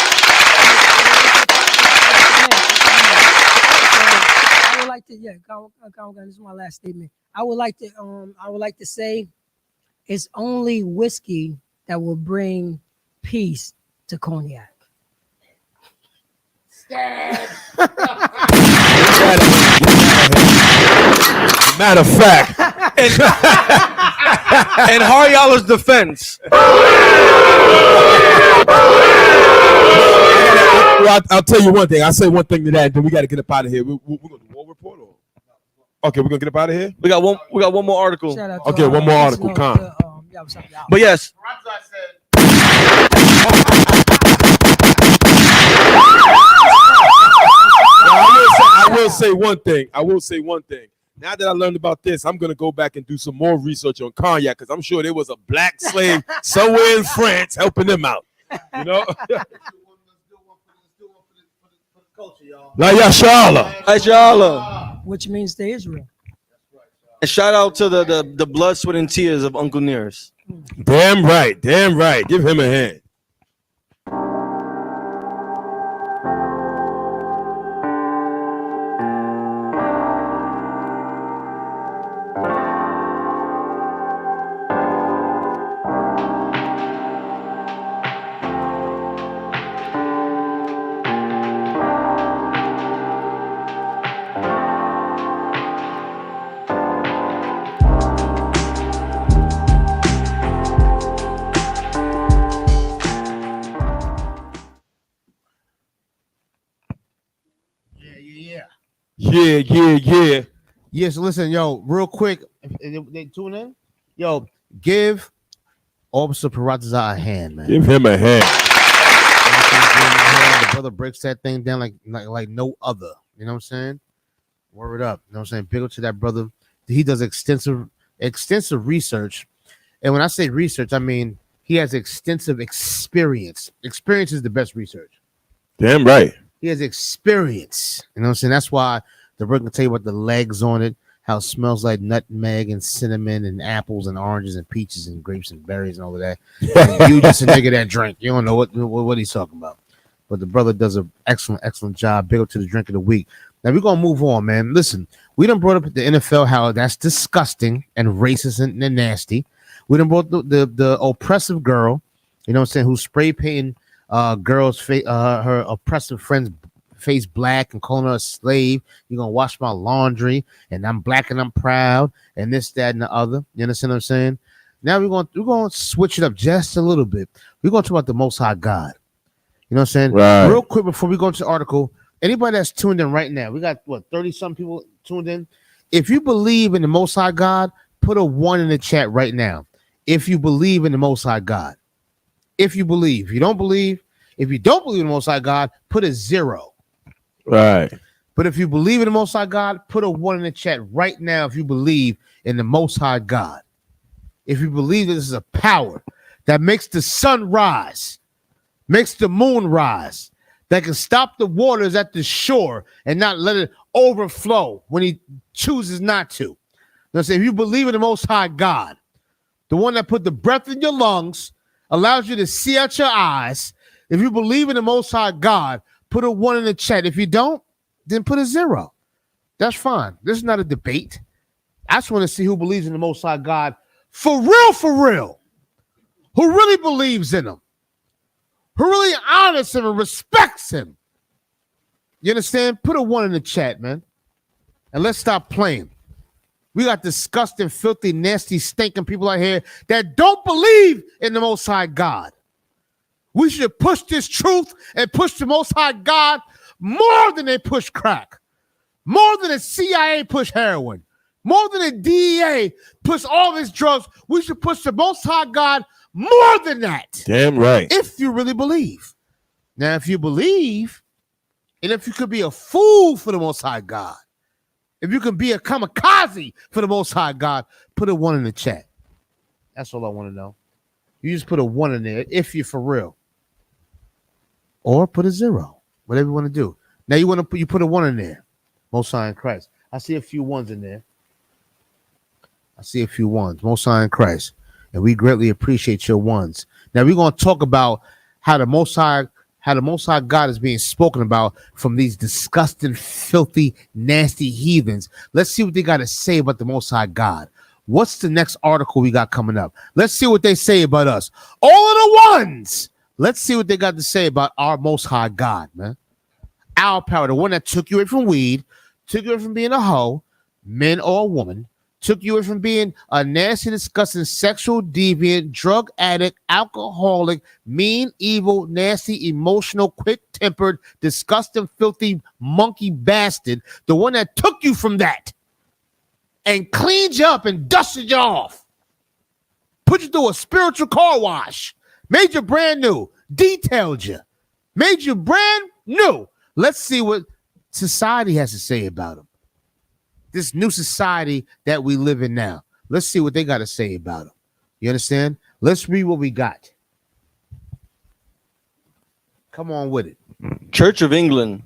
I would like to, this is my last statement. I would like to say it's only whiskey that will bring peace to cognac. Matter of fact, in Hariyala's defense, I'll tell you one thing. I'll say one thing to that, and then we got to get up out of here. We're going to do war report, or okay, we're gonna get up out of here. We got one more article. Okay, one more article. Con. But yes. I will say one thing. Now that I learned about this, I'm gonna go back and do some more research on cognac because I'm sure there was a black slave somewhere in France helping them out. You know. La Yashala. Which means to Israel. And shout out to the blood, sweat, and tears of Uncle Nears. Damn right. Damn right. Give him a hand. Yeah, so listen, yo, real quick, if they tune in, yo, give Officer Perazza a hand, man. Give him a hand. The brother breaks that thing down like no other. You know what I'm saying? Word up. You know what I'm saying? Big up to that brother. He does extensive research. And when I say research, I mean he has extensive experience. Experience is the best research. Damn right. He has experience. You know what I'm saying? That's why the brother can tell you about the legs on it, how it smells like nutmeg and cinnamon and apples and oranges and peaches and grapes and berries and all of that. And you just a nigga that drink. You don't know what he's talking about. But the brother does an excellent job. Big up to the drink of the week. Now we're gonna move on, man. Listen, we done brought up the NFL, how that's disgusting and racist and nasty. We done brought the oppressive girl, you know what I'm saying, who spray painting girls' her oppressive friend's face black and calling her a slave. You're gonna wash my laundry, and I'm black and I'm proud, and this, that, and the other. You understand what I'm saying? Now we're gonna switch it up just a little bit. We're gonna talk about the Most High God. You know what I'm saying? Right. Real quick before we go into the article, anybody that's tuned in right now, we got 30-some people tuned in. If you believe in the Most High God, put a 1 in the chat right now. If you believe in the Most High God. If you believe. If you don't believe in the Most High God, put a 0. Right. But if you believe in the Most High God, put a 1 in the chat right now if you believe in the Most High God. If you believe this is a power that makes the sun rise, makes the moon rise, that can stop the waters at the shore and not let it overflow when he chooses not to. Now, say if you believe in the Most High God, the one that put the breath in your lungs, allows you to see out your eyes, if you believe in the Most High God, put a 1 in the chat. If you don't, then put a 0. That's fine. This is not a debate. I just want to see who believes in the Most High God for real, who really believes in him, who really honors him and respects him. You understand? Put a 1 in the chat, man. And let's stop playing. We got disgusting, filthy, nasty, stinking people out here that don't believe in the Most High God. We should push this truth and push the Most High God more than they push crack, more than the CIA push heroin, more than the DEA push all these drugs. We should push the Most High God more than that. Damn right. If you really believe. Now, if you believe, and if you could be a fool for the Most High God, if you can be a kamikaze for the Most High God, put a 1 in the chat. That's all I want to know. You just put a 1 in there if you're for real. Or put a 0. Whatever you want to do. Now you put a 1 in there. Most High in Christ. I see a few 1s in there. I see a few 1s. Most High in Christ. And we greatly appreciate your 1s. Now we're going to talk about how the Most High God is being spoken about from these disgusting, filthy, nasty heathens. Let's see what they got to say about the Most High God. What's the next article we got coming up? Let's see what they say about us. All of the 1s. Let's see what they got to say about our Most High God, man. Our power, the one that took you away from weed, took you away from being a hoe, man or a woman, took you away from being a nasty, disgusting, sexual deviant, drug addict, alcoholic, mean, evil, nasty, emotional, quick-tempered, disgusting, filthy, monkey bastard, the one that took you from that and cleaned you up and dusted you off, put you through a spiritual car wash, made you brand new, detailed you, made you brand new. Let's see what society has to say about him. this new society that we live in now. Let's see what they got to say about them. You understand? Let's read what we got. Come on with it. Church of England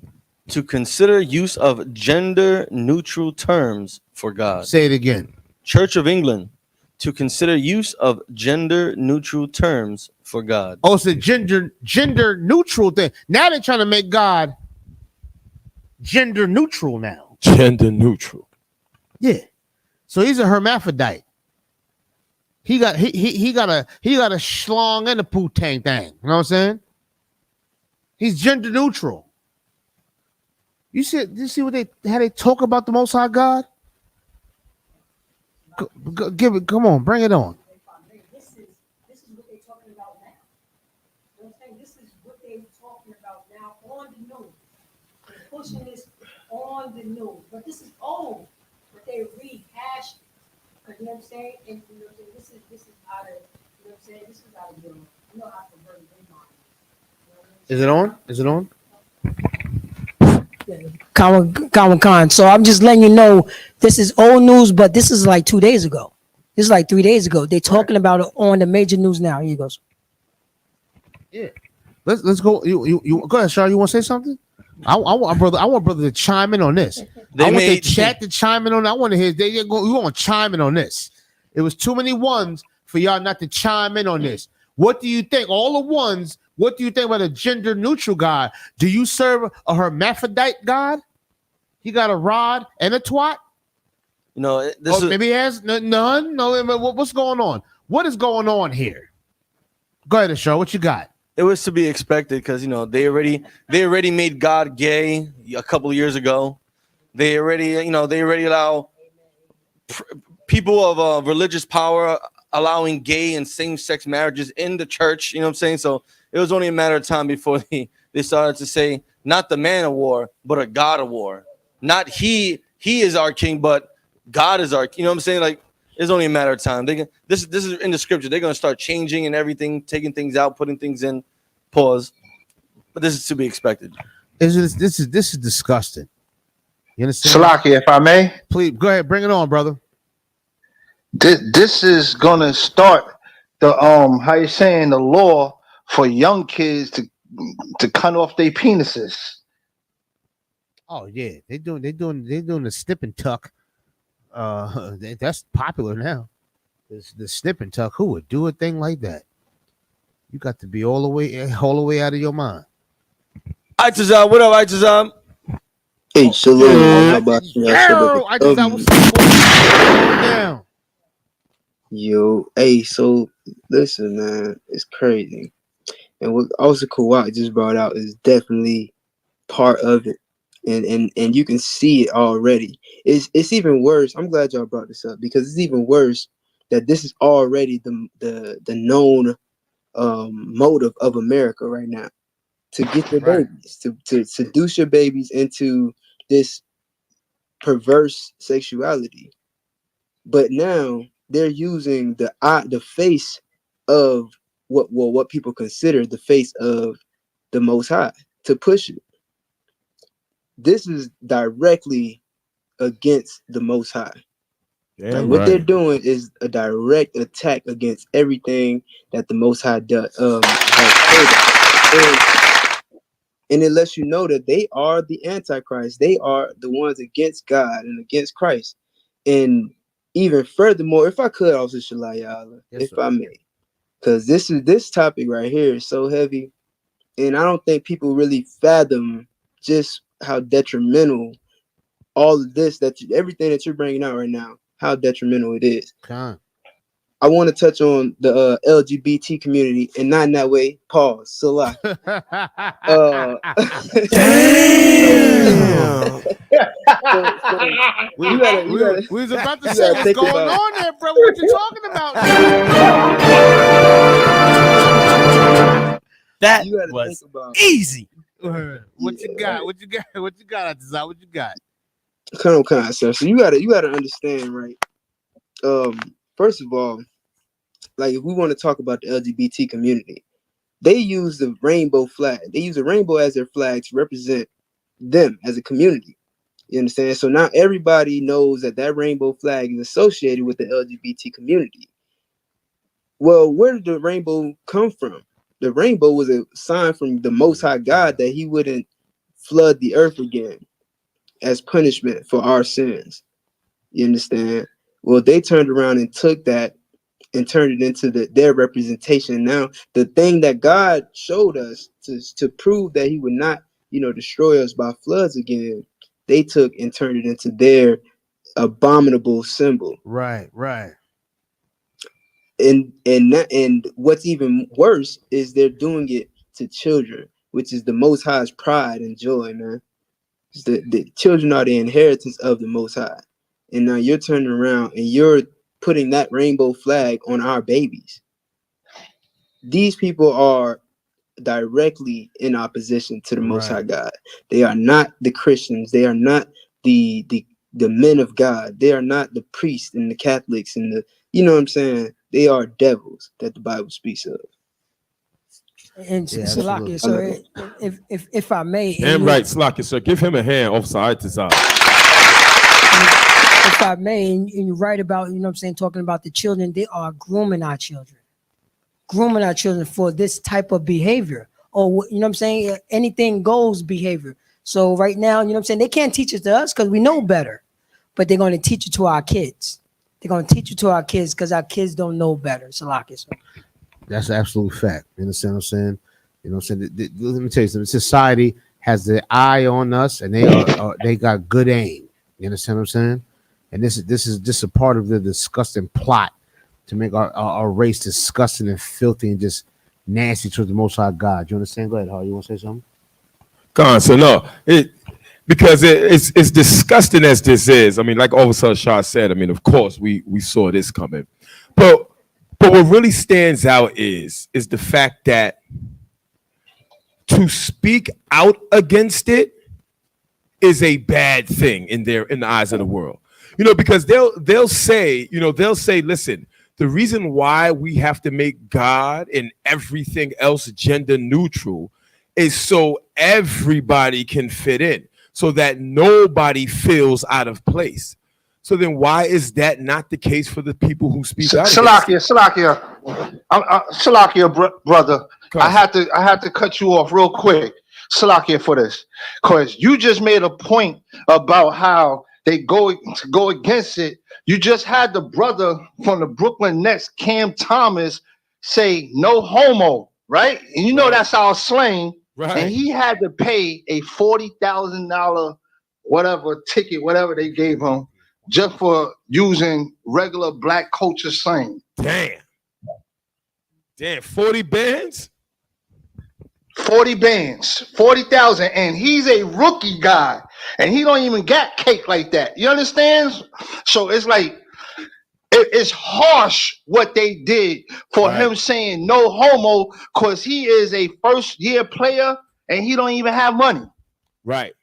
to consider use of gender neutral terms for God. Say it again. Church of England to consider use of gender neutral terms for God. Oh, it's a gender neutral thing. Now they're trying to make God gender neutral now. Gender neutral. Yeah. So he's a hermaphrodite. He got a schlong and a poo-tang thing. You know what I'm saying? He's gender neutral. You see what how they talk about the Most High God? Give it. Come on, bring it on. This is what they're talking about now. You know what I'm saying? This is what they're talking about now on the news. They're pushing this on the news, but this is old. But they rehash. You know what I'm saying? And you know what I'm saying? This is out of. You know what I'm saying? This is out of your. You know how to burn their mind. Is it on? Is it on? Common Con. So I'm just letting you know this is old news, but this is like 2 days ago. This is like 3 days ago. They're talking about it on the major news now. Here you goes. Yeah. Let's go. You go ahead, Shar. You want to say something? I want brother to chime in on this. I want the chat to chime in on. I want to hear. We want to chime in on this. It was too many ones for y'all not to chime in on this. What do you think? All the ones. What do you think about a gender neutral God? Do you serve a hermaphrodite God? He got a rod and a twat? You know, this is, maybe he has none. No, what's going on? What is going on here? Go ahead, Show. What you got? It was to be expected because you know they already made God gay a couple of years ago. They already allow people of religious power allowing gay and same-sex marriages in the church. You know what I'm saying? So it was only a matter of time before they started to say not the man of war, but a God of war. Not he is our king, but God is our. You know what I'm saying? Like it's only a matter of time. This is in the scripture. They're gonna start changing and everything, taking things out, putting things in. Pause. But this is to be expected. This is disgusting. You understand? Salaki, if I may, please go ahead, bring it on, brother. This is gonna start the how you saying the law for young kids to cut off their penises. Oh yeah, they're doing the snip and tuck. That's popular now. The snip and tuck. Who would do a thing like that? You got to be all the way out of your mind. Itazam, what up, Itazam? Hey, shalom. How about you? Down. Yo, hey, so listen, man, it's crazy. And what also Kawhi just brought out is definitely part of it. And you can see it already. It's even worse. I'm glad y'all brought this up because it's even worse that this is already the known motive of America right now. To get your babies, to seduce your babies into this perverse sexuality. But now they're using the face of what people consider the face of the Most High to push it. This is directly against the Most High. Like what they're doing is a direct attack against everything that the Most High does. And it lets you know that they are the Antichrist. They are the ones against God and against Christ. And even furthermore, if I could also Shalayala, if I may, because this topic right here is so heavy, and I don't think people really fathom just how detrimental all of this everything that you're bringing out right now, how detrimental it is. I want to touch on the LGBT community, and not in that way. Pause. Salah. Damn. We was about to say what's going on there, bro. What you talking about? That was easy. What you got? What you got? What you got, Atazah? What you got? Come on, sir. So you gotta understand, right? First of all, like if we want to talk about the LGBT community, they use the rainbow flag. They use the rainbow as their flag to represent them as a community. You understand? So now everybody knows that that rainbow flag is associated with the LGBT community. Well, where did the rainbow come from? The rainbow was a sign from the Most High God that he wouldn't flood the earth again as punishment for our sins. You understand? Well, they turned around and took that and turned it into their representation. Now, the thing that God showed us to prove that he would not, destroy us by floods again, they took and turned it into their abominable symbol. Right. And what's even worse is they're doing it to children, which is the Most High's pride and joy, man. The children are the inheritance of the Most High. And now you're turning around and you're putting that rainbow flag on our babies. These people are directly in opposition to the Most High God. They are not the Christians. They are not the men of God. They are not the priests and the Catholics and you know what I'm saying? They are devils that the Bible speaks of. And Salakia, so if I may, damn right, Salakia, sir. Give him a hand off side to side. If I may, and you write about, talking about the children, they are grooming our children for this type of behavior, or anything goes behavior. So right now, they can't teach it to us because we know better, but they're going to teach it to our kids. They're going to teach it to our kids because our kids don't know better. Salakia. So. That's an absolute fact. You understand what I'm saying? You know what I'm saying? Let me tell you something. Society has their eye on us, and they got good aim. You understand what I'm saying? And this is just a part of the disgusting plot to make our race disgusting and filthy and just nasty towards the Most High God. You understand? Go ahead, Hardy. You want to say something? Go on. So no, because it's disgusting as this is. I mean, like Officer Shah said. I mean, of course we saw this coming, but what really stands out is the fact that to speak out against it is a bad thing in the eyes of the world. Because they'll say, listen, the reason why we have to make God and everything else gender neutral is so everybody can fit in, so that nobody feels out of place. So then why is that not the case for the people who speak out? Salakia, brother. I had to cut you off real quick. Salakia for this, because you just made a point about how they go against it. You just had the brother from the Brooklyn Nets, Cam Thomas, say no homo, right? And that's our slang. Right. And he had to pay a $40,000 whatever ticket, whatever they gave him, just for using regular black culture slang. Damn, 40 bands? 40 bands, 40,000, and he's a rookie guy, and he don't even got cake like that. You understand? So it's like it's harsh what they did for him saying no homo, because he is a first-year player and he don't even have money. Right.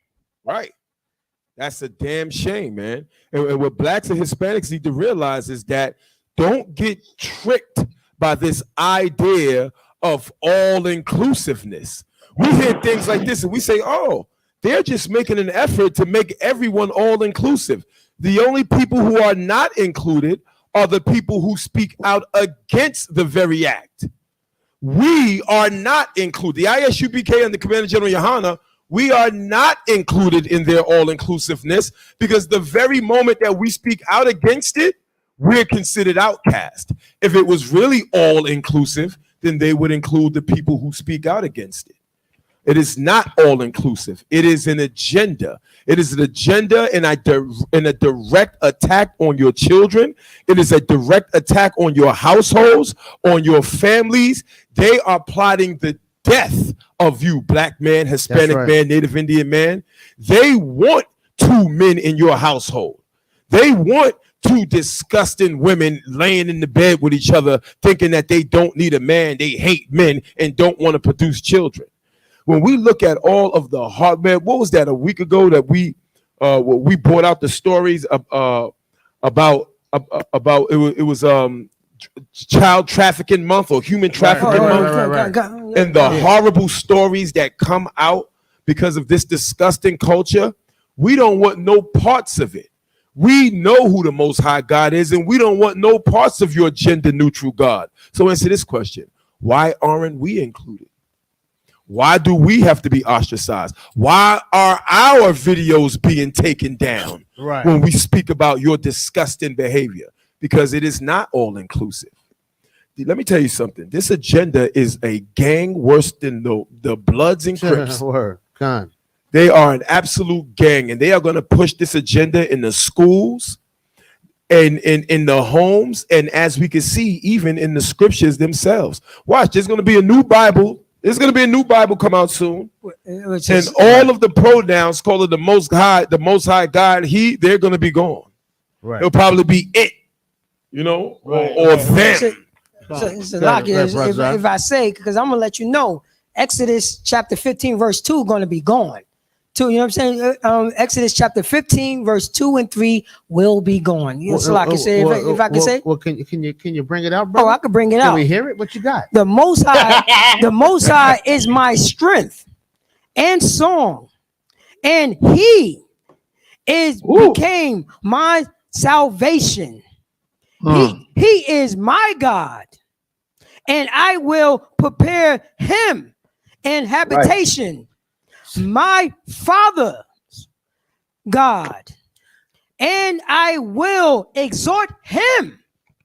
That's a damn shame, man. And what blacks and Hispanics need to realize is that don't get tricked by this idea of all inclusiveness. We hear things like this and we say, oh, they're just making an effort to make everyone all inclusive. The only people who are not included are the people who speak out against the very act. We are not included. The ISUBK and the Commander General Yohana, we are not included in their all-inclusiveness, because the very moment that we speak out against it, we're considered outcast. If it was really all-inclusive, then they would include the people who speak out against it. It is not all-inclusive. It is an agenda. It is an agenda and a direct attack on your children. It is a direct attack on your households, on your families. They are plotting the death of you, black man, Hispanic man, Native Indian man. They want 2 men in your household. They want 2 disgusting women laying in the bed with each other, thinking that they don't need a man, they hate men, and don't want to produce children. When we look at all of the hard, man, what was that a week ago that we brought out the stories about it was Child Trafficking Month or Human Trafficking Month, and the horrible stories that come out because of this disgusting culture. We don't want no parts of it. We know who the Most High God is, and we don't want no parts of your gender-neutral God. So answer this question. Why aren't we included? Why do we have to be ostracized? Why are our videos being taken down when we speak about your disgusting behavior? Because it is not all-inclusive. Let me tell you something. This agenda is a gang worse than the Bloods and Crips. They are an absolute gang, and they are going to push this agenda in the schools and in the homes, and as we can see, even in the scriptures themselves. Watch, there's going to be a new Bible. There's going to be a new Bible come out soon. And all of the pronouns call it the Most High God, they're going to be gone. Right. It'll probably be it, or them. So like if I say, because I'm going to let you know, Exodus chapter 15, verse 2 going to be gone. You know what I'm saying? Exodus chapter 15, verse 2 and 3 will be gone. So I can say, if I can say. Well, can you bring it out, bro? Oh, I can bring it out. Can we hear it? What you got? The Most High is my strength and song, and He became my salvation. He is my God, and I will prepare Him an habitation. My Father's God, and I will exhort Him.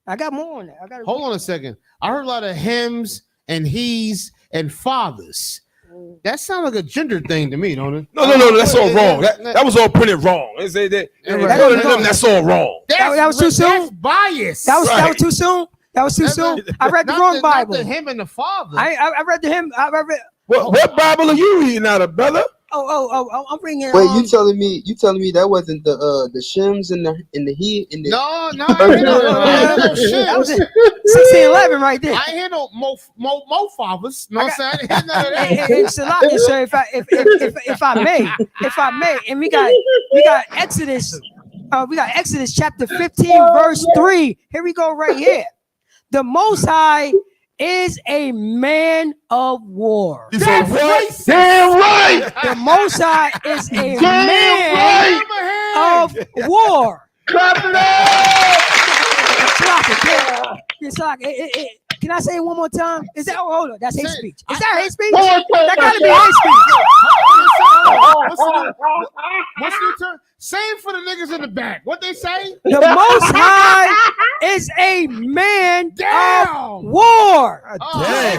I got more on that. Hold on a second. I heard a lot of hymns and he's and fathers. That sounds like a gender thing to me, don't it? No, that's all wrong. That was all printed wrong. That's all wrong. That was too soon. That's bias. That was too soon. That was too soon. I read the wrong Bible. Not the him and the father. I read the hymn. I read. What Bible are you reading out of, brother? I'm bringing. Wait, you telling me that wasn't the shims and the he and the no that was 1611 right there. I ain't hear no mo fathers. No, I'm saying. So if I may, and we got Exodus. We got Exodus chapter 15, verse 3. Here we go, right here. The Most High is a man of war. Damn right. The Most High is a man of war. Clap it up. Can I say it one more time? Is that hold on? That's hate speech. Is that hate speech? That gotta be hate speech. What's your turn? Same for the niggas in the back. What they say? The Most High is a man of war.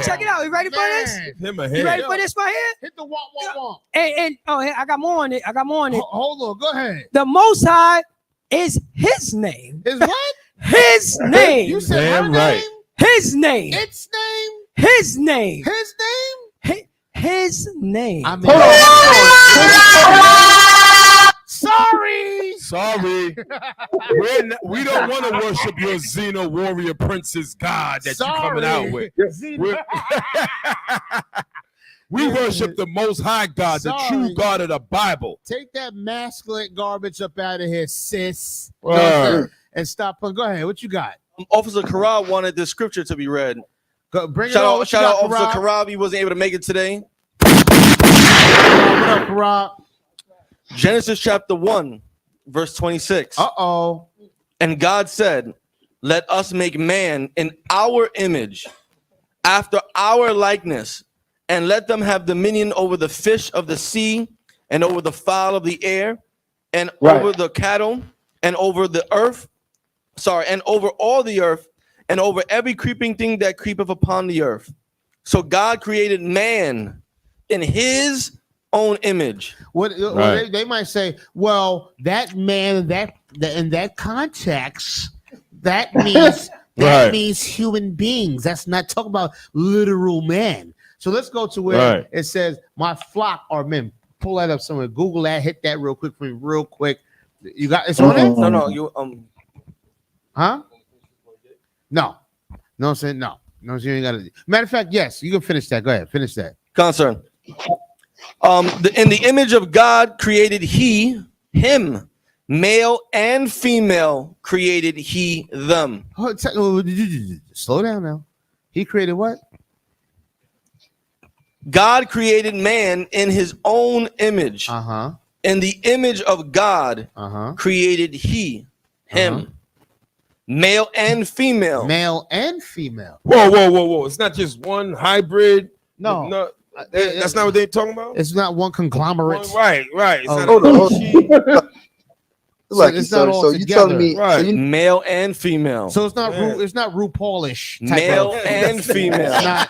Check it out. You ready for this? You ready for this right here? Hit the womp. And I got more on it. Hold on. Go ahead. The Most High is His name. Is what? His name. You said damn right. His name. Its name. His name. His name. His name. I mean, Sorry. We don't want to worship your Xena warrior princess God that you're coming out with. We worship the Most High God, the true God of the Bible. Take that masculine garbage up out of here, sis. And stop. Go ahead. What you got? Officer Karab wanted this scripture to be read. Bring shout it out, shout out Officer Karab. He wasn't able to make it today. What up, Karab? Genesis chapter 1, verse 26. And God said, let us make man in our image, after our likeness, and let them have dominion over the fish of the sea, and over the fowl of the air, and over the cattle, and over the earth, and over all the earth, and over every creeping thing that creepeth upon the earth. So God created man in His own image. They might say, well, that man, that in that context, that means means human beings. That's not talking about literal man. So let's go to where it says, my flock are men. Pull that up somewhere. Google that. Hit that real quick for me, real quick. You got it's on it? No, you huh? No, I'm saying no. No, you ain't got to. Matter of fact, yes, you can finish that. Go ahead, finish that. Concern. In the image of God created He him, male and female created He them. Slow down now. He created what? God created man in His own image. In the image of God created he, him, male and female. Male and female. Whoa. It's not just one hybrid. No. That's not what they're talking about. It's not one conglomerate. Right. It's not Hold on. It's not all so you together. telling me Male and female. So it's not it's not RuPaulish. Male and female. It's not.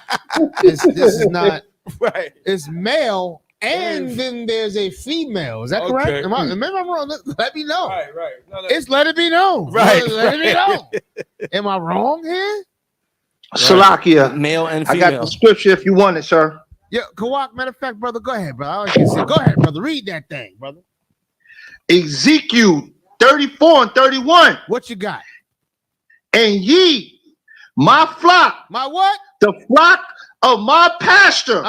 This is not right. It's male and then there's a female. Is that correct? Okay. Maybe I'm wrong. Let me know. Right. No, It's let it be known. Right. Let it be known. Am I wrong here? Salakia. Male and I female. got the scripture if you want it, sir. Yeah, Kawak, matter of fact, brother, go ahead, brother. I like to say, go ahead, brother. Read that thing, brother. Ezekiel 34 and 31. What you got? And ye, my flock. My what? The flock of my pasture.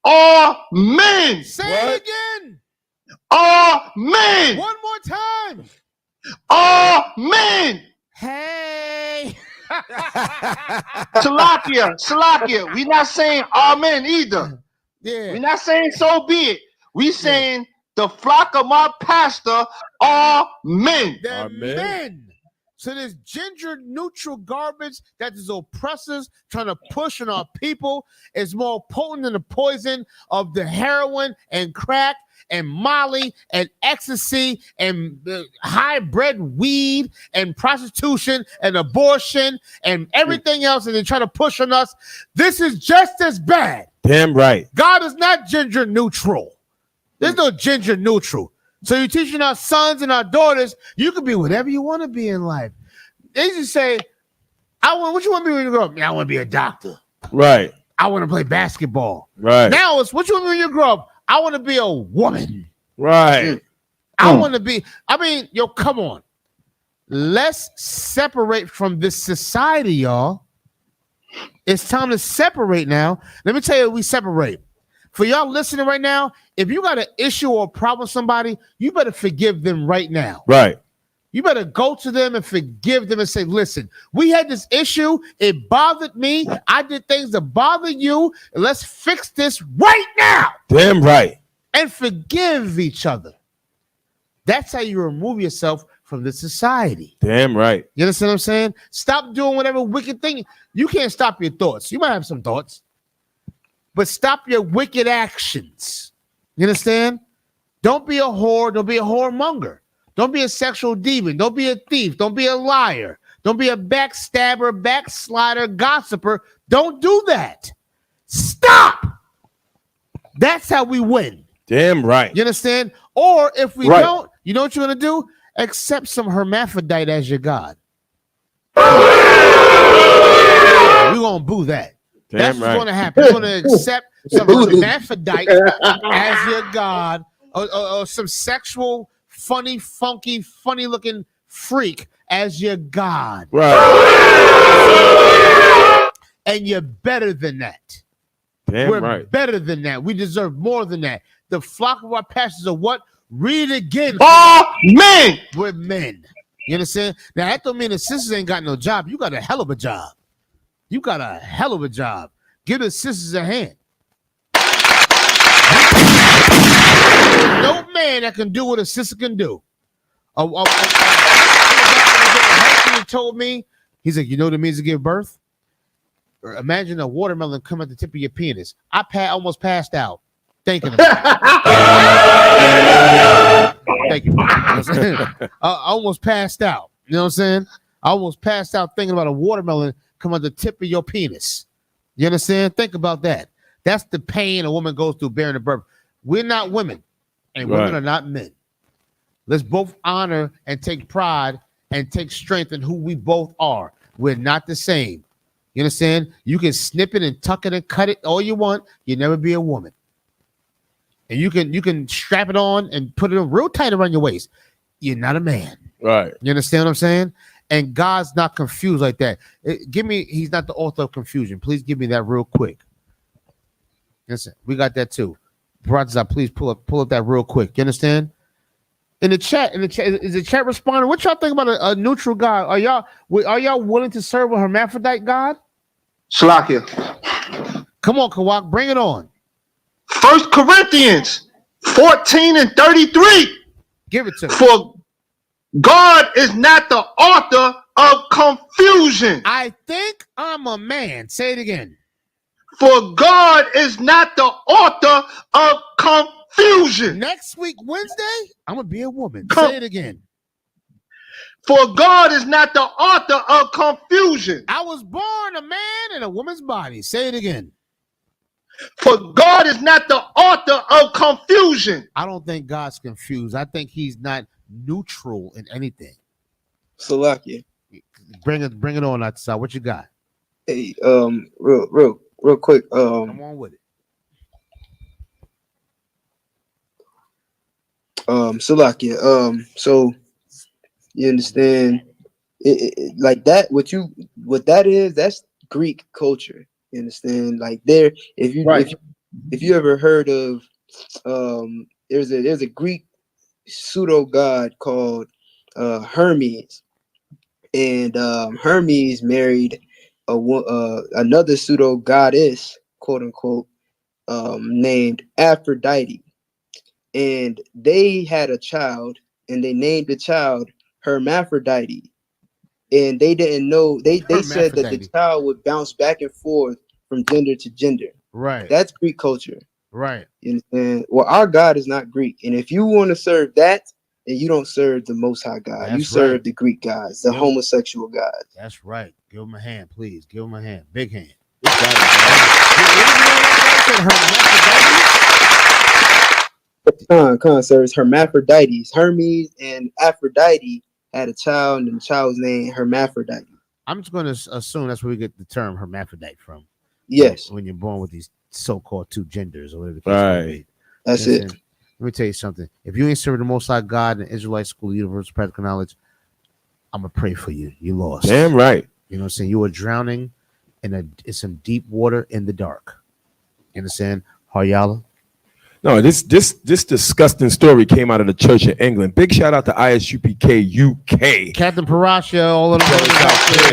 All men. Say it again. All men. One more time. All men. Hey. Salakia. We not saying amen either. Yeah. We not saying so be it. We saying the flock of my pastor are men. They're men. So this gender neutral garbage that is oppressors trying to push on our people is more potent than the poison of the heroin and crack and Molly and ecstasy and hybrid weed and prostitution and abortion and everything else that they try to push on us. This is just as bad. Damn right. God is not gender neutral. There's no gender neutral. So you're teaching our sons and our daughters, you can be whatever you want to be in life. They just say, what you want to be when you grow up? I want to be a doctor. Right. I want to play basketball. Right. Now it's what you want to be when you grow up? I want to be a woman. Right. I want to be, come on. Let's separate from this society, y'all. It's time to separate now. Let me tell you, we separate. For y'all listening right now, if you got an issue or a problem with somebody, you better forgive them right now. Right. You better go to them and forgive them and say, listen, we had this issue. It bothered me. I did things that bother you. And let's fix this right now. Damn right. And forgive each other. That's how you remove yourself from the society. Damn right. You understand what I'm saying? Stop doing whatever wicked thing. You can't stop your thoughts. You might have some thoughts, but stop your wicked actions. You understand? Don't be a whore. Don't be a whoremonger. Don't be a sexual demon. Don't be a thief. Don't be a liar. Don't be a backstabber, backslider, gossiper. Don't do that. Stop. That's how we win. Damn right. You understand? Or if we don't, you know what you're going to do? Accept some hermaphrodite as your God. We're going to boo that. That's what's going to happen. You're going to accept some hermaphrodite as your God or some sexual funny, funky, funny-looking freak as your God. Right. And you're better than that. Damn We're right. better than that. We deserve more than that. The flock of our pastors are what? Read it again. All men. We're men. You understand? Now, that don't mean the sisters ain't got no job. You got a hell of a job. You got a hell of a job. Give the sisters a hand. No man that can do what a sister can do. A husband told me, he's like, you know what it means to give birth? Or imagine a watermelon come at the tip of your penis. I almost passed out thinking about it. Thank you. I almost passed out. You know what I'm saying? I almost passed out thinking about a watermelon come at the tip of your penis. You understand? Think about that. That's the pain a woman goes through bearing a birth. We're not women. And women are not men. Let's both honor and take pride and take strength in who we both are. We're not the same. You understand? You can snip it and tuck it and cut it all you want. You'll never be a woman. And you can strap it on and put it on real tight around your waist. You're not a man. Right. You understand what I'm saying? And God's not confused like that. He's not the author of confusion. Please give me that real quick. Listen, we got that too. Brothers, please pull up that real quick. You understand? In the chat, is the chat responding? What y'all think about a neutral God? Are y'all willing to serve a hermaphrodite God? Salakia. Come on, Kawak, bring it on. 1 Corinthians 14 and 33. Give it to me. For God is not the author of confusion. I think I'm a man. Say it again. For God is not the author of confusion. Next week, Wednesday, I'm going to be a woman. Say it again. For God is not the author of confusion. I was born a man in a woman's body. Say it again. For God is not the author of confusion. I don't think God's confused. I think he's not neutral in anything. Salakia. Bring it on outside. What you got? Hey, real quick. Come on with it. Salakia. So you understand it like that? What that is? That's Greek culture. You understand? Like there, if you ever heard of there's a Greek pseudo god called Hermes, and Hermes married another pseudo goddess, quote unquote, named Aphrodite, and they had a child, and they named the child Hermaphrodite. And they didn't know, they said that the child would bounce back and forth from gender to gender. Right. That's Greek culture. Right. You understand? Well, our God is not Greek. And if you want to serve that, then you don't serve the Most High God. That's you serve right. the Greek gods, the homosexual gods. That's right. Give him a hand, please. Give him a hand. Big hand. Sir, it's Hermaphrodites. Hermes and Aphrodite had a child, and the child was named Hermaphrodite. I'm just going to assume that's where we get the term hermaphrodite from. Yes. When you're born with these so-called two genders or whatever the case may be. That's it. Let me tell you something. If you ain't serving the Most High God in the Israelite School of Universal Practical Knowledge, I'm going to pray for you. You lost. Damn right. You know what I'm saying? You were drowning in some deep water in the dark. You understand? Haryala? No, this disgusting story came out of the Church of England. Big shout out to ISUPK UK. Captain Parasha, all of them out there.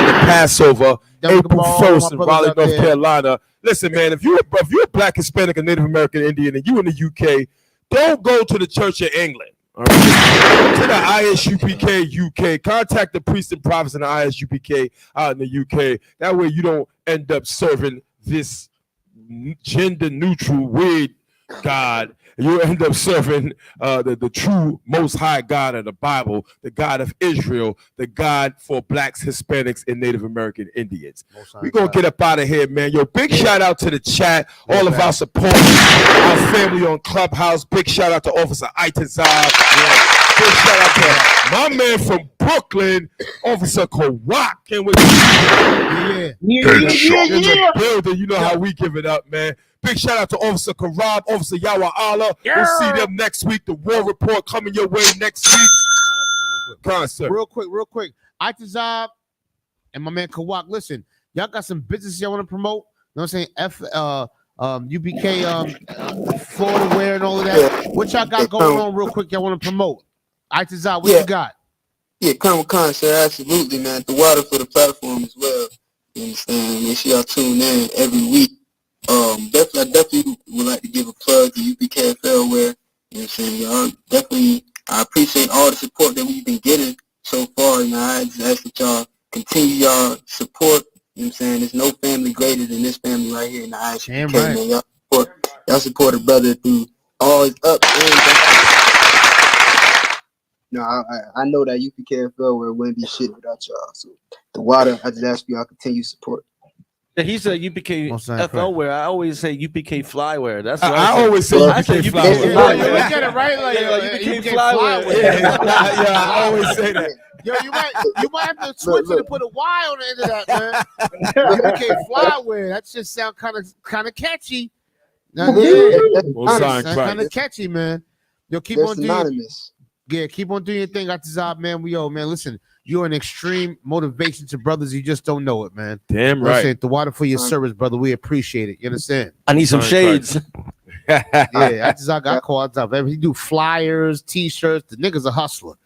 The Passover, April 1st in Raleigh, North Carolina. Listen, man, if you're a Black, Hispanic, and Native American Indian, and you in the UK, don't go to the Church of England. All right? Go to the ISUPK UK. Contact the priests and prophets in the ISUPK out in the UK. That way you don't end up serving this gender neutral weird God. You end up serving the true Most High God of the Bible, the God of Israel, the God for Blacks, Hispanics, and Native American Indians. We're going to get up out of here, man. Yo, big shout out to the chat, all of our supporters, our family on Clubhouse. Big shout out to Officer Itazab. Big shout out to my man from Brooklyn, Officer Kawak. In the building. You know how we give it up, man. Big shout out to Officer Karab, Officer Yawa Allah. We'll see them next week. The War Report coming your way next week. Concert. Real quick. Itazab and my man Kawak, listen, y'all got some business y'all want to promote? You know what I'm saying? UPK, Florida wear and all of that. What y'all got going on real quick y'all want to promote? Itazab, what you got? Yeah, come, sir. Absolutely, man. The water for the platform as well. You understand? Make sure y'all tune in every week. I definitely would like to give a plug to UPKFL where, you know what I'm saying, y'all definitely, I appreciate all the support that we've been getting so far. You know, I just ask that y'all continue y'all support. You know what I'm saying? There's no family greater than this family right here in the ISUPK, man. Y'all support a brother through all his ups and downs. No, I know that UPKFL where it wouldn't be shit without y'all. So the water, I just ask y'all continue support. Yeah, he's a UPK FL wear. I always say UPK flyware. That's what I always say UPK flyware. You get it right, like UPK flyware. Yeah, I always say that. Yo, you might have to switch it to put a Y on the end of that, man. UPK flyware. That just sound kind of catchy. Kind of catchy, man. Yo, keep on doing. Yeah, keep on doing your thing. Itazab, man. Man, listen, you're an extreme motivation to brothers. You just don't know it, man. Damn right. Listen, the water for your service, brother. We appreciate it. You understand? I need some shades. Yeah, Itazab got called Itazab. He do flyers, T-shirts. The nigga's a hustler.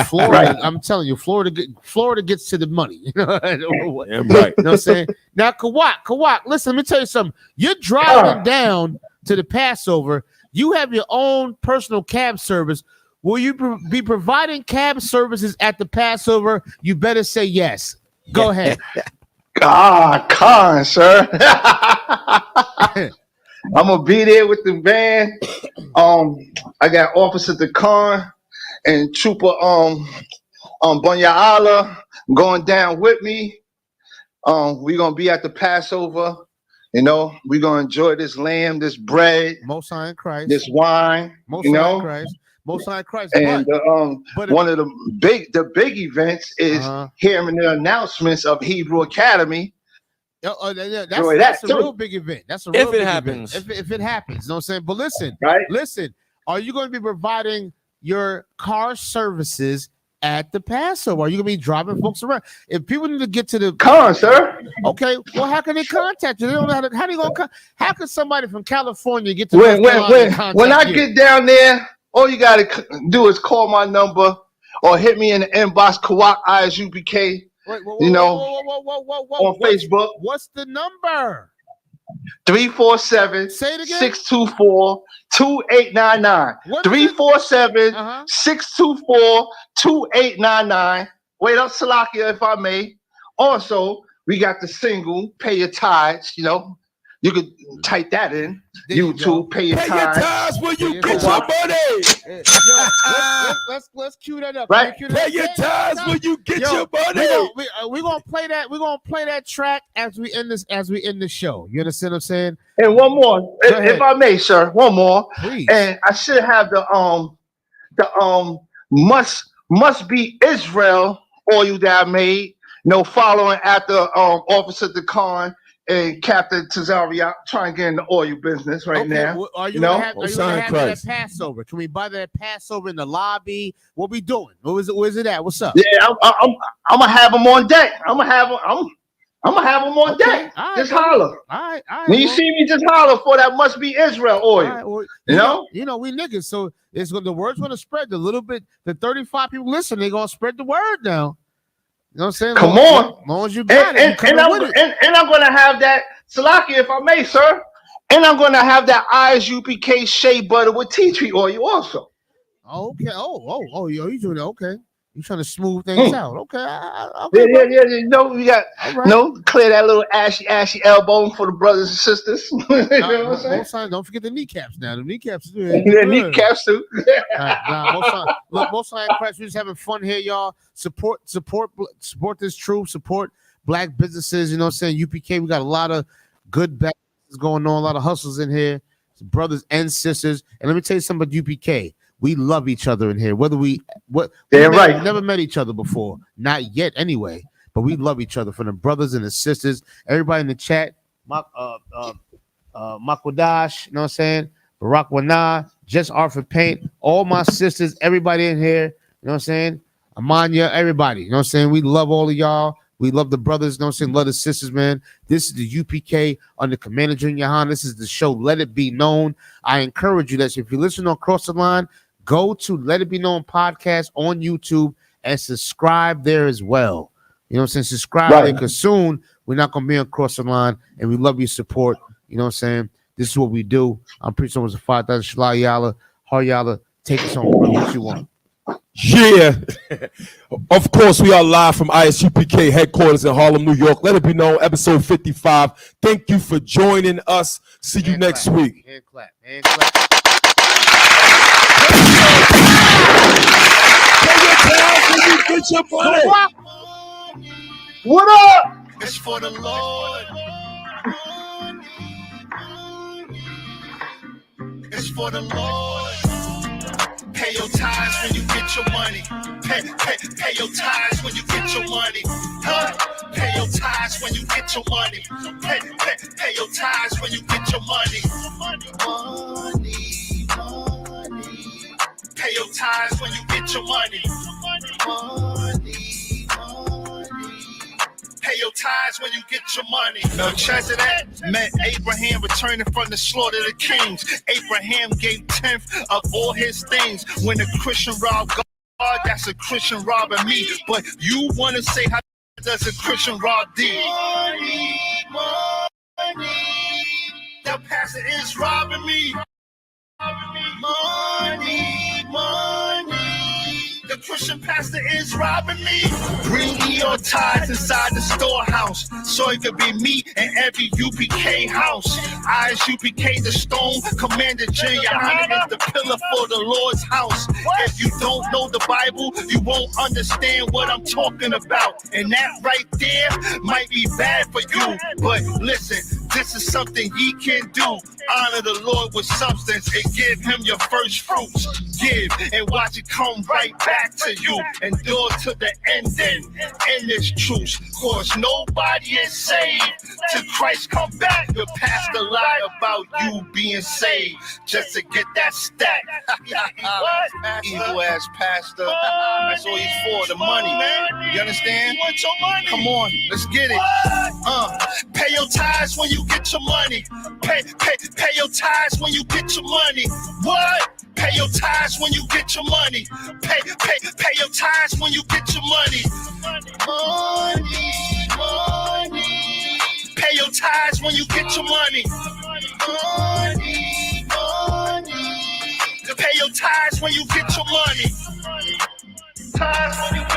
Florida, Right. I'm telling you, Florida gets to the money. You know, Yeah, right. You know what I'm saying? Now, Kawak, listen, let me tell you something. You're driving down to the Passover. You have your own personal cab service. Will you be providing cab services at the Passover? You better say yes. Go ahead. Con, sir. I'm gonna be there with the van. I got Officer Khan and Trooper Bunyala going down with me. We're gonna be at the Passover. You know, we're gonna enjoy this lamb, this bread, Most High in Christ, this wine. Most you High know, in Christ, Most High in Christ. and but one of the big events is hearing the announcements of Hebrew Academy. That's a real big event. That's a real If it big happens. event. If it happens, you know what I'm saying? But listen, Right. listen, are you going to be providing your car services at the Passover? Are you going to be driving folks around? If people need to get to the car, sir. Okay, well, how can they contact you? They don't know how they gonna how can somebody from California get to When I get down there, all you gotta do is call my number or hit me in the inbox, Kawak ISUPK. On Facebook. What's the number? 347-624-2899. 347-624-2899. Wait up, Salakia, if I may. Also, we got the single "Pay Your Tithes." You know, you could type that in YouTube. Pay your tithes. When you get your money. Let's cue that up. Right. Pay your tithes when you get your money. We're gonna play that. We're gonna play that track as we end this. As we end the show. You understand what I'm saying? And one more, if I may, sir. One more. Please. And I should have the must be Israel oil that I made. Following after Officer Khan and Captain Tazaria trying to get in the oil business now. Well, are you gonna have that at Passover? Can we buy that Passover in the lobby? What we doing? Where's it at? What's up? Yeah, I'm gonna have them on deck. I'm gonna have them on deck. All right, just holler. All right. When you see me, just holler for that must be Israel oil. Right, well, you know, we niggas. So the word's gonna spread. The little bit, the 35 people listen, they gonna spread the word now. You know what I'm saying? Come on. As long as you got it, and I'm going to have that, Salaki, if I may, sir. And I'm going to have that ISUPK shea butter with tea tree oil also. Okay. Oh, you doing that? Okay. You trying to smooth things out? Okay. Yeah. We got clear that little ashy elbow for the brothers and sisters. You know what I'm saying? Don't forget the kneecaps now. The kneecaps too. Yeah, kneecaps too. Most High in Christ. We're just having fun here, y'all. Support this truth. Support black businesses. You know what I'm saying? UPK. We got a lot of good businesses going on. A lot of hustles in here. Brothers and sisters. And let me tell you something about UPK. We love each other in here. Never met each other before, not yet anyway. But we love each other, from the brothers and the sisters. Everybody in the chat, Makwadash, you know what I'm saying? Barack Wana, Just Arthur Paint, all my sisters, everybody in here, you know what I'm saying? Amanya, everybody, you know what I'm saying? We love all of y'all. We love the brothers, you know what I'm saying? Love the sisters, man. This is the UPK under Commander Junior Han. This is the show, Let It Be Known. I encourage you that if you listen on Cross the Line, go to Let It Be Known podcast on YouTube and subscribe there as well. You know what I'm saying? Subscribe there, because soon we're not going to be on Cross the Line, and we love your support. You know what I'm saying? This is what we do. I'm pretty sure it was a 5,000 Shalai Yala, Har Yala. Take us on, bro. What you want? Yeah. Of course, we are live from ISUPK headquarters in Harlem, New York. Let It Be Known, episode 55. Thank you for joining us. See you next week. Hand clap. Hand clap. Get your money. What up? It's for the Lord. It's for the Lord. Pay your tithes when you get your money. Pay your tithes when you get your money. Huh? Pay your tithes when you get your money. Pay your tithes when you get your money. Money. Pay your tithes when you get your money. Money. Pay your tithes when you get your money. Melchizedek met Abraham returning from the slaughter of the kings. Abraham gave 10th of all his things. When the Christian robbed God that's a Christian robbing me. But you want to say how does a Christian rob thee? Money, the pastor is robbing me. Money, the Christian pastor is robbing me. Bring me your tithes inside the storehouse, so it could be me and every UPK house. I as UPK the stone, Commander Junior Honor is the pillar for the Lord's house. If you don't know the Bible, you won't understand what I'm talking about. And that right there might be bad for you. But listen, this is something ye can do. Honor the Lord with substance and give him your first fruits. Give and watch it come right back to you. Endure to the ending in this truth. Cause nobody is saved till Christ come back. The pastor lie about you being saved just to get that stack. Evil ass pastor. That's all he's for, the money, man. You understand? Want your money? Come on, let's get it. Pay your tithes when you get your money. Pay your tithes when you get your money. What? Pay your tithes when you get your money. Pay your tithes when you get your money. Money. Pay your tithes when you get your money. Money. Pay your tithes when you get your money. Tithes when you